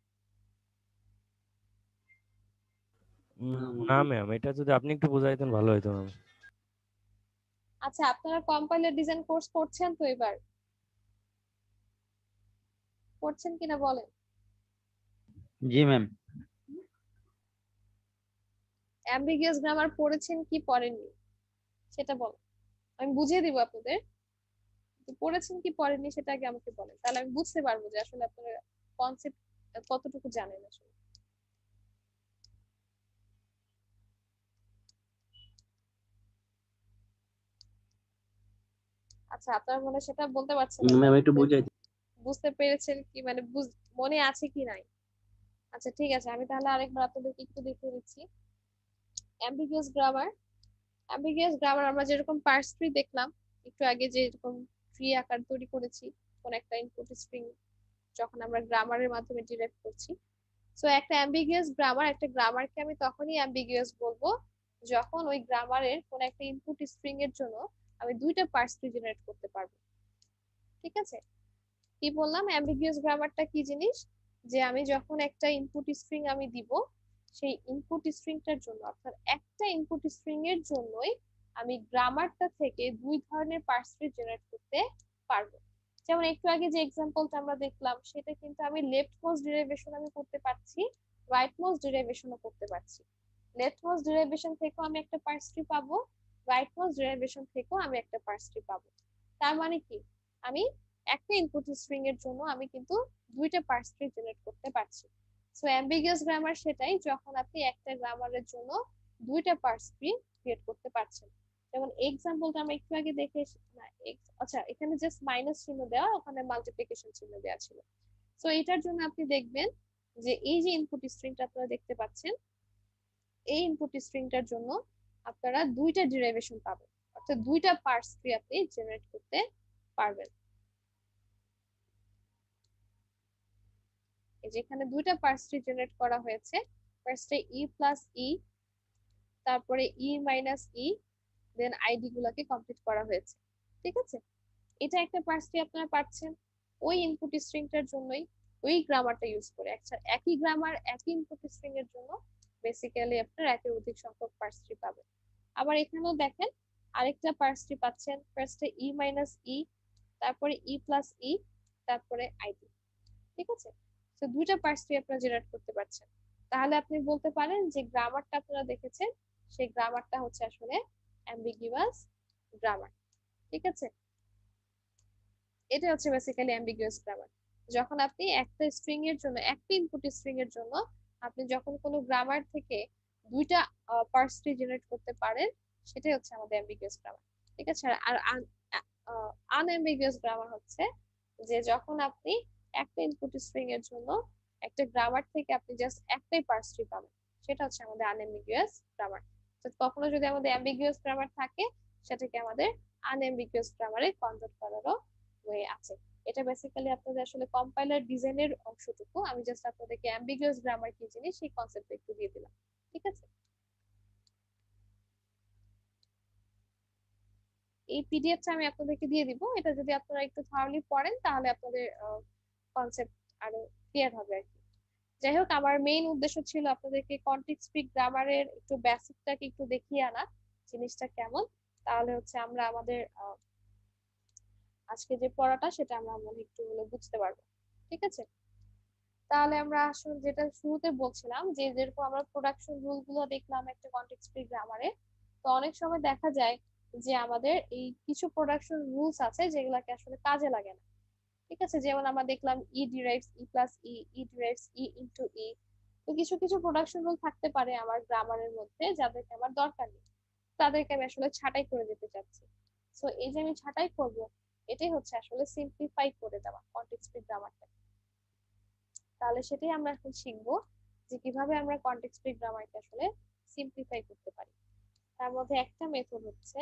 না ম্যাম, এটা যদি আপনি একটু বুঝাইতেন ভালো হতো ম্যাম। আচ্ছা, আপনারা কম্পাইলার ডিজাইন কোর্স করছেন তো এবার? করছেন কিনা বলেন। জি ম্যাম। অ্যাম্বিগুয়াস গ্রামার পড়েছেন কি পড়েননি সেটা বলেন, আমি বুঝিয়ে দিব আপনাদের। পড়েছেন কি পড়েননি সেটা আগে আমাকে বলেন, তাহলে আমি বুঝতে পারবো যে আসলে আপনারা কনসেপ্ট কতটুকু জানেন আসলে। আচ্ছা, আপনারা মনে হয় সেটা বলতে পারছেন না, ম্যাম তাহলে একটু বুঝাই দিন। বুঝতে পেরেছেন কি, মানে মনে আছে কি নাই? আচ্ছা ঠিক আছে, আমি তাহলে আরেকবার আপনাদেরকে একটু দেখিয়ে দিচ্ছি অ্যাম্বিগুয়াস গ্রামার। অ্যাম্বিগুয়াস গ্রামার আমরা যেরকম পার্স ট্রি দেখলাম একটু আগে, যে এরকম ট্রি আকার তৈরি করেছি কোন একটা ইনপুট স্ট্রিং যখন আমরা গ্রামারের মাধ্যমে ডিরাইভ করছি। সো একটা অ্যাম্বিগুয়াস গ্রামার, একটা গ্রামারকে আমি তখনই অ্যাম্বিগুয়াস বলবো যখন ওই গ্রামারের কোন একটা ইনপুট স্ট্রিং এর জন্য আমি দুইটা পার্স ট্রি জেনারেট করতে পারবো। ঠিক আছে, কি বললাম, অ্যাম্বিগুয়াস গ্রামারটা কি জিনিস, যে আমি যখন একটা ইনপুট স্ট্রিং আমি দিব সেই ইনপুট স্ট্রিংটার জন্য, অর্থাৎ একটা ইনপুট স্ট্রিং এর জন্যই আমি গ্রামারটা থেকে দুই ধরনের পার্স ট্রি জেনারেট করতে পারবো। যেমন একটু আগে যে এক্সাম্পলটা আমরা দেখলাম সেটা কিন্তু আমি লেফট মোস্ট ডেরিভেশন আমি করতে পারছি, রাইট মোস্ট ডেরিভেশনও করতে পারছি। লেফটমোস্ট ডেরিভেশন থেকেও আমি একটা পার্স ট্রি পাবো, রাইটমোস্ট ডেরিভেশন থেকেও আমি একটা পার্স ট্রি পাবো। তার মানে কি, আমি একটা ইনপুট স্ট্রিং এর জন্য আমি কিন্তু দুইটা পার্স ট্রি জেনারেট করতে পারছি। সো অ্যাম্বিগুয়াস গ্রামার সেটাই যখন আপনি একটা গ্রামারের জন্য দুইটা পার্স ট্রি ক্রিয়েট করতে পারছেন। যেমন এক্সাম্পলটা আমরা একটু আগে দেখে না, আচ্ছা এখানে জাস্ট মাইনাস চিহ্ন দেওয়া, ওখানে মাল্টিপ্লিকেশন চিহ্ন দেওয়া ছিল। সো এটার জন্য আপনি দেখবেন যে এই যে ইনপুট স্ট্রিংটা আপনারা দেখতে পাচ্ছেন, এই ইনপুট স্ট্রিংটার জন্য আপনারা দুইটা ডেরিভেশন পাবেন, অর্থাৎ দুইটা পার্স ট্রি আপনি জেনারেট করতে পারবেন। এই যে এখানে দুইটা পার্স ট্রি জেনারেট করা হয়েছে, ফার্স্টে ই প্লাস ই, তারপরে ই মাইনাস ই, দেন আইডি গুলাকে কমপ্লিট করা হয়েছে। ঠিক আছে, এটা একটা পার্স ট্রি আপনারা পাচ্ছেন ওই ইনপুট স্ট্রিংটার জন্যই, ওই গ্রামারটা ইউজ করে। আচ্ছা একই গ্রামার একই ইনপুট স্ট্রিং এর জন্য বেসিক্যালি আপনারা একের অধিক সংখ্যক পার্স ট্রি পাবেন। আবার এখানেও দেখেন আরেকটা পার্স ট্রি পাচ্ছেন, ফার্স্টে ই মাইনাস ই, তারপরে ই প্লাস ই, তারপরে আইডি। ঠিক আছে, তো দুইটা পার্স ট্রি আপনারা জেনারেট করতে পারছেন। তাহলে আপনি বলতে পারেন যে গ্রামারটা আপনারা দেখেছেন সেই গ্রামারটা হচ্ছে আসলে অ্যাম্বিগুয়াস গ্রামার। ঠিক আছে, এটা হচ্ছে বেসিক্যালি অ্যাম্বিগুয়াস গ্রামার। যখন আপনি একটা স্ট্রিং এর জন্য, একটা ইনপুট স্ট্রিং এর জন্য আপনি যখন কোনো গ্রামার থেকে দুইটা পার্স ট্রি জেনারেট করতে পারেন, সেটাই হচ্ছে আমাদের অ্যাম্বিগুয়াস গ্রামার। ঠিক আছে, আর আনঅ্যাম্বিগুয়াস গ্রামার হচ্ছে যে যখন আপনি একটা ইনপুট স্ট্রিং এর জন্য একটা গ্রামার থেকে আপনি জাস্ট একটাই পার্স ট্রি পাবেন, সেটা হচ্ছে আমাদের আনঅ্যাম্বিগুয়াস গ্রামার। কখনো যদি আমাদের অ্যাম্বিগুয়াস গ্রামার থাকে, সেটাকে আমাদের আনঅ্যাম্বিগুয়াস গ্রামারে কনভার্ট করারও ওয়ে আছে। এটা বেসিক্যালি আপনাদের আসলে কম্পাইলার ডিজাইনের অংশটুকু, আমি জাস্ট আপনাদেরকে অ্যাম্বিগুয়াস গ্রামার কি জিনিস সেই কনসেপ্ট একটু দিয়ে দিলাম। ঠিক আছে, এই পিডিএফটা আমি আপনাদেরকে দিয়ে দিব, এটা যদি আপনারা একটু থারলি পড়েন তাহলে আপনাদের কনসেপ্ট আরো ক্লিয়ার হবে আর কি। যাই হোক, আমার মেইন উদ্দেশ্য ছিল আপনাদেরকে কন্টেক্সট ফ্রি গ্রামারের একটু বেসিকটাকে একটু দেখিয়ে আনা, জিনিসটা কেমন, তাহলে হচ্ছে আমরা আমাদের আজকে যে পড়াটা সেটা আমরা মনে একটু হলে বুঝতে পারবো। ঠিক আছে, তাহলে আমরা আসলে যেটা শুরুতে বলছিলাম যে যেরকম আমরা প্রোডাকশন রুল গুলো দেখলাম একটা কন্টেক্সট ফ্রি গ্রামারে, তো অনেক সময় দেখা যায় যে আমাদের এই কিছু প্রোডাকশন রুলস আছে যেগুলাকে আসলে কাজে লাগে না। ঠিক আছে, যেমন আমরা দেখলাম ই ডিরাইভস ই প্লাস ই, ই ডিরাইভস ই ইনটু ই। তো কিছু কিছু প্রোডাকশন রুল থাকতে পারে আমার গ্রামারের মধ্যে যাদেরকে আমার দরকার নেই, তাদেরকে আমি আসলে ছাঁটাই করে দিতে চাচ্ছি। সো এই যে আমি ছাঁটাই করব, এটাই হচ্ছে আসলে সিম্পলিফাই করে দেওয়া কন্টেক্সট ফ্রি গ্রামারটা। তাহলে সেটাই আমরা এখন শিখবো যে কিভাবে আমরা কন্টেক্সট ফ্রি গ্রামারকে আসলে সিম্পলিফাই করতে পারি। তার মধ্যে একটা মেথড হচ্ছে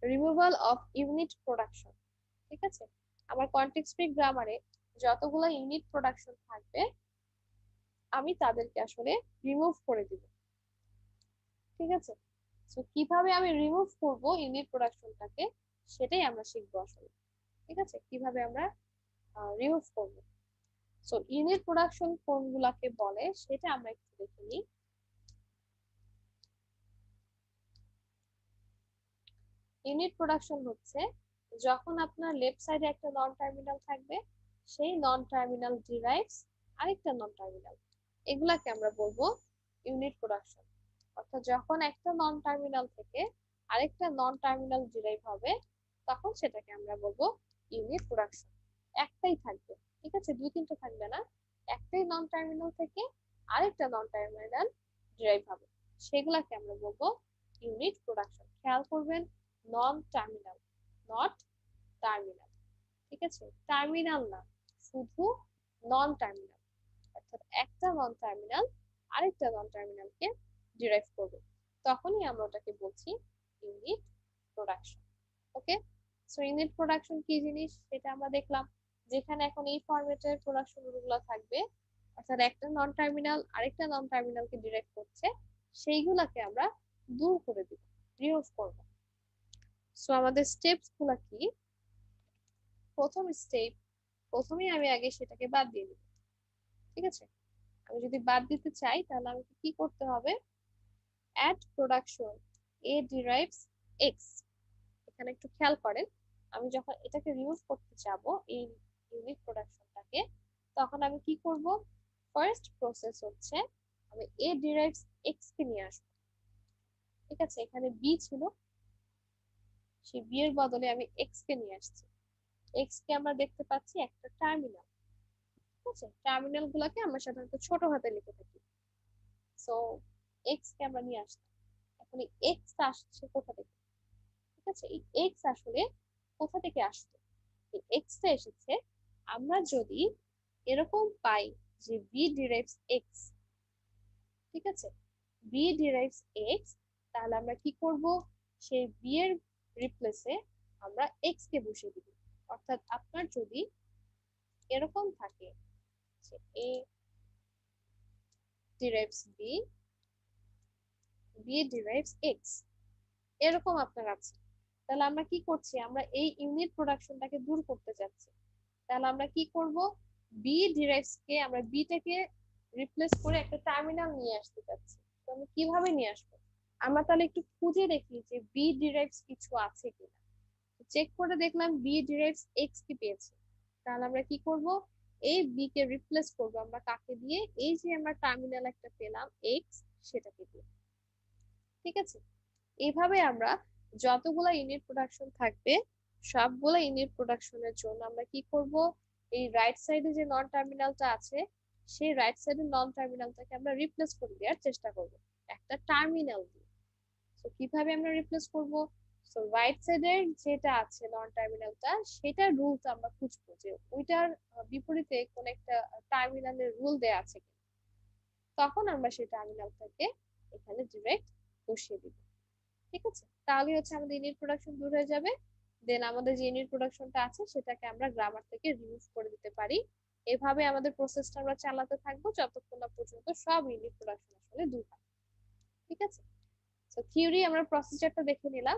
রিমুভাল অফ ইউনিট প্রোডাকশন। ঠিক আছে, আমার কন্টেক্সট ফ্রি গ্রামারে যতগুলো ইউনিট প্রোডাকশন থাকবে আমি তাদেরকে আসলে রিমুভ করে দিব। ঠিক আছে, সো কিভাবে আমি রিমুভ করব ইউনিট প্রোডাকশনটাকে সেটাই আমরা শিখবো আসলে। ঠিক আছে, কিভাবে আমরা রিমুভ করব। সো ইউনিট প্রোডাকশন কোনগুলাকে বলে সেটা আমরা একটু দেখে নিই। ইউনিট প্রোডাকশন হচ্ছে যখন আপনার লেফট সাইডে একটা নন টার্মিনাল থাকবে, সেই নন টার্মিনাল ডিরাইভস আরেকটা নন টার্মিনাল, এগুলাকে আমরা বলবো ইউনিট প্রোডাকশন। অর্থাৎ যখন একটা নন টার্মিনাল থেকে আরেকটা নন টার্মিনাল ডিরাইভ হবে, তখন সেটাকে আমরা বলবো ইউনিট প্রোডাকশন। একটাই থাকবে, ঠিক আছে, দুই তিনটা থাকবে না, একটাই নন টার্মিনাল থেকে আরেকটা নন টার্মিনাল ডিরাইভ হবে, সেগুলাকে আমরা বলবো ইউনিট প্রোডাকশন। খেয়াল করবেন, নন টার্মিনাল, নট টার্মিনাল। ঠিক আছে, টার্মিনাল না, শুধু নন টার্মিনাল, অর্থাৎ একটা নন টার্মিনাল আরেকটা নন টার্মিনালকে ডিরাইভ করবে, তখনই আমরা ওটাকে বলছি ইউনিট প্রোডাকশন। ওকে, সো ইউনিট প্রোডাকশন কি জিনিস সেটা আমরা দেখলাম, যেখানে এখন এই ফরম্যাটের প্রোডাকশন গুলো থাকবে, অর্থাৎ একটা নন টার্মিনাল আরেকটা নন টার্মিনালকে ডিরাইভ করছে, সেইগুলাকে আমরা দূর করে দিব, রিমুভ করব। সো আমাদের স্টেপস গুলা কি, প্রথম স্টেপ, প্রথমেই আমি আগে সেটাকে বাদ দিয়ে দিব। ঠিক আছে, আমি যদি বাদ দিতে চাই তাহলে আমাকে কি করতে হবে, অ্যাড প্রোডাকশন এ ডিরাইভস এক্স। এখানে একটু খেয়াল করেন, আমি যখন এটাকে রিমুভ করতে যাব এই ইউনিট প্রোডাকশনটাকে, তখন আমি কি করব, ফার্স্ট প্রসেস হচ্ছে আমি a ডিরাইভস x কে নিয়ে আসবো। ঠিক আছে, এখানে b ছিল, সেই b এর বদলে আমি x কে নিয়ে আসছি। x কে আমরা দেখতে পাচ্ছি একটা টার্মিনাল। ঠিক আছে, টার্মিনাল গুলাকে আমরা সাধারণত ছোট হাতে লিখে থাকি। সো x কে আমরা নিয়ে আসলাম। এখন এই x আসছে কোথা থেকে? ঠিক আছে, এই x আসলে কোথা থেকে আসছে? এই x টা এসেছে আমরা যদি এরকম পাই যে b ডিরাইভস x, ঠিক আছে, b ডিরাইভস x, তাহলে আমরা কি করব? সেই b এর রিপ্লেসে আমরা x কে বসিয়ে দিব। অর্থাৎ আপনার যদি এরকম থাকে যে a derives b, b derives x, এরকম আপনার আছে, তাহলে আমরা কি করছি? আমরা এই ইউনিট প্রোডাকশনটাকে দূর করতে যাচ্ছি। তাহলে আমরা কি করব? বি ডিরাইভস কে আমরা বি টাকে রিপ্লেস করে একটা টার্মিনাল নিয়ে আসতে চাচ্ছি। তো আমি কিভাবে নিয়ে আসবো? আমরা তাহলে একটু খুঁজে দেখি যে বি ডিরাইভস কিছু আছে কিনা। চেক করে দেখলাম বি ডিরাইভস এক্স কি পেয়েছি। তাহলে আমরা কি করব? এই বি কে রিপ্লেস করব আমরা কাকে দিয়ে? এই যে আমরা টার্মিনাল একটা পেলাম এক্স, সেটাকে দিয়ে। ঠিক আছে, এইভাবে আমরা যতগুলা ইউনিট প্রোডাকশন থাকবে সবগুলা ইউনিট প্রোডাকশনের জন্য আমরা কি করব? এই রাইট সাইডে যে নন টার্মিনালটা আছে সেই রাইট সাইডের নন টার্মিনালটাকে আমরা রিপ্লেস করে দেওয়ার চেষ্টা করব একটা টার্মিনাল দিয়ে। তো কিভাবে আমরা রিপ্লেস করব? সো রাইট সাইডের যেটা আছে নন টার্মিনালটা, সেটার রুলটা আমরা খুঁজবো যে ওইটার বিপরীতে কোন একটা টার্মিনালের রুল দেয়া আছে কিনা। তখন আমরা সেই টার্মিনালটাকে এখানে ডিরেক্ট বসিয়ে দিব। ঠিক আছে, তাহলে হচ্ছে আমাদের ইউনিট প্রোডাকশন দূর হয়ে যাবে। দেন আমাদের যে ইউনিট প্রোডাকশনটা আছে সেটাকে আমরা গ্রামার থেকে রিমুভ করে দিতে পারি। এভাবে আমাদের প্রসেসটা আমরা চালাতে থাকবো যতক্ষণ না পর্যন্ত সব ইউনিট প্রোডাকশন আসলে দূর হয়। ঠিক আছে, তো থিওরি আমরা প্রসিজারটা দেখে নিলাম।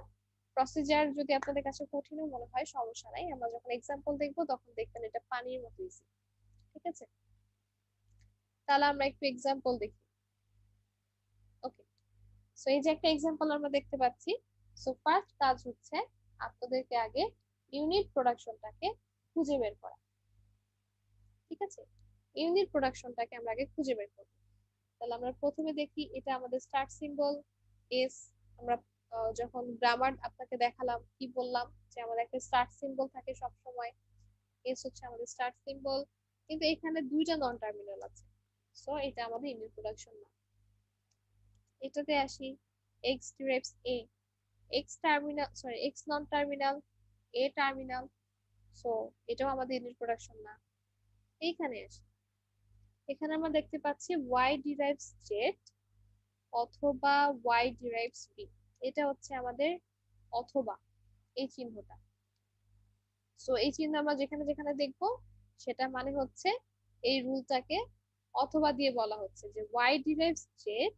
প্রসিজার যদি আপনাদের কাছে কঠিনও মনে হয় সমস্যা নাই, আমরা যখন এক্সাম্পল দেখবো তখন দেখবেন এটা পানির মতো ইজি। ঠিক আছে, তাহলে আমরা একটু এক্সাম্পল দেখি। ওকে, সো এই যে একটা এক্সাম্পল আমরা দেখতে পাচ্ছি। সো ফার্স্ট কাজ হচ্ছে আপনাদেরকে আগে ইউনিট প্রোডাকশনটাকে খুঁজে বের করা। ঠিক আছে, ইউনিট প্রোডাকশনটাকে আমরা আগে খুঁজে বের করব। তাহলে আমরা প্রথমে দেখি এটা আমাদের স্টার্ট সিম্বল এস। আমরা যখন গ্রামার আপনাকে দেখালাম কি বললাম যে আমাদের একটা স্টার্ট সিম্বল থাকে সব সময়, এস হচ্ছে আমাদের স্টার্ট সিম্বল, কিন্তু এখানে দুইটা নন টার্মিনাল আছে, সো এটা আমাদের ইউনিট প্রোডাকশন না। এটাতে আসি, এক্স ডিরাইভস এ, x terminal sorry x non terminal, এ টার্মিনাল, সো এটাও আমাদের ইউনিট প্রোডাকশন না। এইখানে আসি, এখানে আমরা দেখতে পাচ্ছি y ডিরাইভস জেড অথবা y ডিরাইভস বি, এটা হচ্ছে আমাদের অথবা এই চিহ্নটা। সো এই চিহ্ন আমরা যেখানে যেখানে দেখবো সেটা মানে হচ্ছে এই রুলটাকে অথবা দিয়ে বলা হচ্ছে যে y ডিরাইভস জেড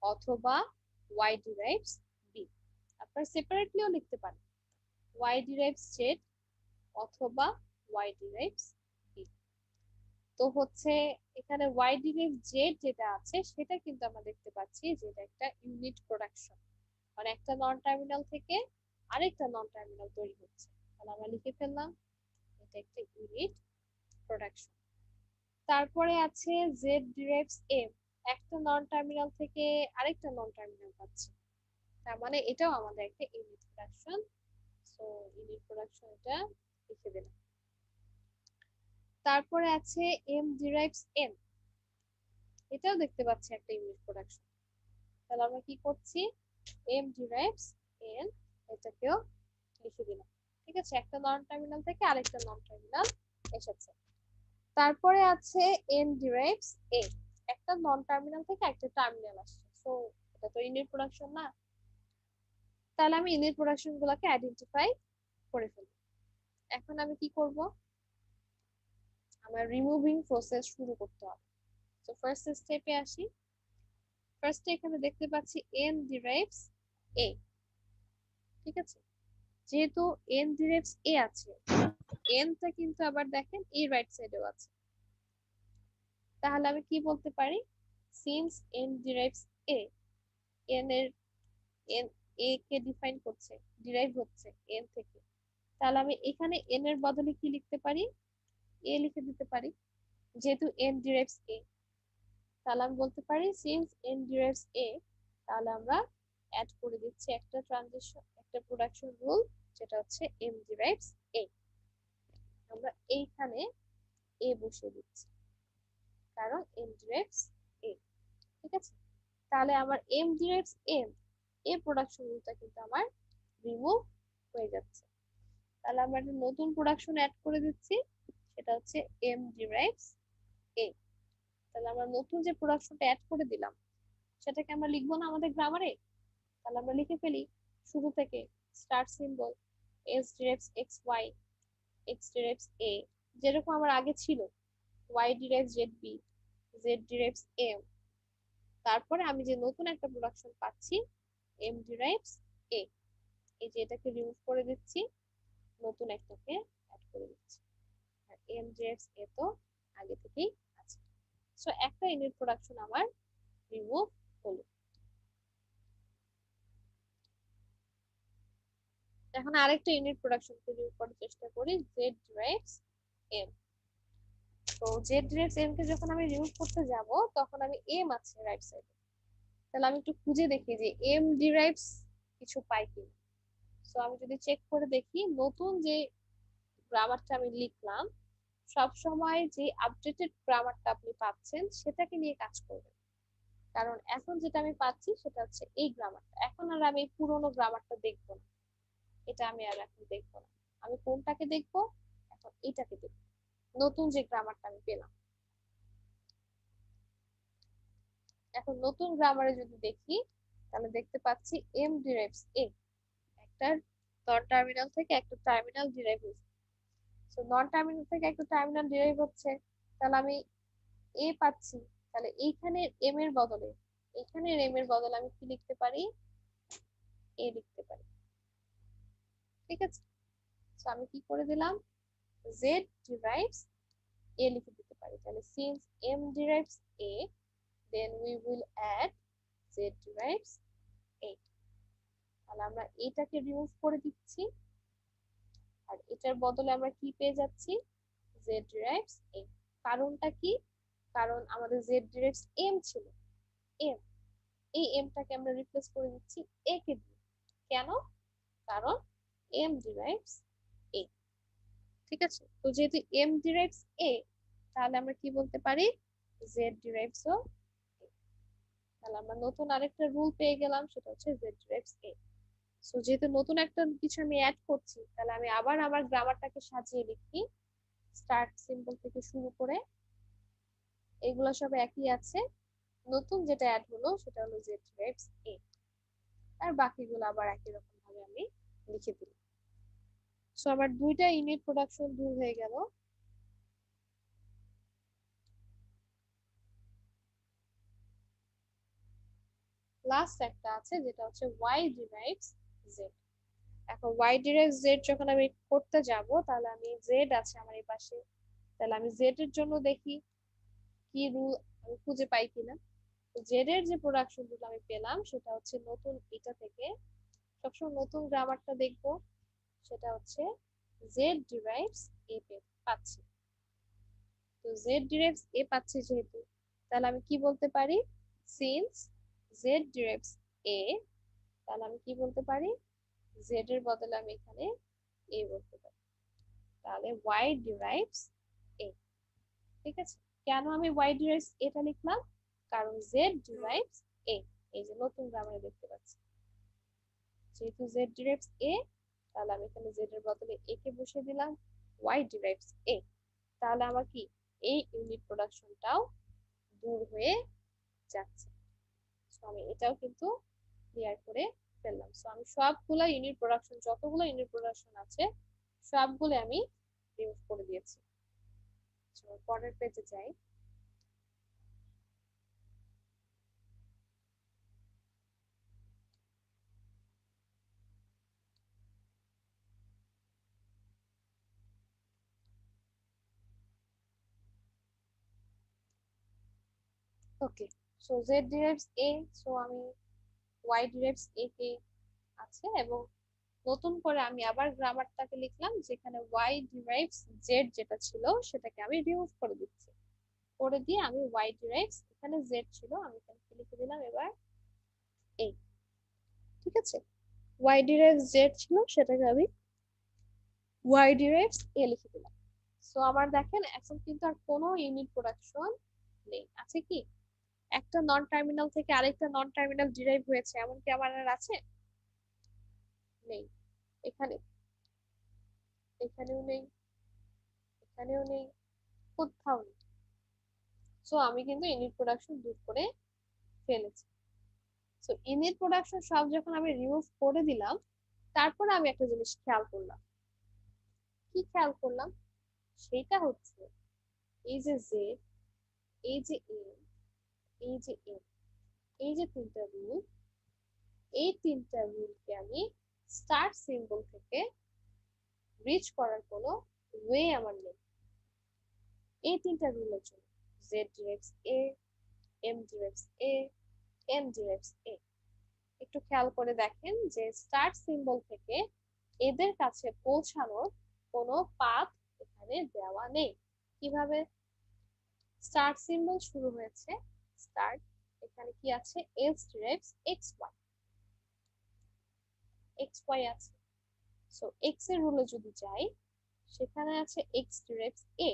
অথবা y ডিরাইভস বি। আপনারা সেপারেটলিও লিখতে পারেন y ডিরাইভস জেড অথবা y ডিরাইভস বি। তো হচ্ছে এখানে y ডিরাইভ জেড যেটা আছে সেটা কিন্তু আমরা দেখতে পাচ্ছি যে এটা একটা ইউনিট প্রোডাকশন, মানে একটা নন টার্মিনাল থেকে আরেকটা নন টার্মিনাল তৈরি হচ্ছে। তাহলে আমরা লিখে ফেললাম এটা একটা ইউনিট প্রোডাকশন। তারপরে আছে জেড ডিরাইভস এম, একটা নন টার্মিনাল থেকে আরেকটা নন টার্মিনাল পাচ্ছি, তার মানে এটাও আমাদের একটা unit production. So unit production এটা লিখে দিলাম। তারপরে আছে এম ডিরাইভস এন, এটাও দেখতে পাচ্ছি একটা ইউনিট প্রোডাকশন। তাহলে আমরা কি করছি? এম ডিরাইভস এন, এটাকেও লিখে দিলাম। ঠিক আছে, একটা নন টার্মিনাল থেকে আরেকটা নন টার্মিনাল এসেছে। তারপরে আছে এন ডিরাইভস এ, একটা নন টার্মিনাল থেকে একটা টার্মিনাল আসছে, সো এটা তো ইউনিট প্রোডাকশন না। তাহলে আমি ইউনিট প্রোডাকশন গুলোকে আইডেন্টিফাই করে ফেলবো। এখন আমি কি করব? আমার রিমুভিং প্রসেস শুরু করতে হবে। তো ফার্স্ট স্টেপে আসি। ফার্স্টে এখানে দেখতে পাচ্ছি এন ডিরাইভস এ। ঠিক আছে, যেহেতু এন ডিরাইভস এ আছে, এনটা কিন্তু আবার দেখেন এই রাইট সাইডেও আছে, তাহলে আমি কি বলতে পারি? সিন্স এন ডিরাইভস এ, এন এর এন এ কে ডিফাইন করছে, ডিরাইভ হচ্ছে এন থেকে, তাহলে আমি এখানে এন এর বদলে কি লিখতে পারি? এ লিখে দিতে পারি, যেহেতু এন ডিরাইভস এ। তাহলে আমি বলতে পারি সিন্স n derives a, তাহলে আমরা অ্যাড করে দিচ্ছি একটা ট্রানজিশন, একটা প্রোডাকশন রুল, যেটা হচ্ছে m derives a। আমরা এইখানে a বসিয়ে দিচ্ছি কারণ m derives a। ঠিক আছে, তাহলে আমার m derives m, এই প্রোডাকশন রুলটা কিন্তু আমার রিমুভ হয়ে যাচ্ছে। তাহলে আমরা একটা নতুন প্রোডাকশন অ্যাড করে দিচ্ছি, সেটা হচ্ছে m derives a। তাহলে আমরা নতুন যে প্রোডাকশনটা অ্যাড করে দিলাম সেটাকে আমরা লিখবো না আমাদের গ্রামারে? তাহলে আমরা লিখে ফেলি শুরু থেকে, start symbol s derives xy, x derives a, যেরকম আমার আগে ছিল, y derives zb, z derives m। তারপরে আমি যে নতুন একটা প্রোডাকশন পাচ্ছি m derives a, এই যে এটাকে রিমুভ করে দিচ্ছি, নতুন একটাকে অ্যাড করে দিচ্ছি, আর m derives a তো আগে থেকেই আছে। সো একটা ইউনিট প্রোডাকশন আমার রিমুভ হলো। এখন আরেকটা ইউনিট প্রোডাকশনকে রিমুভ করার চেষ্টা করি, z derives m। তো z derives m কে যখন আমি রিমুভ করতে যাব তখন আমি m আছে রাইট সাইডে, তাহলে আমি একটু খুঁজে দেখি যে m derives কিছু পাই কিনা। সো আমি যদি চেক করে দেখি, নতুন যে গ্রামারটা আমি লিখলাম সব সময় যে আপডেটেড গ্রামারটা আপনি পাচ্ছেন সেটাকে নিয়ে কাজ করবেন, কারণ এখন যেটা আমি পাচ্ছি সেটা হচ্ছে এই গ্রামারটা। এখন আর আমি পুরোনো গ্রামারটা দেখবো না, এটা আমি আর এখন দেখবো না। আমি কোনটাকে দেখবো? এখন এটাকে দেখবো, নতুন যে গ্রামারটা আমি পেলাম। এখন নতুন গ্রামারে যদি দেখি তাহলে দেখতে পাচ্ছি m derives a, একটা নন টার্মিনাল থেকে একটা টার্মিনাল ডিরাইভ হয়েছে। সো নন টার্মিনাল থেকে একটা টার্মিনাল ডিরাইভ হচ্ছে, তাহলে আমি a পাচ্ছি। তাহলে এইখানে m এর বদলে, এখানে m এর বদলে আমি কি লিখতে পারি? a লিখতে পারি। ঠিক আছে, সো আমি কি করে দিলাম? z derives a লিখে দিতে পারি। তাহলে since m derives a, then we will add z derives a। তাহলে আমরা এটাকে রিমুভ করে দিচ্ছি, আর এটার বদলে আমরা কি পেয়ে যাচ্ছি? z derives a। কারণটা কি? কারণ আমাদের z derives m ছিল, m, এই m টাকে আমরা রিপ্লেস করে দিচ্ছি a কে দিয়ে। কেন? কারণ m derives a। ঠিক আছে, তো যেহেতু m derives a, তাহলে আমরা কি বলতে পারি? z derives O a। তাহলে আমরা নতুন আরেকটা রুল পেয়ে গেলাম, সেটা হচ্ছে z derives a। সো যেহেতু নতুন একটা কিছু আমি অ্যাড করছি, তাহলে আমি আবার আমার গ্রামারটাকে সাজিয়ে লিখি, স্টার্ট সিম্বল থেকে শুরু করে, এগুলো সব একই আছে, নতুন যেটা অ্যাড হলো সেটা হলো z derives a, আর বাকিগুলো আবার একই রকম ভাবে আমি লিখে দিলাম। সো আমার দুইটা ইউনিট প্রোডাকশন দূর হয়ে গেল। লাস্ট একটা আছে যেটা হচ্ছে y derives z। এখন y derives z যখন আমি করতে যাব, তাহলে আমি z আছে আমার এই পাশে, তাহলে আমি z এর জন্য দেখি কি রুল আমি খুঁজে পাই কিনা। z এর যে প্রোডাকশন রুল আমি পেলাম সেটা হচ্ছে নতুন এটা থেকে, সবসময় নতুন গ্রামারটা দেখবো, সেটা হচ্ছে z derives a পাচ্ছি। তো z derives a পাচ্ছি যেহেতু, তাহলে আমি কি বলতে পারি? since z derives a, তাহলে আমি কি বলতে পারি? z এর বদলে আমি এখানে a বলতে পারি। তাহলে y derives a। ঠিক আছে, কেন আমি y derives এটা লিখলাম? কারণ z derives a, এই যে নতুন গ্রামারে দেখতে পাচ্ছি, যেহেতু z derives a, তাহলে আমি এখানে z এর বদলে a কে বসিয়ে দিলাম, y derives a। তাহলে আমার কি এই ইউনিট প্রোডাকশনটাও দূর হয়ে যাচ্ছে। সো আমি এটাও কিন্তু ক্লিয়ার করে ফেললাম। সো আমি সবগুলা ইউনিট প্রোডাকশন, যতগুলো ইউনিট প্রোডাকশন আছে সবগুলো আমি রিমুভ করে দিয়েছি। পরের পেজে যাই। Okay, so z derives a, so আমি y derives a কে আছে, এবং নতুন করে আমি আবার গ্রামারটাকে লিখলাম যেখানে y derives z যেটা ছিল সেটাকে আমি রিমুভ করে দিচ্ছি। করে দিয়ে আমি y ডিরাইভস, এখানে z ছিল আমি এখানে কি লিখে দিলাম এবার a, ঠিক আছে, y ডিরাইভস z ছিল সেটাকে আমি y ডিরাইভস a লিখে দিলাম। সো আমার দেখেন এখন কিন্তু আর কোনো ইউনিট প্রোডাকশন নেই, আছে কি? একটা নন টার্মিনাল থেকে আরেকটা নন টার্মিনাল ডিরাইভ হয়েছে এমন কি আমার আর আছে? নেই। এখানে, এখানেও নেই, এখানেও নেই, কোথাও নেই। সো আমি কিন্তু ইউনিট প্রোডাকশন দূর করে ফেলেছি। সো ইউনিট প্রোডাকশন সব যখন আমি রিমুভ করে দিলাম, তারপরে আমি একটা জিনিস খেয়াল করলাম। কি খেয়াল করলাম? সেটা হচ্ছে এই যে জেড, এই যে এম, এই যে এম, এই যে তিনটা রুল, এই তিনটা রুলকে আমি স্টার্ট সিম্বল থেকে রিচ করার কোনো ওয়ে আমার নেই। এই তিনটা রুলের জন্য জেড ডিরেক্টস এ, এম ডিরেক্টস এ, এন ডিরেক্টস এ। একটু খেয়াল করে দেখেন যে স্টার্ট সিম্বল থেকে এদের কাছে পৌঁছানোর কোনো পাথ এখানে দেওয়া নেই। কিভাবে? স্টার্ট সিম্বল শুরু হয়েছে, স্টার্ট, এখানে কি আছে? S derives X Y, X Y আছে। সো এক্স এর রুলে যদি যাই, সেখানে আছে এক্স ডিরেক্টস এ,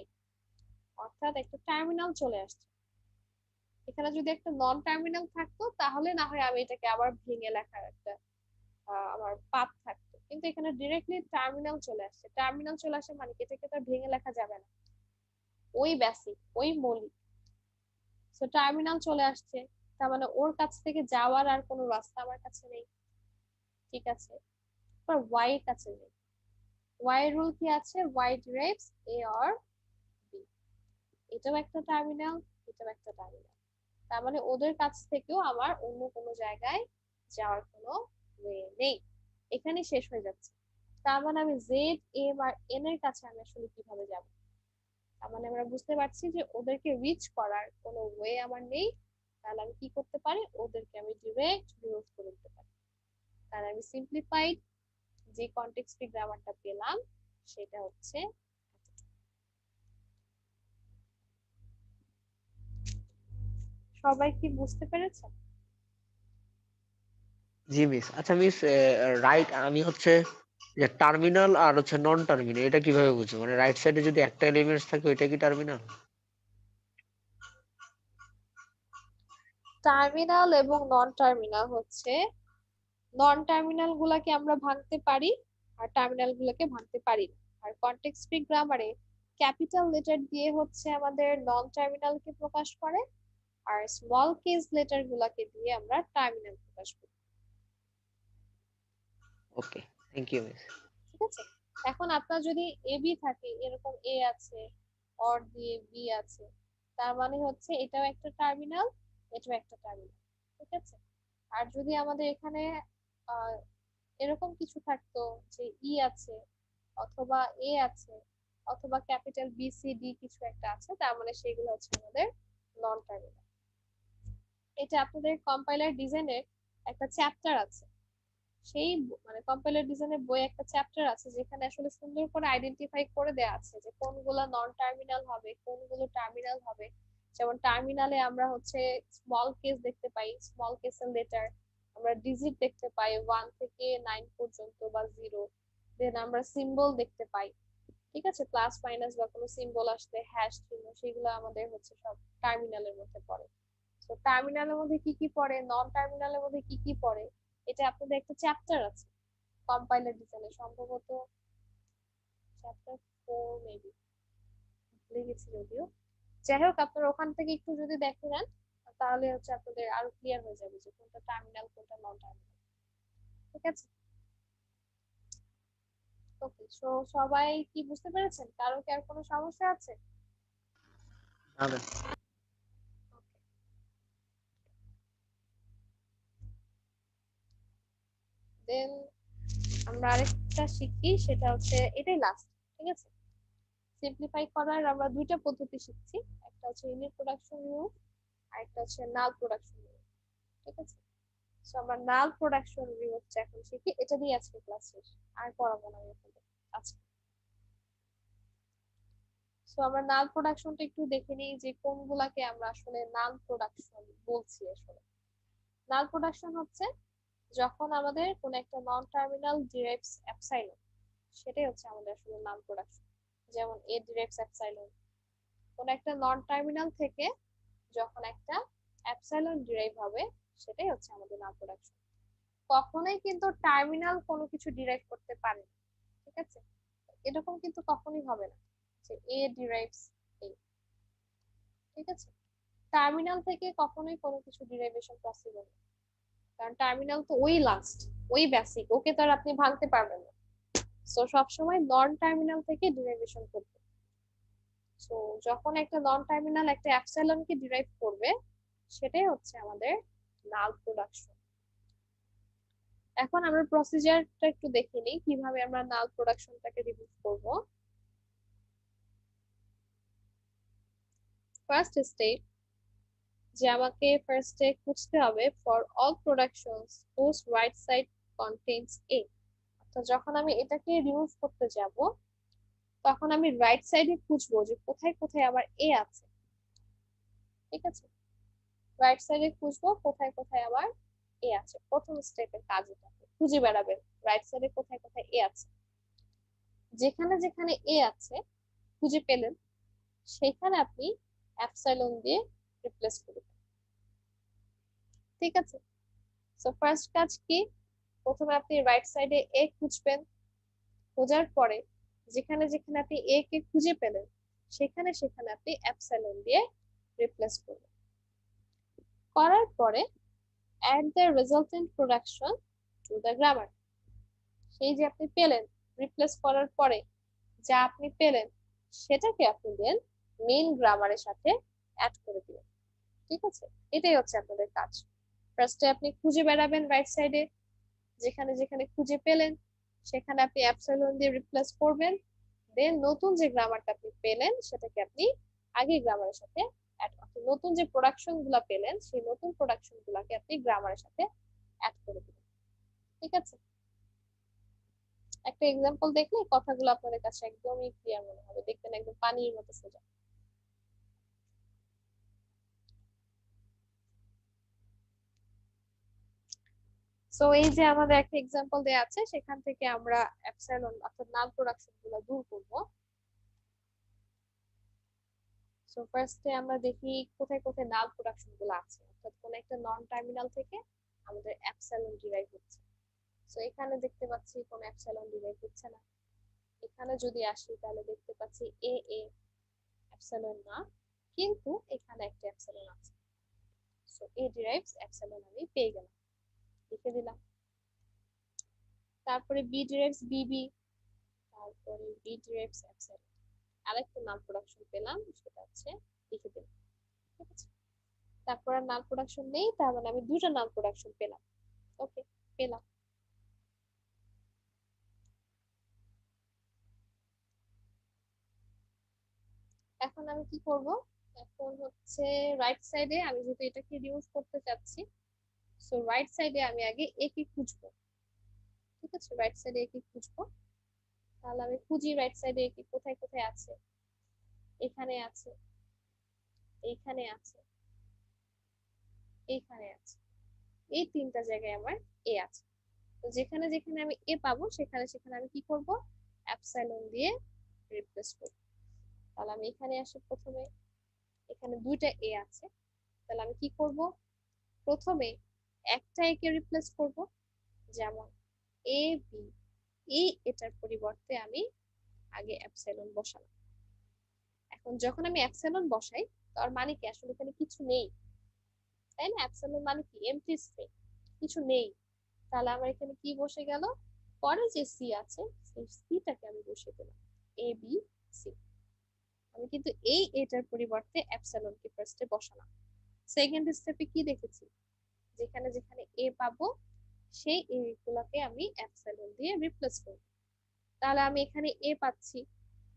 অর্থাৎ একটা টার্মিনাল চলে আসছে। এখানে যদি একটা নন টার্মিনাল থাকতো তাহলে না হয় আমি এটাকে আবার ভেঙে লেখার একটা আমার পাথ থাকতো, কিন্তু এখানে ডিরেক্টলি টার্মিনাল চলে আসছে। টার্মিনাল চলে আসে মানে কি এটাকে তো ভেঙে লেখা যাবে না, ওই বেসিক, ওই মৌলিক। সো টার্মিনাল চলে আসছে, তার মানে ওর কাছ থেকে যাওয়ার আর কোনো রাস্তা আমার কাছে নেই, ঠিক আছে? এবার ওয়াই এর কাছে নেই। ওয়াই এর রুল কি আছে? Y derives A or B, এটাও একটা টার্মিনাল, এটাও একটা টার্মিনাল। তার মানে ওদের কাছ থেকেও আমার অন্য কোনো জায়গায় যাওয়ার কোনো ওয়ে নেই, এখানে শেষ হয়ে যাচ্ছে। তার মানে আমি জেড, এম আর এন এর কাছে আমি আসলে কিভাবে যাব? তার মানে আমরা বুঝতে পারছি যে ওদেরকে রিচ করার কোনো ওয়ে আমার নেই। তাহলে আমি কি করতে পারি? ওদেরকে আমি ডিরেক্ট রিমুভ করে দিতে পারি। তাহলে আমি সিম্পলিফাইড যে কনটেক্সট ফ্রি গ্রামারটা পেলাম সেটা হচ্ছে, সবাই কি বুঝতে পেরেছেন? জি মিস। আচ্ছা মিস, রাইট, আমি হচ্ছে যে টার্মিনাল আর হচ্ছে নন টার্মিনাল এটা কিভাবে বুঝবো? মানে রাইট সাইডে যদি একটা এলিমেন্টস থাকে ওইটা কি টার্মিনাল? টার্মিনাল এবং নন টার্মিনাল হচ্ছে, নন টার্মিনাল গুলাকে আমরা ভাঙতে পারি আর টার্মিনাল গুলোকে ভাঙতে পারি না। আর কনটেক্সট ফ্রি গ্রামারে ক্যাপিটাল লেটার দিয়ে হচ্ছে আমাদের নন টার্মিনালকে প্রকাশ করে, আর স্মল কেস লেটার গুলাকে দিয়ে আমরা টার্মিনাল প্রকাশ করি, ওকে, থ্যাংক ইউ মিস। ঠিক আছে? এখন আপনার যদি এ বি থাকে, এরকম এ আছে, অর দিয়ে বি আছে, তার মানে হচ্ছে এটাও একটা টার্মিনাল, এটাও একটা টার্মিনাল, ঠিক আছে? আর যদি আমাদের এখানে আহ এরকম কিছু থাকতো যে ই আছে অথবা এ আছে অথবা ক্যাপিটাল বি সি ডি কিছু একটা আছে, তার মানে সেগুলো হচ্ছে আমাদের নন টার্মিনাল। এটা আপনাদের কম্পাইলার ডিজাইনের একটা চ্যাপ্টার আছে, সেই মানে কম্পাইলার ডিজাইনের বই একটা চ্যাপ্টার আছে যেখানে আসলে সুন্দর করে আইডেন্টিফাই করে দেয়া আছে যে কোনগুলো নন টার্মিনাল হবে, কোনগুলো টার্মিনাল হবে। যেমন টার্মিনালে আমরা হচ্ছে স্মল কেস দেখতে পাই, স্মল কেসের লেটার, আমরা ডিজিট দেখতে পাই 1 থেকে 9 পর্যন্ত বা 0, দেন আমরা সিম্বল দেখতে পাই, ঠিক আছে? প্লাস মাইনাস বা কোনো সিম্বল আসলে হ্যাশ চিহ্ন, সেগুলো আমাদের হচ্ছে সব টার্মিনালের মধ্যে পড়ে। তো টার্মিনালের মধ্যে কি কি পড়ে, নন টার্মিনালের মধ্যে কি কি পড়ে, এটা আপনাদের একটা চ্যাপ্টার আছে কম্পাইলার ডিজাইনে, সম্ভবত চ্যাপ্টার 4 মেবি, ভুলে গেছি যদিও। যাই হোক, আপনারা ওখান থেকে একটু যদি দেখে নেন তাহলে হচ্ছে আপনাদের আরো ক্লিয়ার হয়ে যাবে যে কোনটা টার্মিনাল কোনটা নন টার্মিনাল, ঠিক আছে? ওকে, সো সবাই কি বুঝতে পেরেছেন? কারো কি আর কোনো সমস্যা আছে? না। দেন আমরা আরেকটা শিখি, সেটা হচ্ছে এটাই লাস্ট, ঠিক আছে? সিম্পলিফাই করার আমরা দুইটা পদ্ধতি শিখছি, একটা হচ্ছে ইউনিট প্রোডাকশন রুল আর একটা হচ্ছে নাল প্রোডাকশন রুল, ঠিক আছে? সো আমরা নাল প্রোডাকশন রুলটা এখন শিখি, এটা দিয়ে আজকে ক্লাস শেষ, আর পড়াবো না আমি আপনাদের আজকে। সো আমরা নাল প্রোডাকশনটা একটু দেখে নিই যে কোনগুলাকে আমরা আসলে নাল প্রোডাকশন বলছি আসলে। নাল প্রোডাকশন হচ্ছে যখন আমাদের কোন একটা নন টার্মিনাল ডিরাইভস এপসাইলন, সেটাই হচ্ছে আমাদের আসলে নাল প্রোডাকশন। যেমন এ ডিরাইভস এপসাইলন, কোন একটা নন টার্মিনাল থেকে যখন একটা এপসাইলন ডিরাইভ হবে সেটাই হচ্ছে আমাদের নাল প্রোডাকশন। কখনোই কিন্তু টার্মিনাল কোনো কিছু ডিরাইভ করতে পারে না, ঠিক আছে? এরকম কিন্তু কখনোই হবে না যে এ ডিরাইভস এ, ঠিক আছে? টার্মিনাল থেকে কখনোই কোনো কিছু ডিরাইভেশন পসিবল না, কারণ টার্মিনাল তো ওই লাস্ট, ওই বেসিক, ওকে তো আর আপনি ভাঙতে পারবেন না। সো সবসময় নন টার্মিনাল থেকে ডিরাইভেশন করবে। সো যখন একটা নন টার্মিনাল একটা এপসাইলন কে ডিরাইভ করবে সেটাই হচ্ছে আমাদের নাল প্রোডাকশন। এখন আমরা প্রসিজারটা একটু দেখে নিই কিভাবে আমরা নাল প্রোডাকশনটাকে রিমুভ করব। ফার্স্ট স্টেপ যে আমাকে ফার্স্টে খুঁজতে হবে for all productions whose right side contains a। তো যখন আমি এটাকে রিমুভ করতে যাব তখন আমি রাইট সাইডে খুঁজবো যে কোথায় কোথায় আমার এ আছে, ঠিক আছে? রাইট সাইডে খুঁজবো কোথায় কোথায় আমার এ আছে। প্রথম স্টেপের কাজ এটা, খুঁজে বেড়াবেন রাইট সাইডে কোথায় কোথায় এ আছে। যেখানে যেখানে এ আছে খুঁজে পেলেন সেখানে আপনি এপসাইলন দিয়ে রিপ্লেস করবেন, ঠিক আছে? সো ফার্স্ট কাজ কি, প্রথমে আপনি রাইট সাইডে এ খুঁজবেন, খোঁজার পরে যেখানে যেখানে আপনি এ কে খুঁজে পেলেন সেখানে সেখানে আপনি এপসাইলন দিয়ে রিপ্লেস করবেন। করার পরে add the resultant production to the grammar। সেই যে আপনি পেলেন, রিপ্লেস করার পরে যা আপনি পেলেন সেটাকে আপনি দেন মেইন গ্রামারের সাথে অ্যাড করে দিবেন, ঠিক আছে? এটাই হচ্ছে আপনাদের কাজ। ফার্স্টে আপনি খুঁজে বেড়াবেন রাইট সাইডে, যেখানে যেখানে খুঁজে পেলেন সেখানে আপনি এপসাইলন দিয়ে রিপ্লেস করবেন, দেন নতুন যে গ্রামারটা আপনি পেলেন সেটাকে আপনি আগে গ্রামারের সাথে অ্যাড, নতুন যে প্রোডাকশন গুলা পেলেন সেই নতুন প্রোডাকশন গুলাকে আপনি গ্রামারের সাথে অ্যাড করে দিবেন, ঠিক আছে? একটা এক্সাম্পল দেখলে কথাগুলো আপনাদের কাছে একদমই ক্লিয়ার মনে হবে, দেখবেন একদম পানির মতো সোজা। সো এই যে আমাদের একটা এক্সাম্পল দেয়া আছে, সেখান থেকে আমরা এপসাইলন অর্থাৎ নাল প্রোডাকশন গুলো দূর করব। সো ফার্স্টে আমরা দেখি কোথায় কোথায় নাল প্রোডাকশন গুলো আছে, অর্থাৎ কোন একটা নন টার্মিনাল থেকে আমাদের এপসাইলন ডিরাইভ হচ্ছে। সো এখানে দেখতে পাচ্ছি কোন এপসাইলন ডিরাইভ হচ্ছে না। এখানে যদি আসি তাহলে দেখতে পাচ্ছি এ এ এপসাইলন না, কিন্তু এখানে একটা এপসাইলন আছে। সো এ ডিরাইভস এপসাইলন আমি পেয়ে গেলাম, লিখে দিলাম। তারপরে বি ডিরাইভস বিবি, তারপরে বি ডিরাইভস এপসাইলন, আরেকটা নাল প্রোডাকশন পেলাম সেটা হচ্ছে লিখে দিলাম, ঠিক আছে? তারপর আর নাল প্রোডাকশন নেই, তার মানে আমি দুটো নাল প্রোডাকশন পেলাম। ওকে, পেলাম। এখন আমি কি করব, এখন হচ্ছে রাইট সাইডে আমি যেহেতু এটাকে রিমুভ করতে চাচ্ছি, সো রাইট সাইডে আমি আগে এ কে খুঁজবো, ঠিক আছে? রাইট সাইডে এ কে খুঁজবো, তাহলে আমি খুঁজি রাইট সাইডে এ কে কোথায় কোথায় আছে। এখানে আছে, এইখানে আছে, এইখানে আছে, এই তিনটা জায়গায় আমার এ আছে। তো যেখানে যেখানে আমি এ পাবো সেখানে সেখানে আমি কি করব, এপসাইলন দিয়ে রিপ্লেস করব। তাহলে আমি এখানে আসি, প্রথমে এখানে দুইটা এ আছে, তাহলে আমি কি করব, প্রথমে একটা এ কে রিপ্লেস করব, যেমন এ বি, এই এটার পরিবর্তে আমি আগে এপসাইলন বসালাম। এখন যখন আমি এপসাইলন বসাই তার মানে কি, আসলে এখানে কিছু নেই, তাই না? এপসাইলন মানে কি, এমটি স্ট্রিং, কিছু নেই। তাহলে আমার এখানে কি বসে গেল, পরে যে সি আছে সেই সিটাকে আমি বসিয়ে দিলাম, এ বি সি। আমি কিন্তু এই এটার পরিবর্তে এপসাইলন কে ফার্স্টে বসালাম। সেকেন্ড স্টেপে কি দেখেছি, যেখানে যেখানে এ পাবো সেই এ গুলাকে আমি এপসাইলন দিয়ে রিপ্লেস করব। তাহলে আমি এখানে এ পাচ্ছি,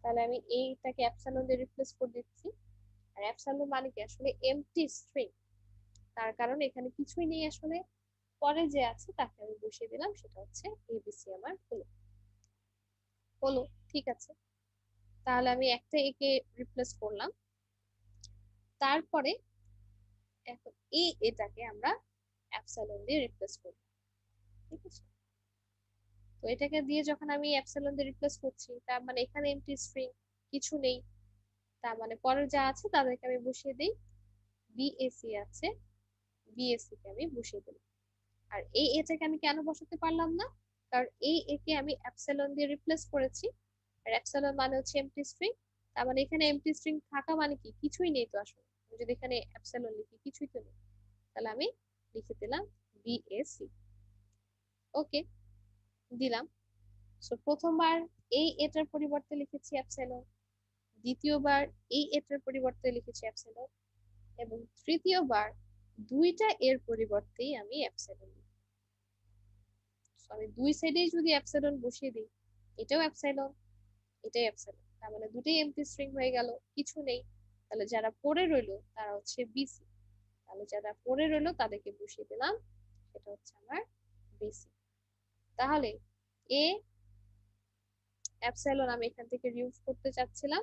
তাহলে আমি এইটাকে এপসাইলন দিয়ে রিপ্লেস করে দিচ্ছি। আর এপসাইলন মানে কি, আসলে এমটি স্ট্রিং, তার কারণে এখানে কিছুই নেই আসলে। পরে যে আছে তাকে আমি বসিয়ে দিলাম, সেটা হচ্ছে এবিসি আমার হলো। হলো, ঠিক আছে? তাহলে আমি একটা একে রিপ্লেস করলাম। তারপরে এখন এটাকে আমরা এপসাইলন দিয়ে রিপ্লেস করব, ঠিক আছে? তো এটাকে দিয়ে যখন আমি এপসাইলন দিয়ে রিপ্লেস করছি, তার মানে এখানে এমটি স্ট্রিং কিছু নেই, তার মানে পরের যা আছে তাদেরকে আমি বসিয়ে দিই। বিএসি আছে, বিএসসি কে আমি বসিয়ে দিলাম। আর এটাকে আমি কেন বসাতে পারলাম না? কারণ একে আমি এপসাইলন দিয়ে রিপ্লেস করেছি, আর এপসাইলন মানে হচ্ছে এমটি স্ট্রিং। তার মানে এখানে এমটি স্ট্রিং থাকা মানে কি, কিছুই নেই তো আসলে। আমি যদি এখানে এপসাইলন লিখি, কিছুই তো নেই, তাহলে আমি লিখে দিলাম বিএসসি। ওকে, দিলাম। সো প্রথমবার এটার পরিবর্তে লিখেছি এপসাইলন, দ্বিতীয়বার এটার পরিবর্তে লিখেছি এপসাইলন, এবং তৃতীয়বার দুইটা এর পরিবর্তেই আমি এপসাইলন লিখি। আমি দুই সাইডেই যদি এপসাইলন বসিয়ে দিই, এটাও এপসাইলন, এটাই এপসাইলন, তার মানে দুটোই এমটি স্ট্রিং হয়ে গেল, কিছু নেই। তাহলে যারা পড়ে রইলো তারা হচ্ছে বিসি, তাহলে যারা পড়ে রইলো তাদেরকে বসিয়ে দিলাম, সেটা হচ্ছে আমার বিসি। তাহলে এ এপসাইলন আমি এখান থেকে রিমুভ করতে চাচ্ছিলাম,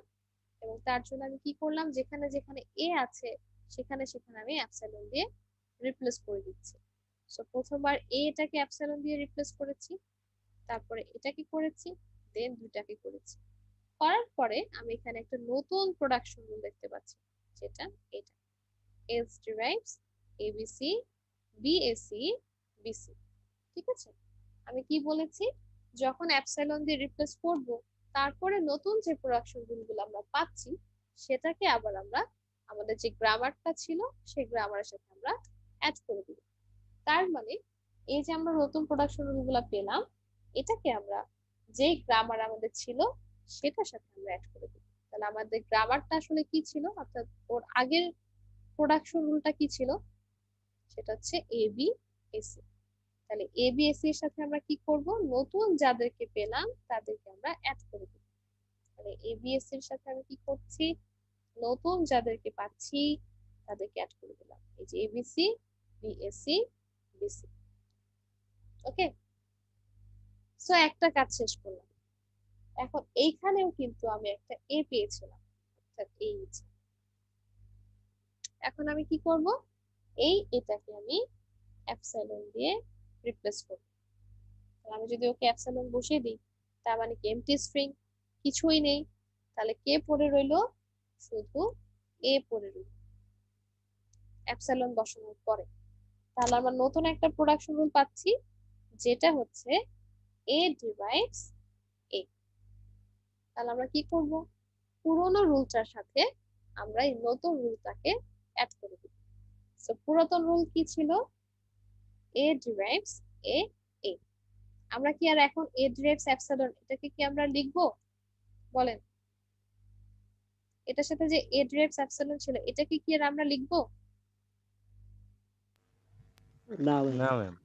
এবং তার জন্য আমি কি করলাম, যেখানে যেখানে এ আছে সেখানে সেখানে আমি এপসাইলন দিয়ে রিপ্লেস করে দিচ্ছি। সো প্রথমবার এটাকে এপসাইলন দিয়ে রিপ্লেস করেছি, তারপরে এটাকে করেছি, দেন দুটাকে করেছি। করার পরে আমি এখানে একটা নতুন প্রোডাকশন রুল দেখতে পাচ্ছি, যেটা এটা else derives ABC BAC BC. ঠিক আছে, আমি কি বলেছি, যখন এপসাইলন দিয়ে রিপ্লেস করব, তারপরে নতুন যে প্রোডাকশন রুলগুলো আমরা পাচ্ছি সেটাকে আবার আমরা আমাদের যে গ্রামারটা ছিল সেই গ্রামারের সাথে আমরা অ্যাড করে দিব। তার মানে এই যে আমরা নতুন প্রোডাকশন রুলগুলো পেলাম, এটাকে আমরা যে গ্রামার আমাদের ছিল সেটার সাথে আমরা অ্যাড করে দিব। তাহলে আমাদের গ্রামারটা আসলে কি ছিল, অর্থাৎ ওর আগের প্রোডাকশন রুলটা কি ছিল, সেটা হচ্ছে এবিএসি। তাহলে এবিএসি এর সাথে আমরা কি করব, নতুন যাদেরকে পেলাম তাদেরকে আমরা অ্যাড করে দিব। তাহলে এবিএসি এর সাথে আমি কি করছি, নতুন যাদেরকে পাচ্ছি তাদেরকে অ্যাড করে দিলাম, এই যে এবিসি বিএসসি বিসি। ওকে, সো একটা কাজ শেষ করলাম। এখন এইখানেও কিন্তু আমি একটা এ পেয়েছিলাম, অর্থাৎ এই যে। এখন আমি কি করব, এটাকে আমি এপসাইলন দিয়ে রিপ্লেস করব। আমি যদি ওকে এপসাইলন বসিয়ে দিই, তার মানে কি এমটি স্ট্রিং, কিছুই নেই। তাহলে কে পড়ে রইলো, শুধু এ পড়ে রইল এপসাইলন বসানোর পরে। তাহলে আমরা নতুন একটা প্রোডাকশন রুল পাচ্ছি, যেটা হচ্ছে এ ডিরাইভস এ। তাহলে আমরা কি করব, পুরোনো রুলটার সাথে আমরা এই নতুন রুলটাকে অ্যাড করে দিব। সো পুরাতন রুল কি ছিল, এ ডিরাইভস এ এ। আমরা কি আর এখন এ ডিরাইভস এপসাইলন এটাকে কি আমরা লিখবো, বলেন? এটার সাথে যে এ ডিরাইভস এপসাইলন ছিল এটাকে কি আর আমরা লিখবো? না না ম্যাম।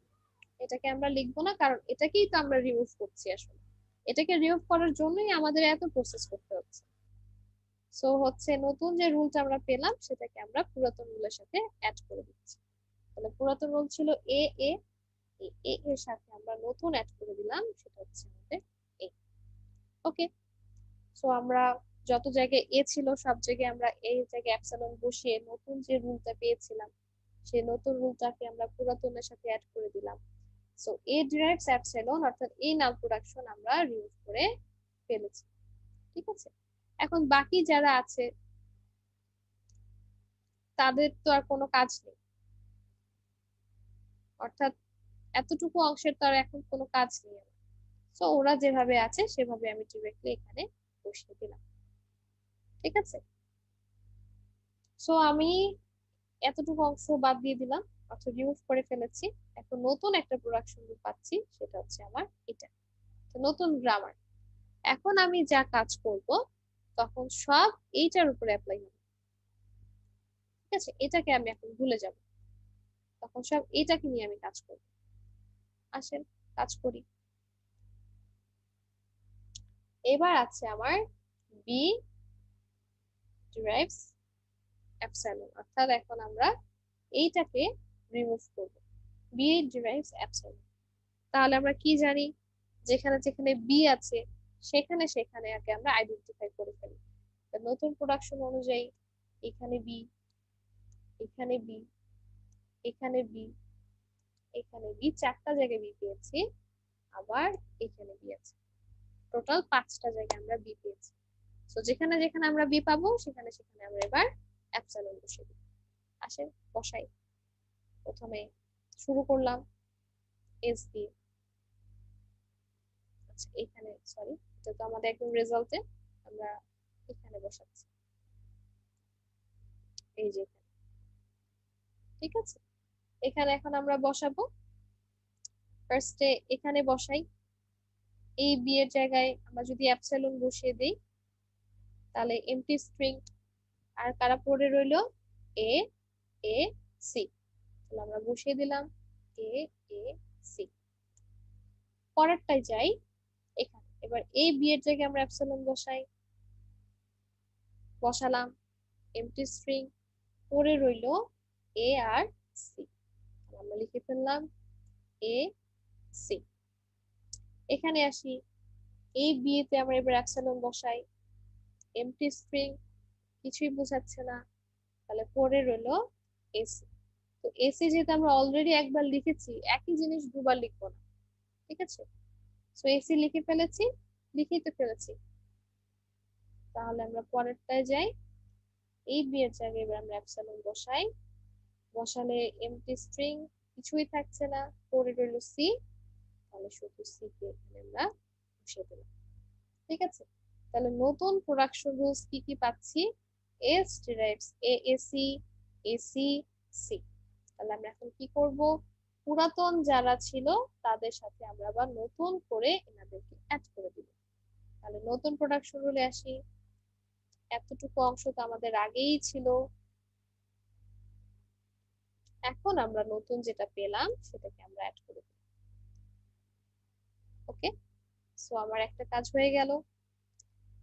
এটাকে আমরা লিখবো না, কারণ এটাকেই তো আমরা রিমুভ করছি আসলে। এটাকে রিমুভ করার জন্যই আমাদের এত প্রসেস করতে হচ্ছে। সো হচ্ছে নতুন যে রুলটা আমরা পেলাম সেটাকে আমরা পুরাতন রুলের সাথে অ্যাড করে দিচ্ছি। তাহলে পুরাতন রুল ছিল এ এ, এ এর সাথে আমরা নতুন অ্যাড করে দিলাম, সেটা হচ্ছে আমাদের এ। ওকে, সো আমরা যত জায়গায় এ ছিল সব জায়গায় আমরা এই জায়গায় এপসাইলন বসিয়ে নতুন যে রুলটা পেয়েছিলাম সেই নতুন রুলটাকে আমরা পুরাতনের সাথে অ্যাড করে দিলাম। সো এ ডিরাইভস এপসাইলন, অর্থাৎ এই নাম প্রোডাকশন আমরা রিমুভ করে ফেলেছি। ঠিক আছে, এখন বাকি যারা আছে তাদের তো আর কোনো কাজ নেই, অর্থাৎ এতটুকু অংশের তো আর এখন কোনো কাজ নেই। সো ওরা যেভাবে আছে সেভাবে আমি ডিরেক্টলি এখানে বসিয়ে দিলাম। ঠিক আছে, সো আমি এতটুকু অংশ বাদ দিয়ে দিলাম, অর্থাৎ রিমুভ করে ফেলেছি। এখন নতুন একটা প্রোডাকশন রুল পাচ্ছি, সেটা হচ্ছে আমার এটা, তো নতুন গ্রামার। এখন আমি যা কাজ করব তখন সব এইটার উপরে অ্যাপ্লাই হবে। ঠিক আছে, এটাকে আমি এখন ভুলে যাব, তখন সব এটাকে নিয়ে আমি কাজ করব। আসেন কাজ করি। এবার আছে আমার বি ডিরাইভস এপসাইলন, অর্থাৎ এখন আমরা এইটাকে রিমুভ করব, বি ডিরাইভস এপসাইলন। তাহলে আমরা কি জানি, যেখানে যেখানে বি আছে সেখানে সেখানে আগে আমরা আইডেন্টিফাই করে ফেলি। তো নতুন প্রোডাকশন অনুযায়ী এখানে বি, এখানে বি, এখানে বি, এখানে বি, 4টা জায়গায় বি পেয়েছি, আবার এখানে বি আছে, টোটাল 5টা জায়গায় আমরা বি পেয়েছি। তো যেখানে যেখানে আমরা বি পাবো সেখানে সেখানে আমরা এবার এপসাইলন বসিয়ে দিই। আসেন বসাই। প্রথমে শুরু করলাম এস দিয়ে। আচ্ছা এখানে সরি, এটা তো আমাদের একদম রেজাল্টে, আমরা এখানে বসাচ্ছি, এই যে এখানে। ঠিক আছে, এখানে এখন আমরা বসাবো। ফার্স্টে এখানে বসাই, এই বি এর জায়গায় আমরা যদি এপসাইলন বসিয়ে দেই তাহলে এমটি স্ট্রিং আর কারা পড়ে রইলো এ এ সি, তাহলে আমরা বসিয়ে দিলাম এ এ সি। পরেরটায় যাই, এখানে এবার এই বি এর জায়গায় আমরা এপসাইলন বসাই, বসালাম এমটি স্ট্রিং, পড়ে রইলো এ আর সি, আমরা লিখে ফেললাম এ সি। এখানে আসি, এই বি তে আমরা এবার এপসাইলন বসাই, এমটি স্ট্রিং, কিছুই বোঝাচ্ছে না, তাহলে পড়ে রইলো এসি। তো এসি যেহেতু আমরা অলরেডি একবার লিখেছি, একই জিনিস দুবার লিখবো না, ঠিক আছে। সো এসি লিখে ফেলেছি, লিখেই তো ফেলেছি, তাহলে আমরা পরেরটায় যাই, এই বি এর জায়গায় এবার আমরা এপসাইলন বসাই, বসালে এমটি স্ট্রিং, কিছুই থাকছে না, পড়ে রইলো সি, তাহলে শুধু সি কে এখানে আমরা বসিয়ে দিলাম। ঠিক আছে, তাহলে নতুন প্রোডাকশন রুলস কি কি পাচ্ছি, এস ডিরাইভস এ এসি এসি সি। তাহলে আমরা এখন কি করব, পুরাতন যারা ছিল তাদের সাথে আমরা আবার নতুন করে এনাদেরকে অ্যাড করে দিব। তাহলে নতুন প্রোডাকশন রুলে আসি, এতটুকু অংশ তো আমাদের আগেই ছিল, এখন আমরা নতুন যেটা পেলাম সেটাকে আমরা অ্যাড করে দিই। ওকে, সো আমার একটা কাজ হয়ে গেল।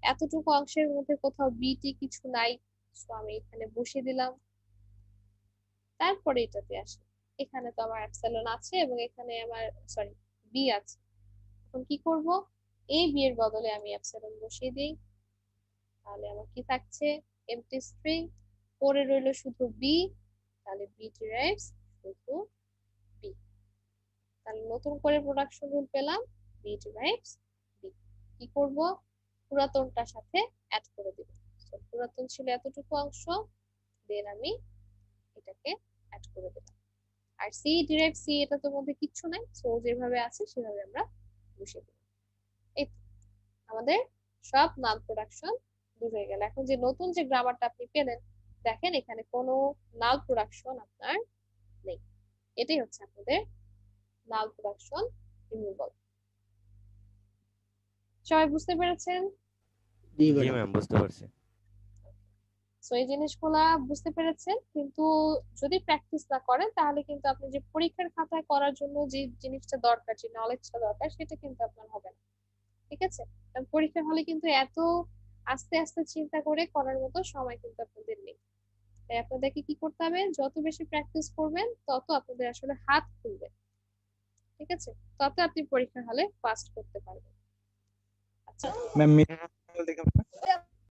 এতটুকু অংশের মধ্যে কোথাও বিটি কিছু নাই, সো আমি এখানে বসিয়ে দিলাম। তারপরে এটাতে আসি, এখানে তো আমার এপসাইলন আছে এবং এখানে আমার সরি বি আছে। এখন কি করব, এই বি এর বদলে আমি এপসাইলন বসিয়ে দিই, তাহলে আমার কি থাকছে এমটি স্ট্রিং, পরে রইলো শুধু বি, তাহলে বি ডিরাইভস শুধু বি। তাহলে নতুন করে প্রোডাকশন রুল পেলাম, বি ডিরাইভস বি। কি করব, পুরাতনটার সাথে অ্যাড করে দিব। তো পুরাতন ছিল এতটুকু অংশ, দেন আমি এটাকে অ্যাড করে দিলাম। আর সি ডিরাইভ সি, এটা তো মধ্যে কিচ্ছু নাই, সো যেভাবে আছে সেভাবে আমরা বসিয়ে দিলাম। এই তো, আমাদের সব নাল প্রোডাকশন দূর হয়ে গেল। এখন যে নতুন যে গ্রামারটা আপনি পেলেন, দেখেন এখানে কোনো নাল প্রোডাকশন আপনার নেই। এটাই হচ্ছে আপনাদের নাল প্রোডাকশন রিমুভাল। সবাই বুঝতে পেরেছেন? জি জি ম্যাডাম। ম্যাম, বুঝতে পারছি। সো এই জিনিসগুলা বুঝতে পেরেছেন, কিন্তু যদি প্র্যাকটিস না করেন তাহলে কিন্তু আপনি যে পরীক্ষার খাতায় করার জন্য যে জিনিসটা দরকার, যে নলেজটা দরকার, সেটা কিন্তু আপনার হবে না। ঠিক আছে, কারণ পরীক্ষার হলে কিন্তু এত আস্তে আস্তে চিন্তা করে করার মতো সময় কিন্তু আপনাদের নেই। তাই আপনাদেরকে কি করতে হবে, যত বেশি প্র্যাকটিস করবেন তত আপনাদের আসলে হাত খুলবে। ঠিক আছে, তত আপনি পরীক্ষার হলে পাস করতে পারবেন। আচ্ছা मैम